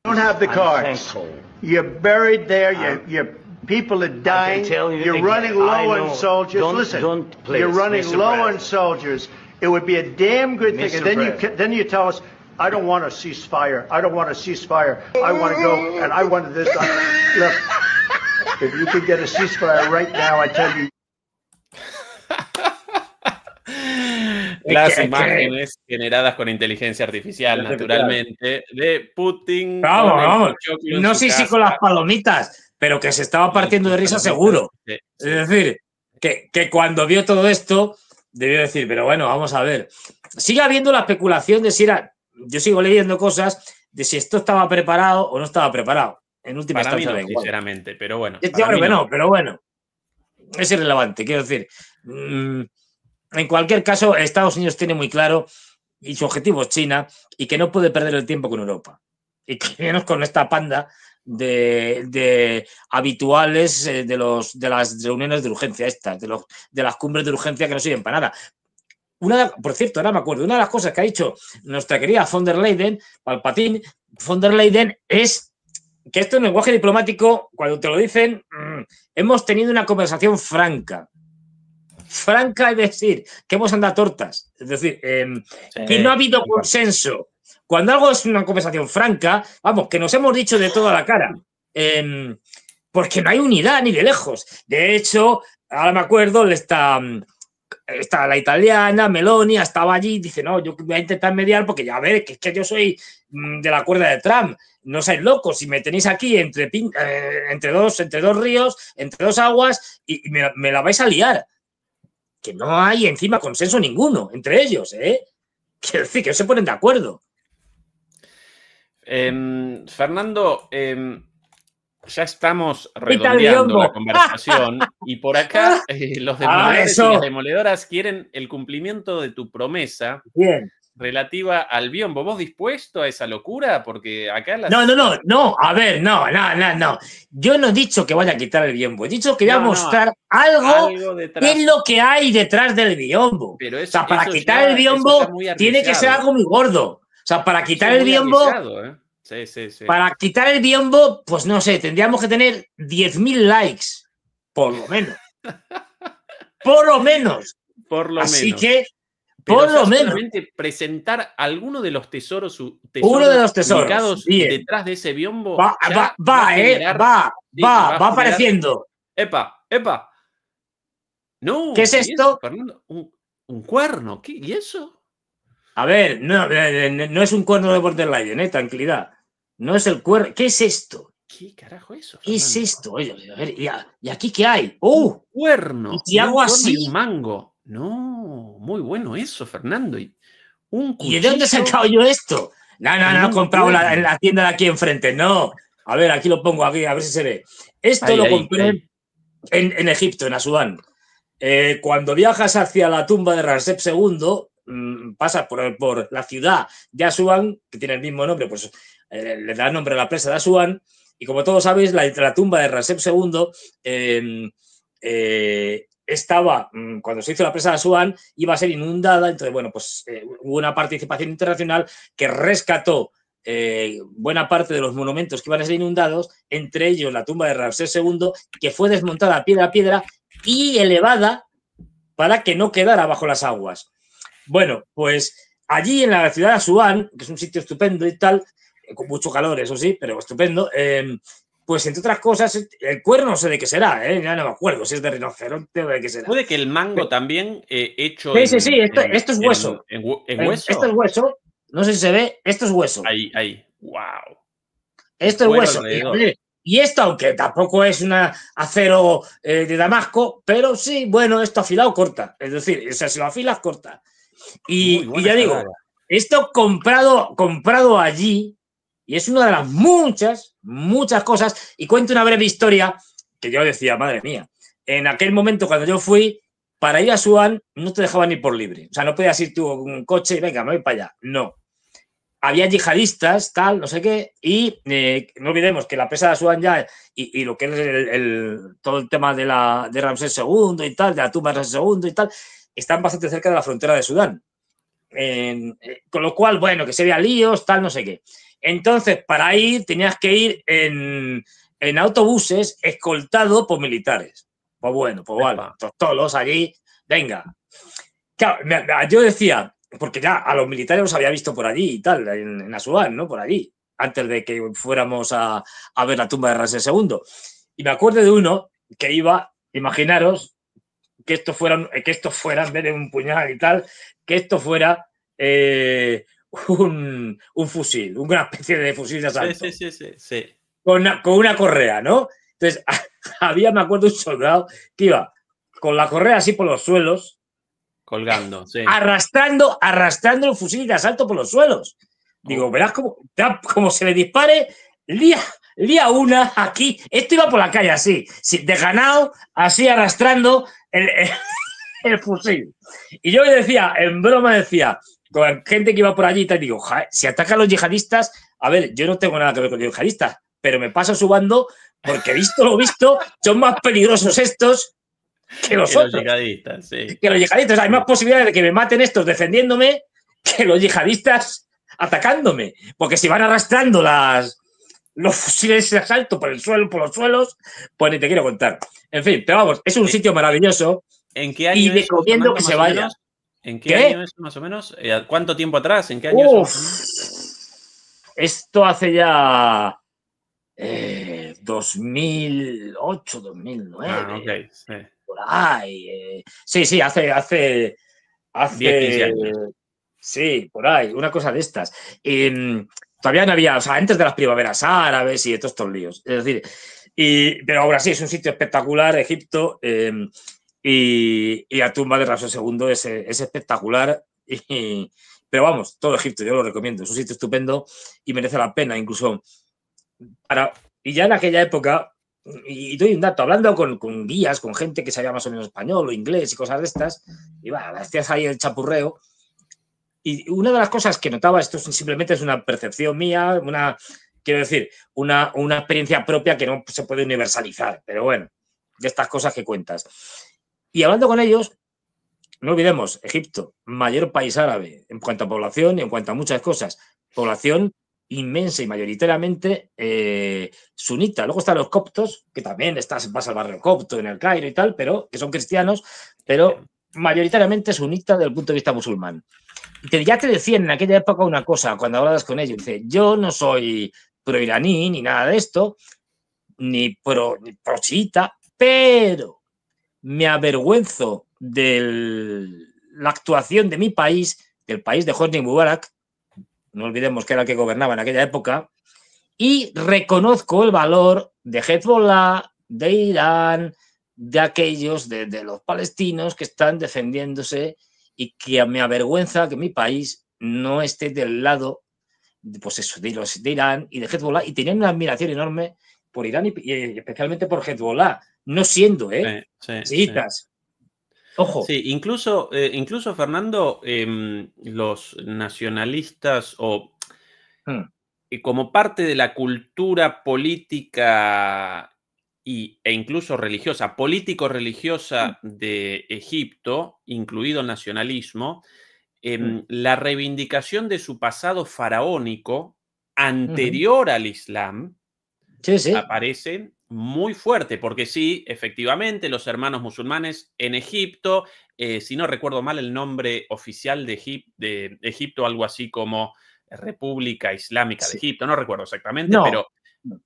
Don't have the cards. You're buried there. Your people are dying. You're running low on soldiers. Listen, you're running low on soldiers. It would be a damn good thing. And then you tell us, I don't want a ceasefire. I don't want a ceasefire. I want to go and I want this. Look, if you could get a ceasefire right now, I tell you. Las imágenes generadas con inteligencia artificial, naturalmente, de Putin. Vamos. No sé si con las palomitas, pero que se estaba partiendo de risa seguro. Es decir, que cuando vio todo esto, debió decir, pero bueno, vamos a ver. Sigue habiendo la especulación de si era... Yo sigo leyendo cosas de si esto estaba preparado o no estaba preparado. En última instancia, no, sinceramente, pero bueno. Pero bueno. Es irrelevante, quiero decir. En cualquier caso, Estados Unidos tiene muy claro, y su objetivo es China, y que no puede perder el tiempo con Europa. Y que menos con esta panda de habituales de las reuniones de urgencia estas, de las cumbres de urgencia que no sirven para nada. Por cierto, ahora me acuerdo, una de las cosas que ha dicho nuestra querida von der Leyen, Palpatine, von der Leyen, es que esto en lenguaje diplomático, cuando te lo dicen, hemos tenido una conversación franca. Franca es decir, que hemos andado tortas. Es decir, que no ha habido consenso. Cuando algo es una conversación franca, vamos, que nos hemos dicho de toda la cara. Porque no hay unidad ni de lejos. De hecho, ahora me acuerdo, está la italiana, Meloni, estaba allí y dice, no, yo voy a intentar mediar porque ya veréis que es que yo soy de la cuerda de Trump. No seáis locos, si me tenéis aquí entre dos ríos, entre dos aguas y me la vais a liar. Que no hay encima consenso ninguno entre ellos, Quiero decir, que no se ponen de acuerdo. Fernando, ya estamos redondeando la conversación y por acá los demoledores y las demoledoras quieren el cumplimiento de tu promesa relativa al biombo. ¿Vos dispuesto a esa locura? Porque acá las... No. A ver, no. Yo no he dicho que vaya a quitar el biombo. He dicho que voy a mostrar algo de lo que hay detrás del biombo. Pero eso, o sea, para quitar el biombo tiene que ser algo muy gordo. O sea, para quitar el biombo... Sí. Para quitar el biombo, pues no sé, tendríamos que tener 10.000 likes. Por lo menos. Así que... Por lo menos. Presentar alguno de los tesoros ubicados detrás de ese biombo. Va apareciendo. ¡Epa! No. ¿Qué es esto? Fernando, un cuerno. ¿Qué? ¿Y eso? A ver, no es un cuerno de borderline, tranquilidad. No es el cuerno. ¿Qué es esto? ¿Qué carajo es eso? ¿Qué es esto? Oye, a ver, ¿y aquí qué hay? ¡Oh! Un cuerno. ¿Y si hago así? Un mango. No, muy bueno eso, Fernando. ¿Y de dónde he sacado yo esto? No, he comprado en la tienda de aquí enfrente. No. A ver, aquí lo pongo, aquí, a ver si se ve. Esto lo compré en Egipto, en Asuán. Cuando viajas hacia la tumba de Ramsés II, pasas por la ciudad de Asuán, que tiene el mismo nombre, pues le da nombre a la presa de Asuán. Y como todos sabéis, la tumba de Ramsés II estaba, cuando se hizo la presa de Asuán, iba a ser inundada. Entonces, bueno, pues hubo una participación internacional que rescató buena parte de los monumentos que iban a ser inundados, entre ellos la tumba de Ramsés II, que fue desmontada piedra a piedra y elevada para que no quedara bajo las aguas. Bueno, pues allí en la ciudad de Asuán, que es un sitio estupendo y tal, con mucho calor, eso sí, pero estupendo, pues entre otras cosas, el cuerno no sé de qué será, ya no me acuerdo si es de rinoceronte o de qué será. Puede que el mango también hecho Sí, esto es hueso. ¿En hueso? Esto es hueso, no sé si se ve, esto es hueso. Ahí, wow. Esto es hueso. Y esto, aunque tampoco es una acero de Damasco, pero sí, bueno, esto afilado corta. Es decir, o sea, si lo afilas, corta. Y ya digo, esto comprado allí, y es una de las muchas cosas. Y cuento una breve historia que yo decía, madre mía, en aquel momento cuando yo fui, para ir a Asuán no te dejaban ir por libre. O sea, no podías ir tú con un coche y venga, me voy para allá. No. Había yihadistas, tal, no sé qué, y no olvidemos que la presa de Asuán ya, y lo que es todo el tema de Ramsés II y tal, de la tumba de Ramsés II y tal, están bastante cerca de la frontera de Sudán. Con lo cual, bueno, que se vean líos, tal, no sé qué. Entonces, para ir, tenías que ir en autobuses escoltado por militares. Pues bueno, pues vale, todos allí, venga. Claro, yo decía, porque ya a los militares los había visto por allí y tal, en Asuán, ¿no? Por allí, antes de que fuéramos a ver la tumba de Ramsés II. Y me acuerdo de uno que iba, imaginaros, que esto fuera, en vez de un puñal y tal, que esto fuera un fusil, una especie de fusil de asalto. Sí. Con una correa, ¿no? Entonces, había, me acuerdo, un soldado que iba con la correa así por los suelos, colgando, sí. Arrastrando el fusil de asalto por los suelos. Digo, verás cómo se le dispare, lía una aquí. Esto iba por la calle así, de ganado, así arrastrando el fusil. Y yo decía, en broma decía, con gente que iba por allí y tal, digo, si atacan los yihadistas, a ver, yo no tengo nada que ver con los yihadistas, pero me paso su bando porque visto lo visto, son más peligrosos estos que los otros. Los yihadistas, sí. Que los yihadistas. Hay más posibilidades de que me maten estos defendiéndome que los yihadistas atacándome. Porque si van arrastrando los fusiles de asalto por el suelo, por los suelos, pues ni te quiero contar. En fin, pero vamos, es un sitio maravilloso. ¿En qué año y recomiendo que se vaya. ¿En qué año es más o menos? ¿Cuánto tiempo atrás? ¿En qué año esto hace ya 2008, 2009. Ah, ok, sí. Por ahí. Sí, hace 10, 15 años. Sí, por ahí, una cosa de estas. Todavía no había, o sea, antes de las primaveras árabes y de todos estos líos. Es decir, pero ahora sí, es un sitio espectacular, Egipto, y la tumba de Ramsés II es espectacular. Pero vamos, todo Egipto, yo lo recomiendo. Es un sitio estupendo y merece la pena, incluso y ya en aquella época, y doy un dato, hablando con guías, con gente que sabía más o menos español o inglés y cosas de estas, y bueno, hacías ahí el chapurreo. Y una de las cosas que notaba, esto simplemente es una percepción mía, quiero decir, una experiencia propia que no se puede universalizar, pero bueno, de estas cosas que cuentas. Y hablando con ellos, no olvidemos, Egipto, mayor país árabe en cuanto a población y en cuanto a muchas cosas. Población inmensa y mayoritariamente sunita. Luego están los coptos, que también vas al barrio copto en el Cairo y tal, pero que son cristianos, pero mayoritariamente sunita desde el punto de vista musulmán. Ya te decían en aquella época una cosa, cuando hablabas con ellos, dice, yo no soy pro-iraní ni nada de esto, ni pro-chiita, pero me avergüenzo de la actuación de mi país, del país de Hosni Mubarak, no olvidemos que era el que gobernaba en aquella época, y reconozco el valor de Hezbollah, de Irán, de aquellos, de los palestinos que están defendiéndose, y que me avergüenza que mi país no esté del lado, pues eso, de Irán y de Hezbollah, y tenían una admiración enorme por Irán y especialmente por Hezbollah, no siendo, chiitas. Ojo. Sí, incluso Fernando, los nacionalistas como parte de la cultura política e incluso religiosa, político-religiosa de Egipto, incluido el nacionalismo, la reivindicación de su pasado faraónico anterior al Islam aparece muy fuerte, porque sí, efectivamente, los hermanos musulmanes en Egipto, si no recuerdo mal el nombre oficial de Egipto, algo así como República Islámica de Egipto, no recuerdo exactamente, pero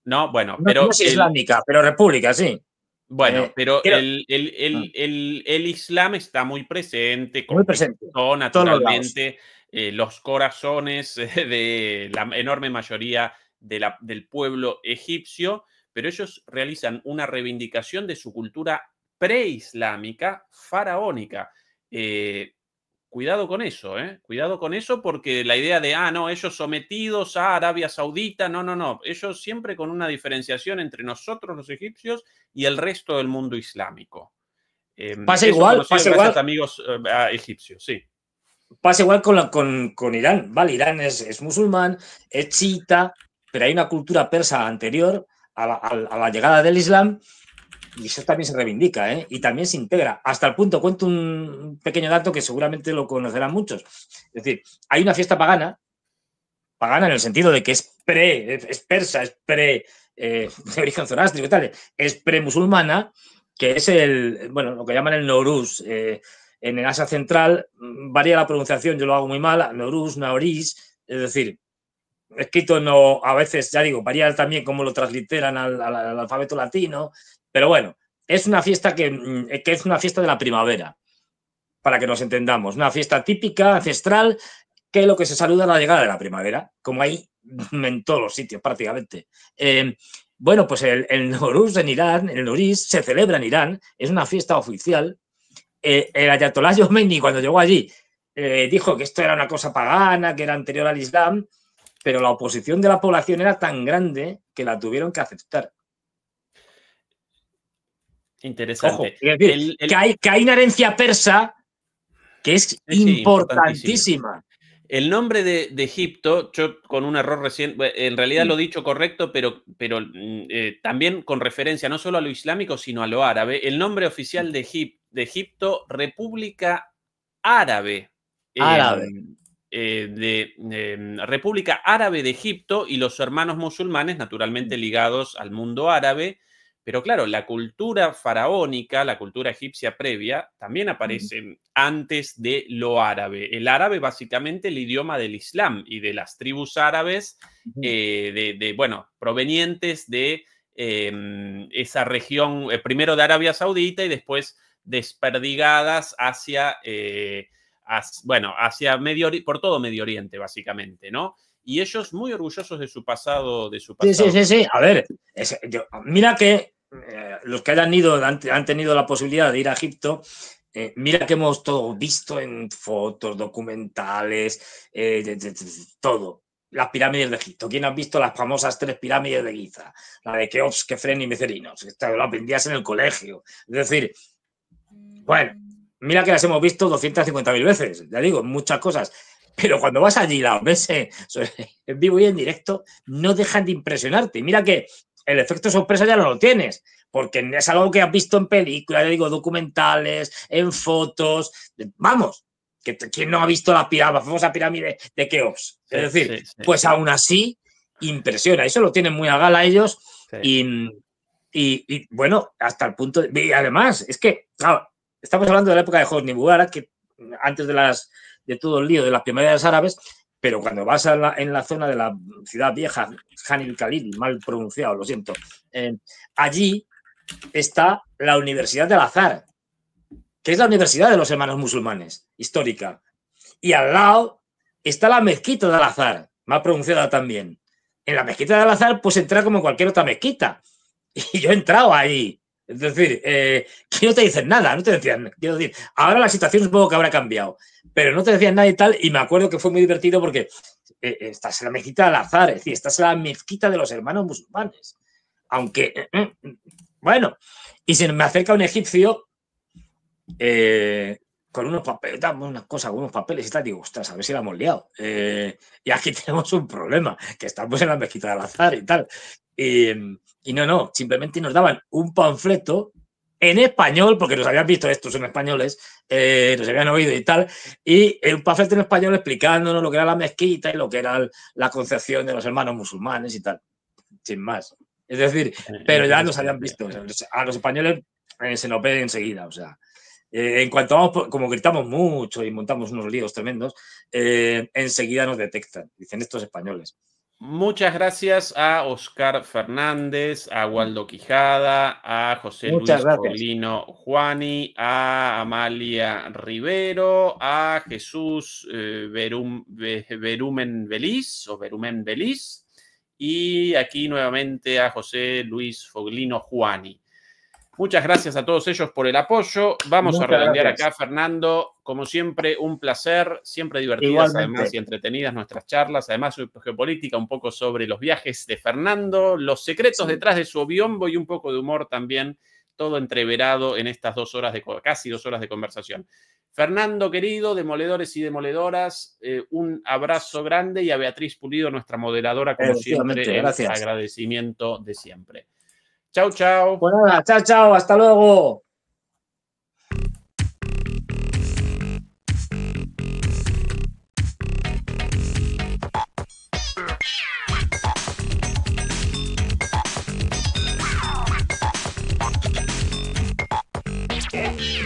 no, bueno, pero no es islámica, pero república, sí. Bueno, pero el Islam está muy presente, conquistó naturalmente los corazones de la enorme mayoría del pueblo egipcio, pero ellos realizan una reivindicación de su cultura preislámica faraónica. Cuidado con eso, cuidado con eso, porque la idea de, no, ellos sometidos a Arabia Saudita, no, ellos siempre con una diferenciación entre nosotros los egipcios y el resto del mundo islámico. Pasa igual, amigos egipcios, sí. Pasa igual con Irán, ¿vale? Irán es musulmán, es chiita, pero hay una cultura persa anterior a la llegada del Islam. Y eso también se reivindica, y también se integra. Hasta el punto, cuento un pequeño dato que seguramente lo conocerán muchos. Es decir, hay una fiesta pagana en el sentido de que es persa, es de origen zorástrico y tal, es pre-musulmana, que es lo que llaman el Nowruz. En el Asia Central varía la pronunciación, yo lo hago muy mal, Nowruz, Naoriz, es decir, escrito no, a veces, ya digo, varía también cómo lo transliteran al alfabeto latino. Pero bueno, es una fiesta que es una fiesta de la primavera, para que nos entendamos. Una fiesta típica, ancestral, que es lo que se saluda a la llegada de la primavera, como hay en todos los sitios prácticamente. Bueno, pues el Nowruz en Irán, el Nowruz, se celebra en Irán, es una fiesta oficial. El Ayatollah Khomeini, cuando llegó allí, dijo que esto era una cosa pagana, que era anterior al Islam, pero la oposición de la población era tan grande que la tuvieron que aceptar. Interesante. Ojo, es decir, que hay una herencia persa que es importantísima. El nombre de Egipto, yo con un error recién, en realidad lo he dicho correcto, pero también con referencia no solo a lo islámico, sino a lo árabe. El nombre oficial de Egipto, República Árabe. República Árabe de Egipto, y los hermanos musulmanes, naturalmente ligados al mundo árabe. Pero claro, la cultura faraónica, la cultura egipcia previa, también aparece antes de lo árabe. El árabe, básicamente, el idioma del Islam y de las tribus árabes, provenientes de esa región, primero de Arabia Saudita y después desperdigadas hacia por todo Medio Oriente, básicamente, ¿no? Y ellos muy orgullosos de su pasado. Sí. A ver, mira que los que han tenido la posibilidad de ir a Egipto, mira que hemos todo visto en fotos, documentales, todo. Las pirámides de Egipto. ¿Quién ha visto las famosas 3 pirámides de Giza? La de Keops, Kefren y Mecerinos. Esto lo aprendías en el colegio. Es decir, bueno, mira que las hemos visto 250.000 veces. Ya digo, muchas cosas. Pero cuando vas allí, las ves en vivo y en directo, no dejan de impresionarte. Mira que el efecto sorpresa ya no lo tienes, porque es algo que has visto en películas, ya digo, documentales, en fotos. Vamos, ¿quién no ha visto la famosa pirámide de Keops? Es decir, pues aún así impresiona. Eso lo tienen muy a gala ellos. Y bueno, hasta el punto de... Y además, es que, claro, estamos hablando de la época de Hosni Mubarak, que antes de todo el lío de las primarias árabes, pero cuando vas en la zona de la ciudad vieja, Khan el-Khalili, mal pronunciado, lo siento, allí está la Universidad del Azhar, que es la Universidad de los Hermanos Musulmanes, histórica. Y al lado está la Mezquita del Azhar, mal pronunciada también. En la Mezquita del Azhar, pues entra como cualquier otra mezquita. Y yo he entrado ahí. Es decir, que no te dicen nada, no te decían. Quiero decir, ahora la situación supongo que habrá cambiado, pero no te decían nada y tal. Y me acuerdo que fue muy divertido porque estás en la Mezquita del Azhar, es decir, estás en la Mezquita de los Hermanos Musulmanes. Aunque, bueno, y se me acerca un egipcio con unos papeles, unos papeles y tal, digo, ostras, a ver si la hemos liado. Y aquí tenemos un problema, que estamos en la Mezquita del Azhar y tal. Y no, simplemente nos daban un panfleto en español, porque nos habían visto, estos son españoles, nos habían oído y tal, y un panfleto en español explicándonos lo que era la mezquita y lo que era la concepción de los hermanos musulmanes y tal, sin más. Es decir, pero ya nos habían visto, o sea, a los españoles se nos ve enseguida, o sea, en cuanto vamos, como gritamos mucho y montamos unos líos tremendos, enseguida nos detectan, dicen estos españoles. Muchas gracias a Oscar Fernández, a Waldo Quijada, a José Luis Paulino Juani, a Amalia Rivero, a Jesús Berumen Beliz y aquí nuevamente a José Luis Foglino Juani. Muchas gracias a todos ellos por el apoyo. Vamos a redondear acá, Fernando. Como siempre, un placer, siempre divertidas además y entretenidas nuestras charlas. Además, geopolítica, un poco sobre los viajes de Fernando, los secretos detrás de su biombo y un poco de humor también, todo entreverado en estas casi 2 horas de conversación. Fernando, querido, demoledores y demoledoras, un abrazo grande, y a Beatriz Pulido, nuestra moderadora, como siempre, el agradecimiento de siempre. Chau, chau. Pues nada, chao, chao, hasta luego. Okay.